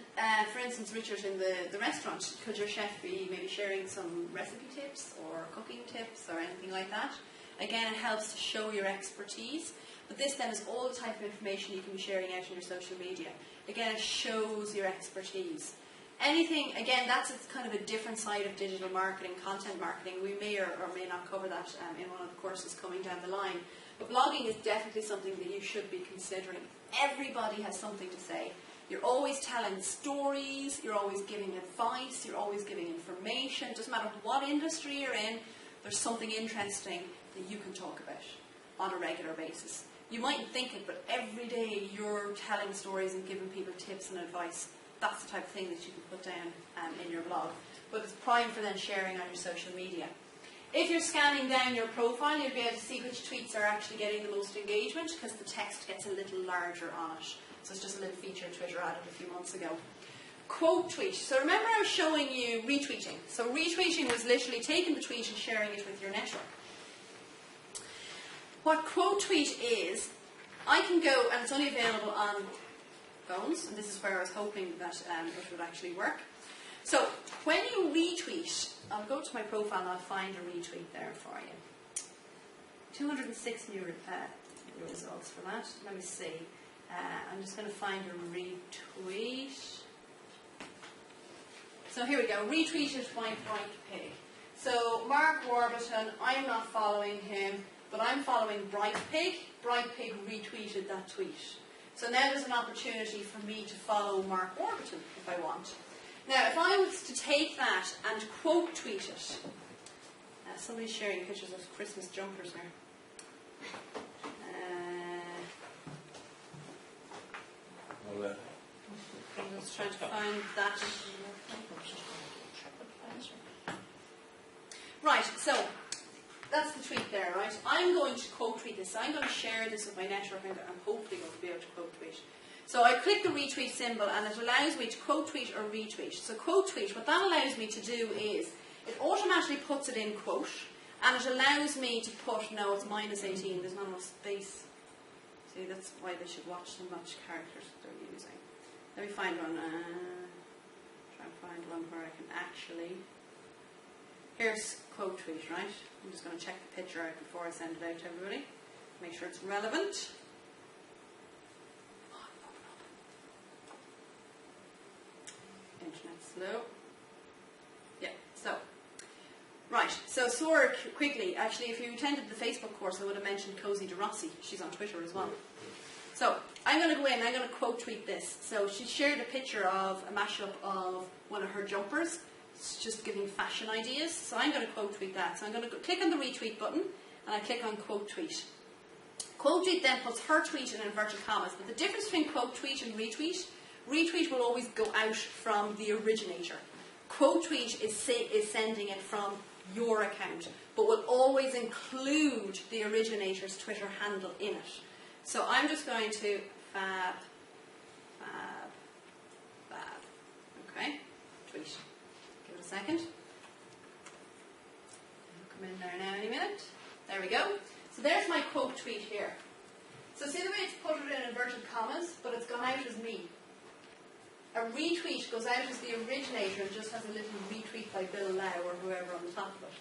for instance, Richard, in the restaurant, could your chef be maybe sharing some recipe tips or cooking tips or anything like that? Again, it helps to show your expertise. But this then is all the type of information you can be sharing out on your social media. Again, it shows your expertise. Anything, again, that's kind of a different side of digital marketing, content marketing. We may or may not cover that in one of the courses coming down the line. But blogging is definitely something that you should be considering. Everybody has something to say. You're always telling stories, you're always giving advice, you're always giving information. It doesn't matter what industry you're in, there's something interesting that you can talk about on a regular basis. You mightn't think it, but every day you're telling stories and giving people tips and advice. That's the type of thing that you can put down in your blog. But it's prime for then sharing on your social media. If you're scanning down your profile, you'll be able to see which tweets are actually getting the most engagement because the text gets a little larger on it. So it's just a little feature Twitter added a few months ago. Quote tweet. So remember I was showing you retweeting. So retweeting was literally taking the tweet and sharing it with your network. What quote tweet is, I can go, and it's only available on phones, and this is where I was hoping that it would actually work. So when you retweet, I'll go to my profile and I'll find a retweet there for you. 206 new results for that. Let me see. I'm just going to find a retweet. So here we go. Retweeted by Bright Pig. So Mark Warburton, I'm not following him, but I'm following Bright Pig. Bright Pig retweeted that tweet. So now there's an opportunity for me to follow Mark Warburton if I want. Now, if I was to take that and quote tweet it, somebody's sharing pictures of Christmas jumpers here. I'm just trying to find that. Right, so that's the tweet there, right? I'm going to quote tweet this. I'm going to share this with my network and I'm hopefully going to be able to quote tweet. So I click the retweet symbol and it allows me to quote tweet or retweet. So quote tweet, what that allows me to do is it automatically puts it in quote and it allows me to put, no, it's -18, there's not enough space. See, that's why they should watch so much characters they're using. Let me find one. Try and find one where I can actually. Here's quote tweet, right? I'm just going to check the picture out before I send it out to everybody. Make sure it's relevant. Internet slow. Yeah, so. Right, so Sora quickly, actually if you attended the Facebook course I would have mentioned Cozy de Rossi. She's on Twitter as well. So I'm going to go in and I'm going to quote tweet this. So she shared a picture of a mashup of one of her jumpers. It's just giving fashion ideas. So I'm going to quote tweet that. So I'm going to click on the retweet button and I click on quote tweet. Quote tweet then puts her tweet in inverted commas, but the difference between quote tweet and retweet, retweet will always go out from the originator. Quote tweet is sending it from your account, but will always include the originator's Twitter handle in it. So I'm just going to fab, okay, tweet. Give it a second. It'll come in there now any minute. There we go. So there's my quote tweet here. So see the way it's put it in inverted commas, but it's gone out as me. A retweet goes out as the originator and just has a little retweet by Bill Lau or whoever on the top of it.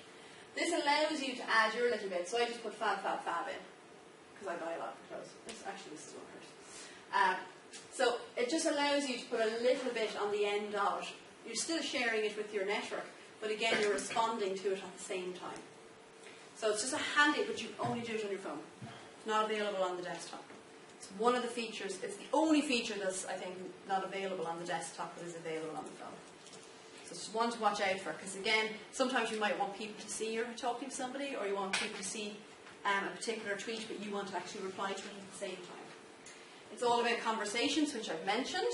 This allows you to add your little bit. So I just put fab in because I buy a lot of clothes. This is one hers. So it just allows you to put a little bit on the end of it. You're still sharing it with your network, but again you're responding to it at the same time. So it's just a handy, but you only do it on your phone. It's not available on the desktop. It's one of the features, it's the only feature that's, I think, not available on the desktop but is available on the phone. So it's just one to watch out for, because again, sometimes you might want people to see you're talking to somebody, or you want people to see a particular tweet, but you want to actually reply to it at the same time. It's all about conversations, which I've mentioned.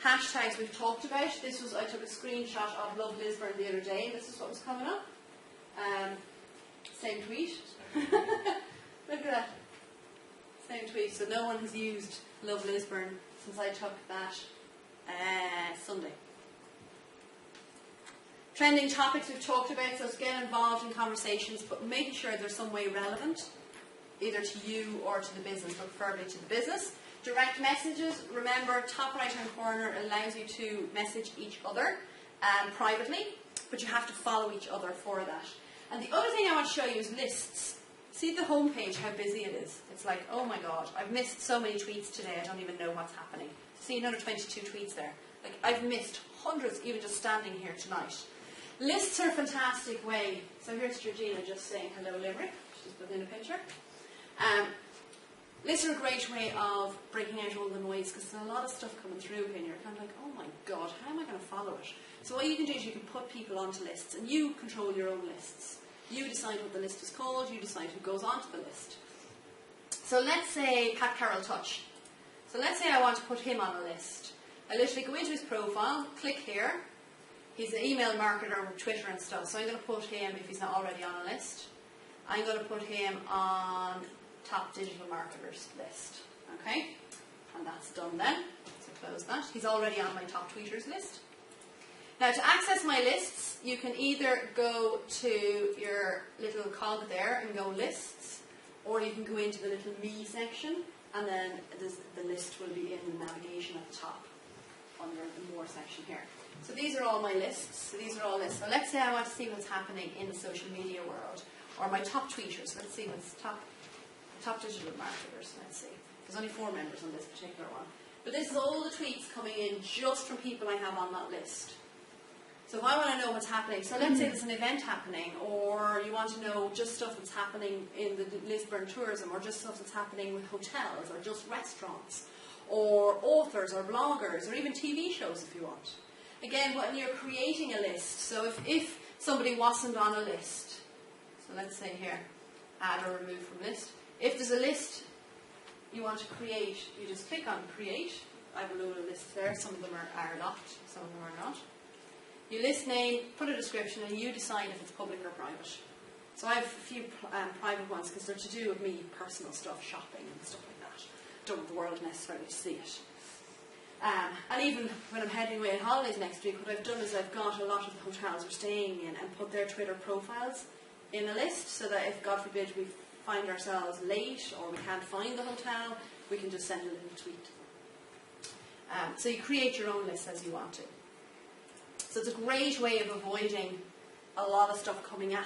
Hashtags we've talked about. I took a screenshot of Love Lisburn the other day, and this is what was coming up. Same tweet. Look at that. Same tweet. So no one has used Love Lisburn since I took that Sunday. Trending topics we've talked about, so it's getting involved in conversations, but making sure they're some way relevant, either to you or to the business, but preferably to the business. Direct messages, remember, top right hand corner allows you to message each other privately, but you have to follow each other for that. And the other thing I want to show you is lists. See the home page, how busy it is. It's like, oh my god, I've missed so many tweets today, I don't even know what's happening. See another 22 tweets there. Like, I've missed hundreds even just standing here tonight. Lists are a fantastic way. So here's Georgina just saying hello Limerick. She's put in a picture. Lists are a great way of breaking out all the noise, because there's a lot of stuff coming through here and you're kind of like, oh my god, how am I going to follow it? So what you can do is you can put people onto lists, and you control your own lists. You decide what the list is called, you decide who goes onto the list. So let's say Pat Carroll Touch. So let's say I want to put him on a list. I literally go into his profile, click here. He's an email marketer with Twitter and stuff, so I'm going to put him, if he's not already on a list, I'm going to put him on top digital marketers list. Okay? And that's done then. So close that. He's already on my top tweeters list. Now to access my lists, you can either go to your little cog there and go lists, or you can go into the little me section, and then the list will be in the navigation at the top under the more section here. So these are all my lists. So these are all lists. So let's say I want to see what's happening in the social media world, or my top tweeters. Let's see what's top digital marketers. Let's see. There's only 4 members on this particular one. But this is all the tweets coming in just from people I have on that list. So if I want to know what's happening, so let's say there's an event happening, or you want to know just stuff that's happening in the Lisburn tourism, or just stuff that's happening with hotels, or just restaurants, or authors, or bloggers, or even TV shows if you want. Again, when you're creating a list, so if somebody wasn't on a list, so let's say here, add or remove from list. If there's a list you want to create, you just click on create. I have a load of lists there, some of them are locked, some of them are not. You list name, put a description, and you decide if it's public or private. So I have a few private ones because they're to do with me, personal stuff, shopping and stuff like that. Don't want the world necessarily to see it. And even when I'm heading away on holidays next week, what I've done is I've got a lot of the hotels we're staying in and put their Twitter profiles in a list, so that if, God forbid, we find ourselves late or we can't find the hotel, we can just send a little tweet. So you create your own list as you want to. So it's a great way of avoiding a lot of stuff coming at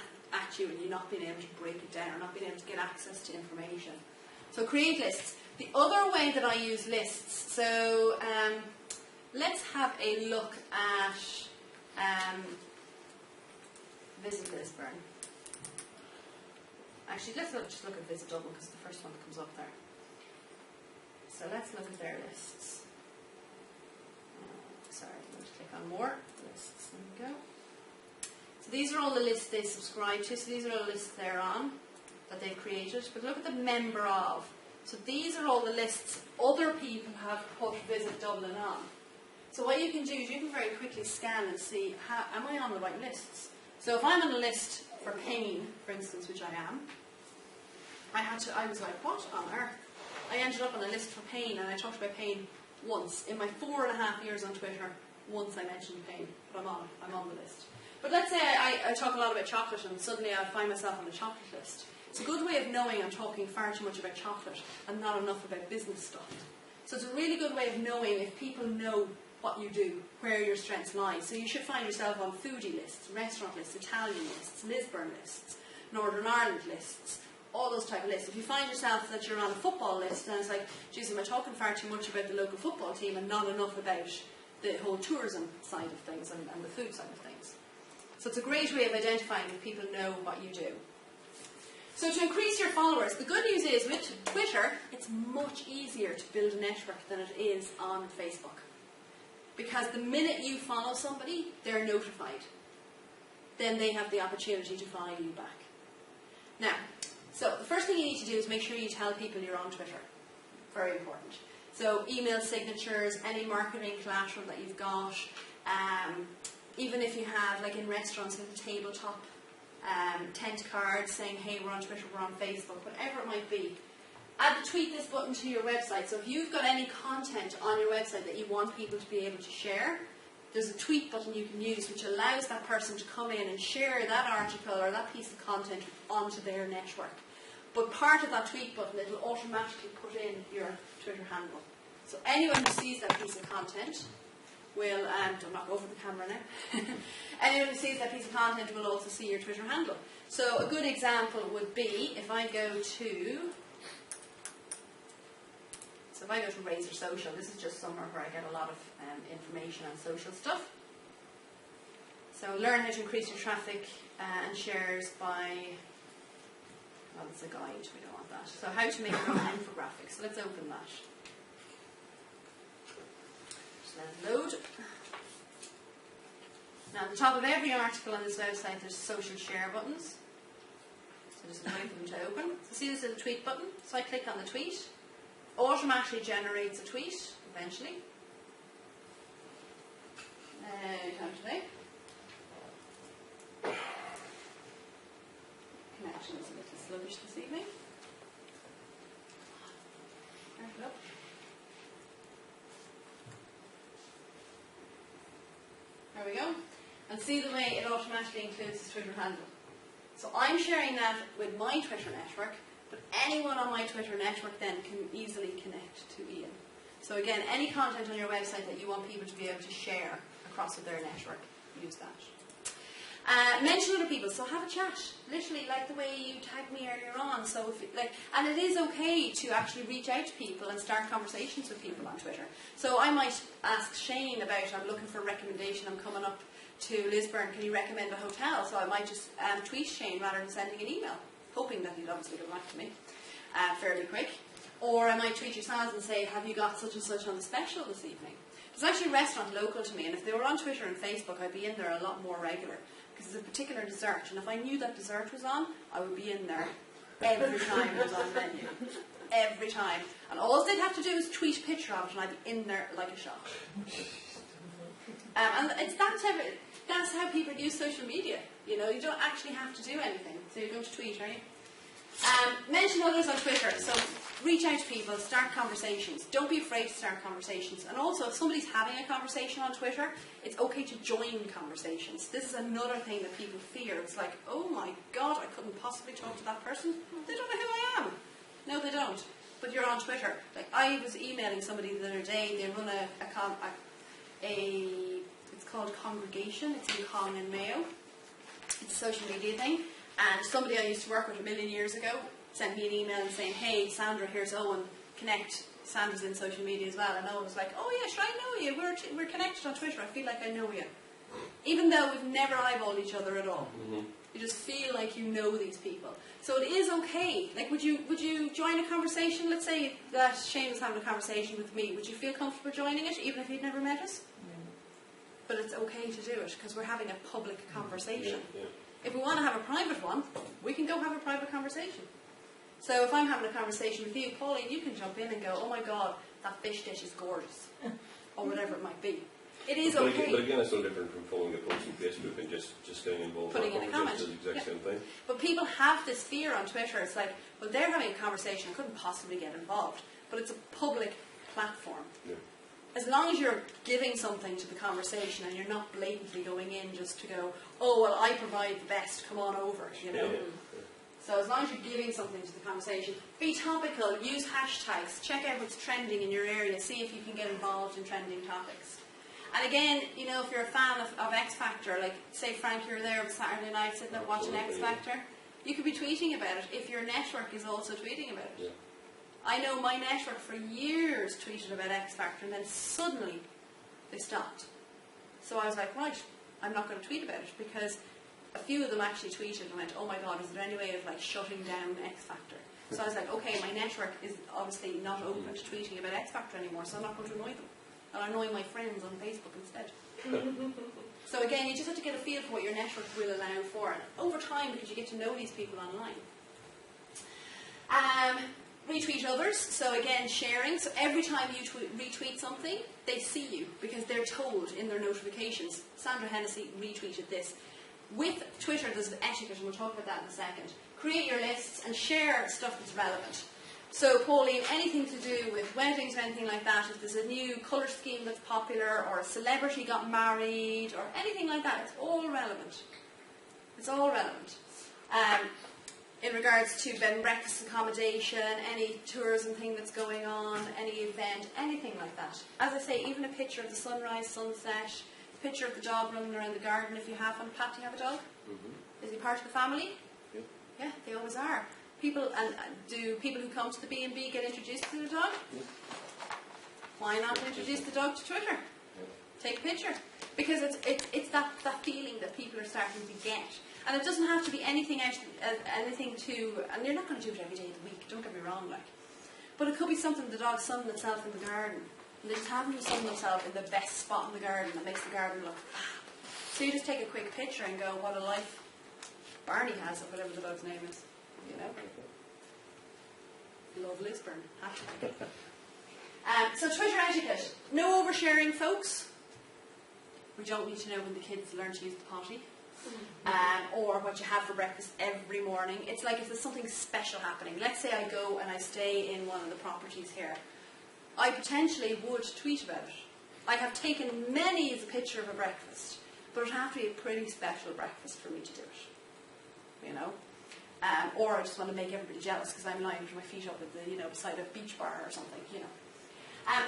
you and you not being able to break it down or not being able to get access to information. So create lists. The other way that I use lists, so let's have a look at Visit Lisburn. Actually, let's just look at Visit Dublin because it's the first one that comes up there. So let's look at their lists. Sorry, I'm going to click on more lists. There we go. So these are all the lists they subscribe to. So these are all the lists they're on that they've created. But look at the member of. So these are all the lists other people have put Visit Dublin on. So what you can do is you can very quickly scan and see, am I on the right lists? So if I'm on a list for pain, for instance, which I am, I was like, what on earth? I ended up on a list for pain, and I talked about pain once. In my 4.5 years on Twitter, once I mentioned pain, but I'm on the list. But let's say I talk a lot about chocolate, and suddenly I find myself on the chocolate list. It's a good way of knowing I'm talking far too much about chocolate and not enough about business stuff. So it's a really good way of knowing if people know what you do, where your strengths lie. So you should find yourself on foodie lists, restaurant lists, Italian lists, Lisburn lists, Northern Ireland lists, all those type of lists. If you find yourself that you're on a football list and it's like, geez, am I talking far too much about the local football team and not enough about the whole tourism side of things and the food side of things. So it's a great way of identifying if people know what you do. So to increase your followers, the good news is with Twitter, it's much easier to build a network than it is on Facebook. Because the minute you follow somebody, they're notified. Then they have the opportunity to follow you back. Now, so the first thing you need to do is make sure you tell people you're on Twitter. Very important. So email signatures, any marketing collateral that you've got, even if you have, like in restaurants, a tabletop tent cards saying, hey, we're on Twitter, we're on Facebook, whatever it might be. Add the tweet this button to your website. So if you've got any content on your website that you want people to be able to share, there's a tweet button you can use which allows that person to come in and share that article or that piece of content onto their network. But part of that tweet button, it will automatically put in your Twitter handle. So anyone who sees that piece of content will, don't knock over the camera now, anyone who sees that piece of content will also see your Twitter handle. So a good example would be, if I go to Razor Social, this is just somewhere where I get a lot of information on social stuff. So learn how to increase your traffic and shares by, well, it's a guide, we don't want that. So how to make your own infographics. So let's open that. Just let it load. Now at the top of every article on this website there's social share buttons. So just wait for them to open. So see this little tweet button? So I click on the tweet. Automatically generates a tweet eventually. Time today. Connection is a little sluggish this evening. There we go. And see the way it automatically includes the Twitter handle. So I'm sharing that with my Twitter network, but anyone on my Twitter network then can easily connect to Ian. So again, any content on your website that you want people to be able to share across with their network, use that. Mention other people, so have a chat. Literally, like the way you tagged me earlier on. So, if and it is okay to actually reach out to people and start conversations with people on Twitter. So I might ask Shane about, I'm looking for a recommendation, I'm coming up to Lisburn, can you recommend a hotel? So I might just tweet Shane rather than sending an email, hoping that he'd obviously get back to me fairly quick. Or I might tweet yourselves and say, have you got such and such on the special this evening? There's actually a restaurant local to me, and if they were on Twitter and Facebook, I'd be in there a lot more regular. Because it's a particular dessert, and if I knew that dessert was on, I would be in there every time it was on the menu. Every time. And all they'd have to do is tweet a picture of it, and I'd be in there like a shot. And that's how people use social media. You know, you don't actually have to do anything. So you're going to tweet, are you? Mention others on Twitter. So reach out to people, start conversations. Don't be afraid to start conversations. And also, if somebody's having a conversation on Twitter, it's okay to join conversations. This is another thing that people fear. It's like, oh my God, I couldn't possibly talk to that person. They don't know who I am. No, they don't. But you're on Twitter. Like, I was emailing somebody the other day. They run it's called Congregation. It's in Cong and Mayo. It's a social media thing. And somebody I used to work with a million years ago sent me an email and saying, hey, Sandra, here's Owen, connect. Sandra's in social media as well. And Owen was like, oh yeah, sure, I know you. We're connected on Twitter. I feel like I know you. Even though we've never eyeballed each other at all. Mm-hmm. You just feel like you know these people. So it is okay. Like, would you join a conversation? Let's say that Shane was having a conversation with me. Would you feel comfortable joining it, even if he'd never met us? But it's okay to do it, because we're having a public conversation. Yeah. If we want to have a private one, we can go have a private conversation. So if I'm having a conversation with you, Pauline, you can jump in and go, oh my God, that fish dish is gorgeous. Or whatever it might be. It is okay. But again, it's no different from following a post on Facebook and just getting involved Putting in a comment. It's the exact same thing. But people have this fear on Twitter. It's like, well, they're having a conversation. I couldn't possibly get involved. But it's a public platform. Yeah. As long as you're giving something to the conversation and you're not blatantly going in just to go, oh, well, I provide the best, come on over, you know. Yeah. So as long as you're giving something to the conversation, be topical, use hashtags, check out what's trending in your area, see if you can get involved in trending topics. And again, you know, if you're a fan of X Factor, like say Frank, you're there on Saturday night sitting there watching X Factor, you could be tweeting about it if your network is also tweeting about it. Yeah. I know my network for years tweeted about X Factor and then suddenly they stopped. So I was like, right, I'm not going to tweet about it, because a few of them actually tweeted and went, oh my God, is there any way of like shutting down X Factor? So I was like, okay, my network is obviously not open to tweeting about X Factor anymore, so I'm not going to annoy them. I'll annoy my friends on Facebook instead. So again, you just have to get a feel for what your network will allow for. And over time, because you get to know these people online. Retweet others. So again, sharing. So every time you retweet something, they see you because they're told in their notifications. Sandra Hennessy retweeted this. With Twitter, there's an etiquette, and we'll talk about that in a second. Create your lists and share stuff that's relevant. So, Pauline, anything to do with weddings or anything like that, if there's a new colour scheme that's popular, or a celebrity got married, or anything like that, it's all relevant. It's all relevant. In regards to bed and breakfast accommodation, any tourism thing that's going on, any event, anything like that. As I say, even a picture of the sunrise, sunset, a picture of the dog running around the garden if you have one. Pat, do you have a dog? Mm-hmm. Is he part of the family? Yeah. Yeah, they always are. People, and do people who come to the B&B get introduced to their dog? Yeah. Why not introduce the dog to Twitter? Yeah. Take a picture. Because it's that feeling that people are starting to get. And it doesn't have to be anything to, and you're not going to do it every day of the week, don't get me wrong, like. But it could be something the dog sunning itself in the garden. And they just happen to sun themselves in the best spot in the garden that makes the garden look. So you just take a quick picture and go, what a life Barney has, or whatever the dog's name is. You know? Love Lisburn. Hashtag. So Twitter etiquette. No oversharing, folks. We don't need to know when the kids learn to use the potty. Or what you have for breakfast every morning. It's like if there's something special happening. Let's say I go and I stay in one of the properties here. I potentially would tweet about it. I have taken many as a picture of a breakfast, but it would have to be a pretty special breakfast for me to do it. You know? Or I just want to make everybody jealous because I'm lying with my feet up at the, beside a beach bar or something,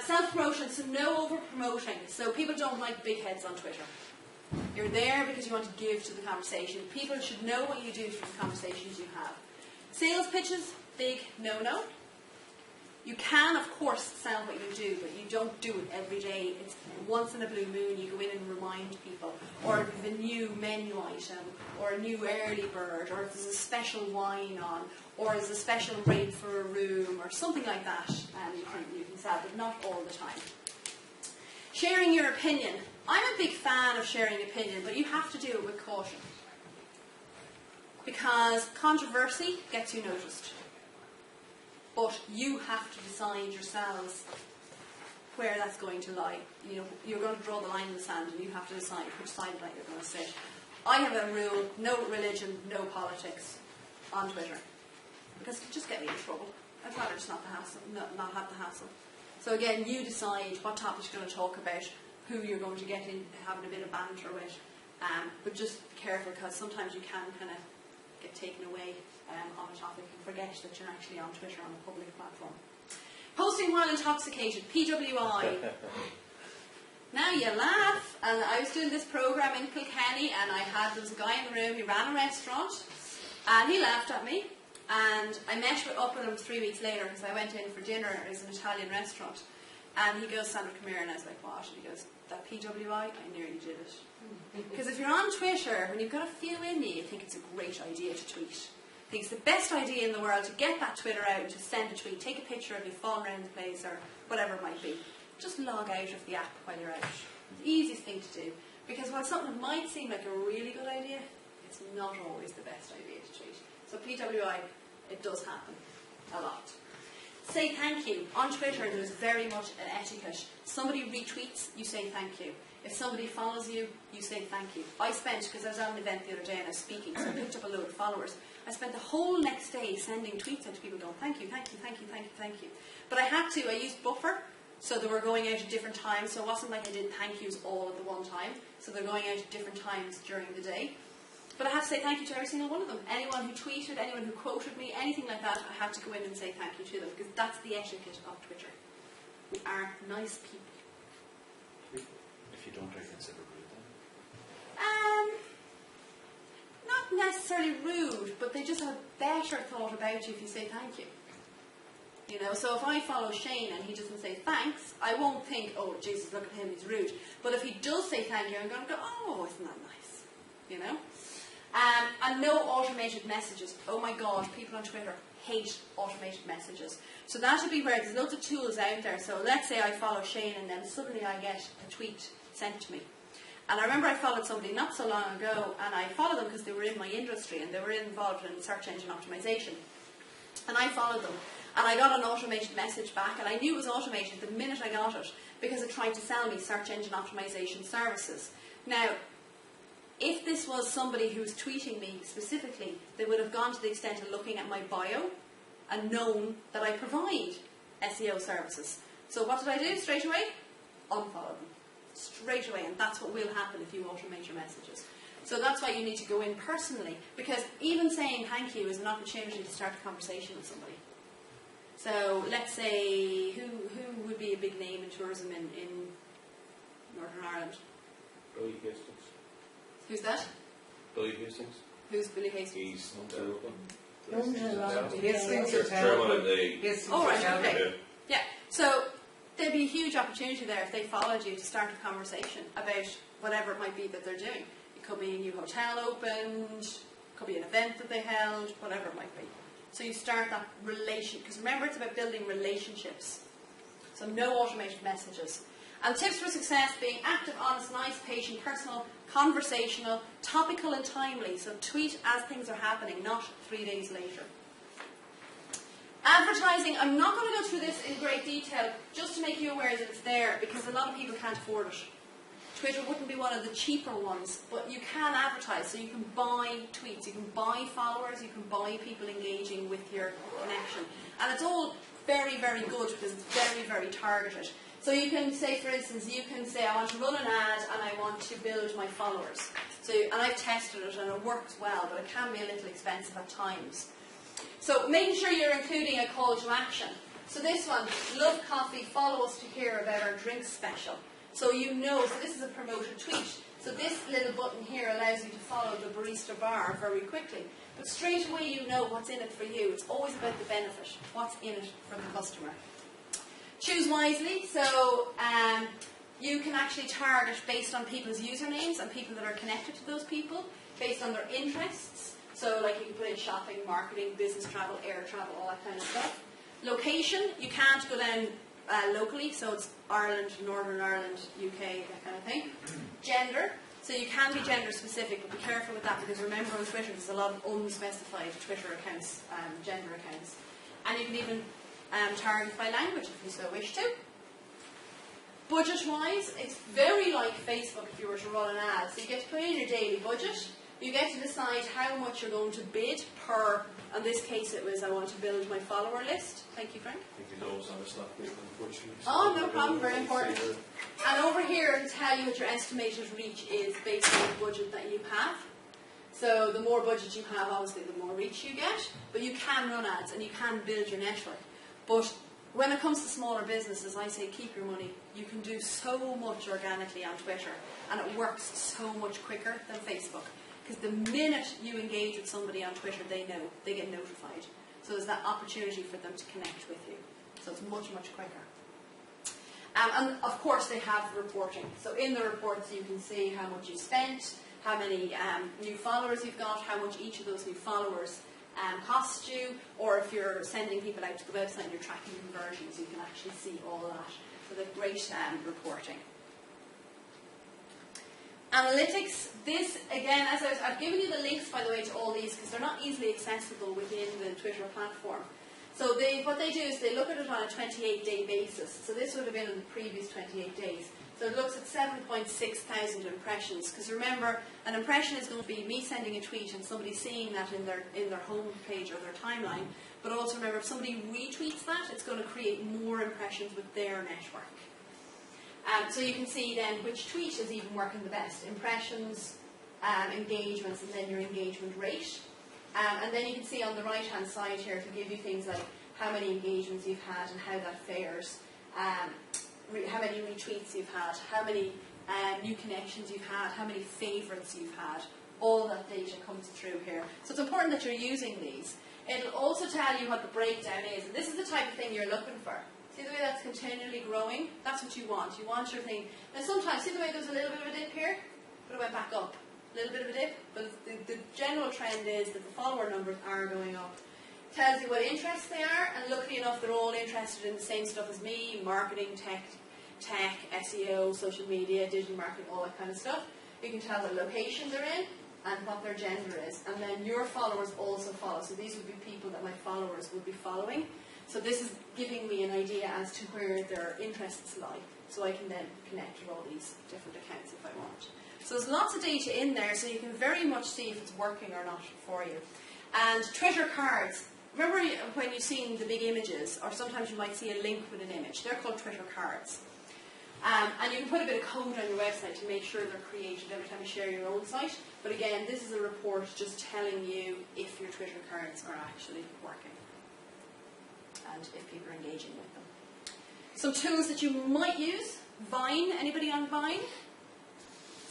Self-promotion, so no over-promoting. So people don't like big heads on Twitter. You're there because you want to give to the conversation. People should know what you do for the conversations you have. Sales pitches, big no-no. You can, of course, sell what you do, but you don't do it every day. It's once in a blue moon you go in and remind people. Or if there's a new menu item, or a new early bird, or if there's a special wine on, or there's a special rate for a room, or something like that, you can sell, but not all the time. Sharing your opinion. I'm a big fan of sharing opinion, but you have to do it with caution. Because controversy gets you noticed. But you have to decide yourselves where that's going to lie. You're going to draw the line in the sand and you have to decide which side of that you're going to sit. I have a rule, no religion, no politics on Twitter. Because it just get me in trouble. I'd rather just not have the hassle. So again, you decide what topics you're going to talk about, who you're going to get in having a bit of banter with. But just be careful because sometimes you can kind of get taken away on a topic and forget that you're actually on Twitter on a public platform. Posting while intoxicated, PWI. Now you laugh, and I was doing this program in Kilkenny and there was a guy in the room, he ran a restaurant and he laughed at me, and I met up with him 3 weeks later because I went in for dinner. It was an Italian restaurant, and he goes, Sandra, come here, and I was like, what? And he goes, that PWI, I nearly did it. Because if you're on Twitter, when you've got a few in you think it's a great idea to tweet. I think it's the best idea in the world to get that Twitter out and to send a tweet, take a picture of you falling around the place or whatever it might be. Just log out of the app while you're out. It's the easiest thing to do. Because while something might seem like a really good idea, it's not always the best idea to tweet. So PWI, it does happen. a lot. Say thank you. On Twitter, there's very much an etiquette. Somebody retweets, you say thank you. If somebody follows you, you say thank you. I spent, because I was at an event the other day and I was speaking, so I picked up a load of followers. I spent the whole next day sending tweets out to people going, thank you, thank you, thank you, thank you, thank you. But I used buffer, so they were going out at different times, so it wasn't like I did thank yous all at the one time. So they're going out at different times during the day. But I had to say thank you to every single one of them. Anyone who tweeted, anyone who quoted me, anything like that, I had to go in and say thank you to them, because that's the etiquette of Twitter. We are nice people. If you don't, are you considered rude then? Not necessarily rude, but they just have a better thought about you if you say thank you. You know, so if I follow Shane and he doesn't say thanks, I won't think, oh, Jesus, look at him, he's rude. But if he does say thank you, I'm going to go, oh, isn't that nice? You know? And no automated messages. Oh my God, people on Twitter hate automated messages. So that would be where there's loads of tools out there. So let's say I follow Shane and then suddenly I get a tweet sent to me. And I remember I followed somebody not so long ago, and I followed them because they were in my industry and they were involved in search engine optimization. And I followed them. And I got an automated message back, and I knew it was automated the minute I got it because it tried to sell me search engine optimization services. Now, if this was somebody who was tweeting me specifically, they would have gone to the extent of looking at my bio and known that I provide SEO services. So what did I do straight away? Unfollow them. Straight away, and that's what will happen if you automate your messages. So that's why you need to go in personally, because even saying thank you is an opportunity to start a conversation with somebody. So let's say, who would be a big name in tourism in Northern Ireland? Billy Hastings. Who's that? Billy Hastings. Who's Billy Hastings? He's Chairman of the... Oh, right, okay. Yeah, so there'd be a huge opportunity there if they followed you to start a conversation about whatever it might be that they're doing. It could be a new hotel opened, it could be an event that they held, whatever it might be. So you start that relation, because remember it's about building relationships. So no automated messages. And tips for success being active, honest, nice, patient, personal, conversational, topical and timely. So tweet as things are happening, not 3 days later. Advertising, I'm not going to go through this in great detail, just to make you aware that it's there, because a lot of people can't afford it. Twitter wouldn't be one of the cheaper ones, but you can advertise, so you can buy tweets, you can buy followers, you can buy people engaging with your connection. And it's all very, very good because it's very, very targeted. So you can say, for instance, you can say, I want to run an ad and I want to build my followers. So, and I've tested it and it works well, but it can be a little expensive at times. So making sure you're including a call to action. So this one, love coffee, follow us to hear about our drinks special. So you know, so this is a promoted tweet. So this little button here allows you to follow the barista bar very quickly. But straight away you know what's in it for you. It's always about the benefit, what's in it for the customer. Choose wisely. So you can actually target based on people's usernames and people that are connected to those people, based on their interests. So like you can put in shopping, marketing, business travel, air travel, all that kind of stuff. Location, you can't go down locally, so it's Ireland, Northern Ireland, UK, that kind of thing. Gender, so you can be gender specific, but be careful with that because remember on Twitter there's a lot of unspecified Twitter accounts, gender accounts. And you can even target by language if you so wish to. Budget-wise, it's very like Facebook if you were to run an ad. So you get to put in your daily budget. You get to decide how much you're going to bid per, in this case it was I want to build my follower list. Thank you, Frank. I think you know it's on a slot, unfortunately. Oh, no problem, very important. And over here to tell you what your estimated reach is based on the budget that you have. So the more budget you have, obviously the more reach you get. But you can run ads and you can build your network. But when it comes to smaller businesses, I say keep your money. You can do so much organically on Twitter and it works so much quicker than Facebook. Because the minute you engage with somebody on Twitter, they know, they get notified. So there's that opportunity for them to connect with you. So it's much, much quicker. And of course they have reporting. So in the reports you can see how much you spent, how many new followers you've got, how much each of those new followers cost you, or if you're sending people out to the website and you're tracking conversions, you can actually see all that. So they're great reporting. Analytics, this again, as I've given you the links by the way to all these because they're not easily accessible within the Twitter platform. So what they do is they look at it on a 28-day basis. So this would have been in the previous 28 days. So it looks at 7.6 thousand impressions. Because remember, an impression is going to be me sending a tweet and somebody seeing that in their home page or their timeline. But also remember, if somebody retweets that, it's going to create more impressions with their network. So you can see then which tweet is even working the best. Impressions, engagements, and then your engagement rate. And then you can see on the right hand side here to give you things like how many engagements you've had and how that fares, how many retweets you've had, how many new connections you've had, how many favourites you've had. All that data comes through here. So it's important that you're using these. It'll also tell you what the breakdown is. And this is the type of thing you're looking for. See the way that's continually growing? That's what you want. You want your thing. And sometimes, see the way there's a little bit of a dip here? But it went back up. A little bit of a dip. But the general trend is that the follower numbers are going up. Tells you what interests they are. And luckily enough, they're all interested in the same stuff as me. Marketing, tech, SEO, social media, digital marketing, all that kind of stuff. You can tell the location they're in and what their gender is. And then your followers also follow. So these would be people that my followers would be following. So this is giving me an idea as to where their interests lie. So I can then connect with all these different accounts if I want. So there's lots of data in there, so you can very much see if it's working or not for you. And Twitter cards. Remember when you've seen the big images, or sometimes you might see a link with an image. They're called Twitter cards. And you can put a bit of code on your website to make sure they're created every time you share your own site. But again, this is a report just telling you if your Twitter cards are actually working and if people are engaging with them. Some tools that you might use. Vine. Anybody on Vine?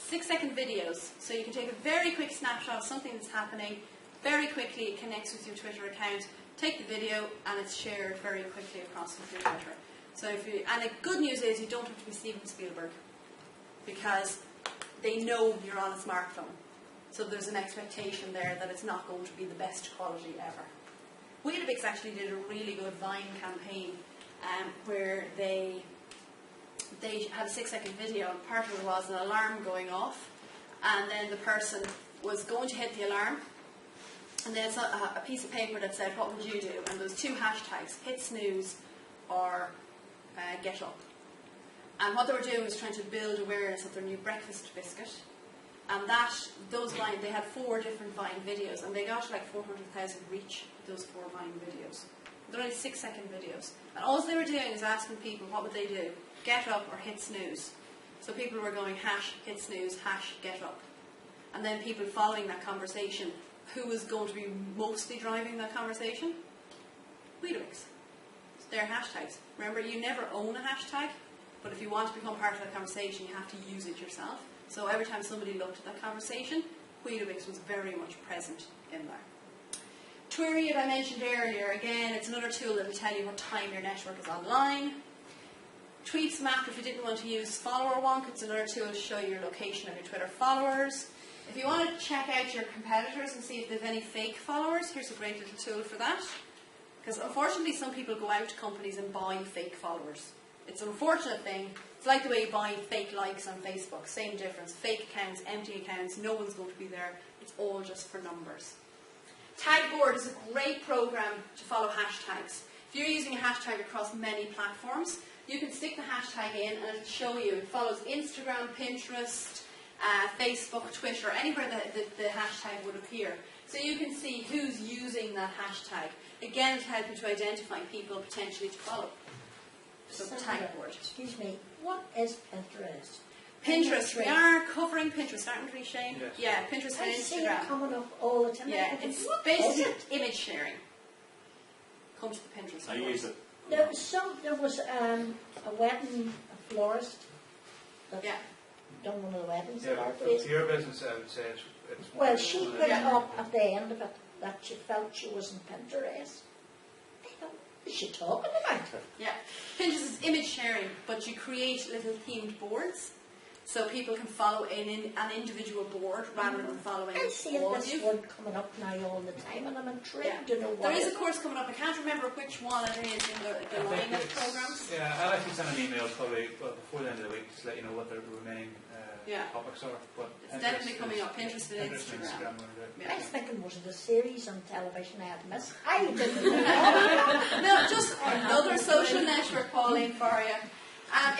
6-second videos. So you can take a very quick snapshot of something that's happening. Very quickly it connects with your Twitter account. Take the video and it's shared very quickly across with your Twitter. So and the good news is you don't have to be Steven Spielberg because they know you're on a smartphone. So there's an expectation there that it's not going to be the best quality ever. Weetabix actually did a really good Vine campaign where they had a 6-second video, and part of it was an alarm going off, and then the person was going to hit the alarm, and then it's a piece of paper that said, what would you do? And there was 2 hashtags, hit snooze or get up. And what they were doing was trying to build awareness of their new breakfast biscuit. And they had 4 different Vine videos, and they got like 400,000 reach, those 4 Vine videos. They're only 6-second videos. And all they were doing is asking people, what would they do? Get up or hit snooze. So people were going hash, hit snooze, hash, get up. And then people following that conversation, who was going to be mostly driving that conversation? Weetabix. They're hashtags. Remember, you never own a hashtag, but if you want to become part of that conversation, you have to use it yourself. So every time somebody looked at that conversation, Weetabix was very much present in there. Tweeried, I mentioned earlier, again, it's another tool that will tell you what time your network is online. Tweets Map, if you didn't want to use follower wonk, it's another tool to show you your location of your Twitter followers. If you want to check out your competitors and see if they have any fake followers, here's a great little tool for that. Because unfortunately some people go out to companies and buy fake followers. It's an unfortunate thing. It's like the way you buy fake likes on Facebook. Same difference. Fake accounts, empty accounts, no one's going to be there. It's all just for numbers. Tagboard is a great program to follow hashtags. If you're using a hashtag across many platforms, you can stick the hashtag in and it'll show you. It follows Instagram, Pinterest, Facebook, Twitter, anywhere that the hashtag would appear. So you can see who's using that hashtag. Again, to help you to identify people potentially to follow. So tagboard. Excuse me, what is Pinterest? Pinterest, we are covering Pinterest, aren't we, Shane? Yes. Yeah, Pinterest and I see it Instagram. coming up all the time. Yeah, it's basically image sharing. Come to the Pinterest. I use it. There was a wedding, a florist that done one of the weddings at our For place. your business, I would say it's Well, she put Yeah. up at the end of it that she felt she was in Pinterest. I thought, is she talking about it? Yeah, Pinterest is image sharing, but you create little themed boards. So people can follow in an individual board rather than following I see all of this you. one coming up now all the time, and I'm intrigued to know what There is it a course coming up. I can't remember which one it is in the I think lineup it's- programs. Yeah, I'll actually send an email probably before the end of the week to let you know what the remaining Yeah. topics are. But It's definitely coming up. Pinterest and Pinterest and Instagram. will do it. Yeah. I was thinking, was it a series on television I had missed? I didn't know. No, just another social network, Pauline, for you.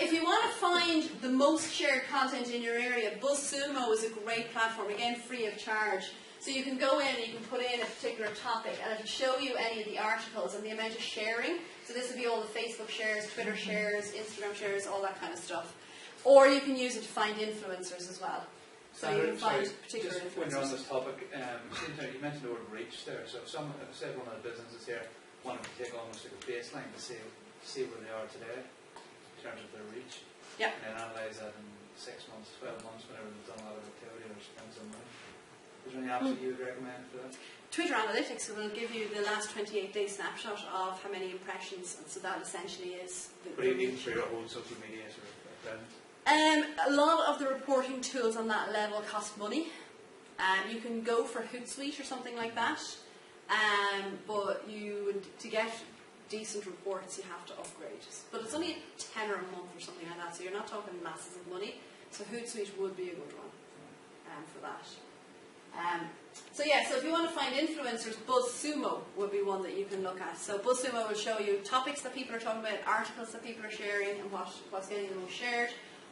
If you want to find the most shared content in your area, BuzzSumo is a great platform, again free of charge. So you can go in and you can put in a particular topic and it'll show you any of the articles and the amount of sharing. So this would be all the Facebook shares, Twitter shares, Instagram shares, all that kind of stuff. Or you can use it to find influencers as well. So you can find particular just when you're on influencers. this topic, you mentioned the word reach there. So if say one of the businesses here wanted to take almost like a baseline to see where they are today in terms of their reach, Yeah. and then analyse that in 6 months, 12 months, whenever they've done a lot of activity or spent some money. Is there any apps that you would recommend for that? Twitter Analytics will give you the last 28-day snapshot of how many impressions, and so that essentially is the But even reach. through your whole social media sort of presence? A lot of the reporting tools on that level cost money. You can go for Hootsuite or something like that, but to get decent reports you have to upgrade. But it's only a tenner a month or something like that, so you're not talking masses of money. So Hootsuite would be a good one for that. So if you want to find influencers, BuzzSumo would be one that you can look at. So BuzzSumo will show you topics that people are talking about, articles that people are sharing, and what's getting the most shared.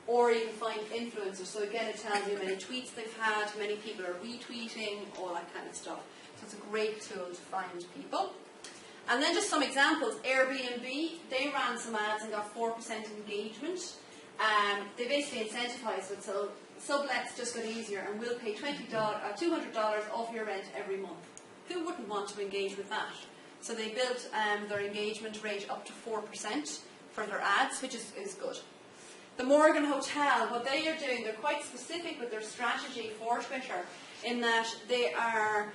Or you can find influencers. So again, it tells you how many tweets they've had, how many people are retweeting, all that kind of stuff. So it's a great tool to find people. And then just some examples. Airbnb, they ran some ads and got 4% engagement. They basically incentivized it, so sublets just got easier and we'll pay $200 off your rent every month. Who wouldn't want to engage with that? So they built their engagement rate up to 4% for their ads, which is good. The Morgan Hotel, what they are doing, they're quite specific with their strategy for Twitter in that they are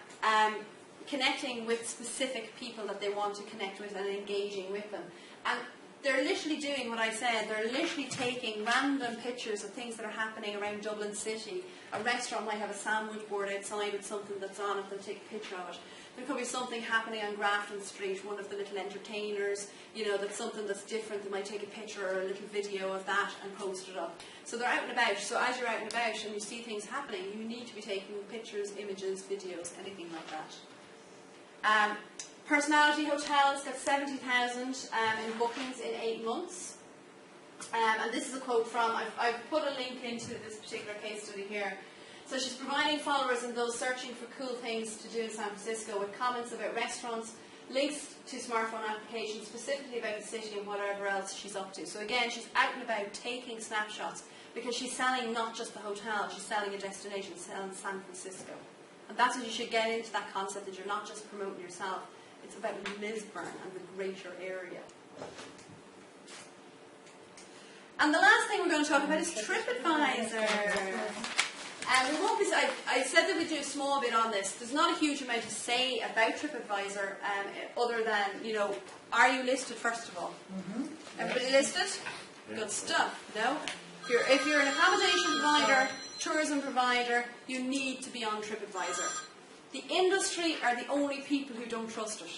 connecting with specific people that they want to connect with and engaging with them. And they're literally doing what I said. They're literally taking random pictures of things that are happening around Dublin City. A restaurant might have a sandwich board outside with something that's on it. They'll take a picture of it. There could be something happening on Grafton Street, one of the little entertainers, that's something that's different. They might take a picture or a little video of that and post it up. So they're out and about. So as you're out and about and you see things happening, you need to be taking pictures, images, videos, anything like that. Personality Hotels got 70,000 in bookings in 8 months. And this is a quote from, I've put a link into this particular case study here. So she's providing followers and those searching for cool things to do in San Francisco with comments about restaurants, links to smartphone applications, specifically about the city and whatever else she's up to. So again, she's out and about taking snapshots because she's selling not just the hotel, she's selling a destination, selling San Francisco. And that's what you should get into that concept, that you're not just promoting yourself. It's about Lisburn and the greater area. And the last thing we're going to talk about is TripAdvisor. We won't be, I said that we'd do a small bit on this. There's not a huge amount to say about TripAdvisor other than, are you listed first of all? Mm-hmm. Everybody listed? Yeah. Good stuff. No? If you're an accommodation provider, tourism provider, you need to be on TripAdvisor. The industry are the only people who don't trust it.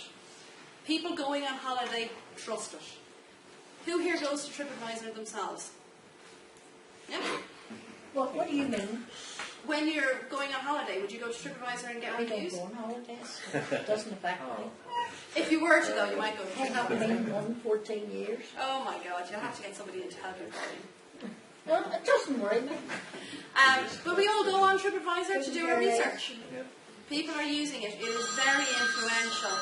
People going on holiday trust it. Who here goes to TripAdvisor themselves? Yeah? Well, what do you mean? When you're going on holiday, would you go to TripAdvisor and get I don't reviews? go on holidays. It doesn't affect me. If you were to though, you might go to I haven't TripAdvisor. been on 14 years. Oh my God, you'll have to get somebody in to help you, Pauline. Well, it doesn't worry me. But we all go on TripAdvisor to do our Very research. Yeah. People are using it. It is very influential.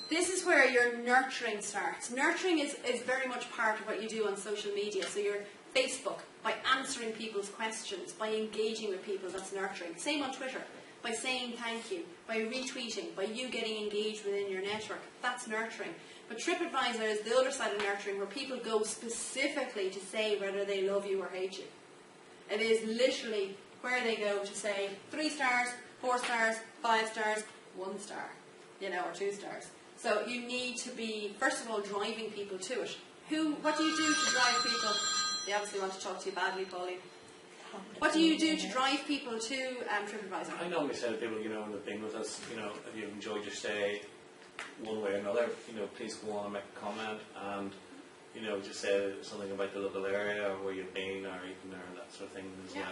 This is where your nurturing starts. Nurturing is very much part of what you do on social media. So your Facebook, by answering people's questions, by engaging with people, that's nurturing. Same on Twitter, by saying thank you, by retweeting, by you getting engaged within your network, that's nurturing. But TripAdvisor is the other side of nurturing, where people go specifically to say whether they love you or hate you. It is literally where they go to say 3 stars, 4 stars, 5 stars, 1 star, or 2 stars. So you need to be, first of all, driving people to it. What do you do to drive people? They obviously want to talk to you badly, Pauline. What do you do to drive people to TripAdvisor? I normally say to people, when they've been with us, if you've enjoyed your stay one way or another, please go on and make a comment and, just say something about the local area or where you've been or eaten or that sort of thing as well.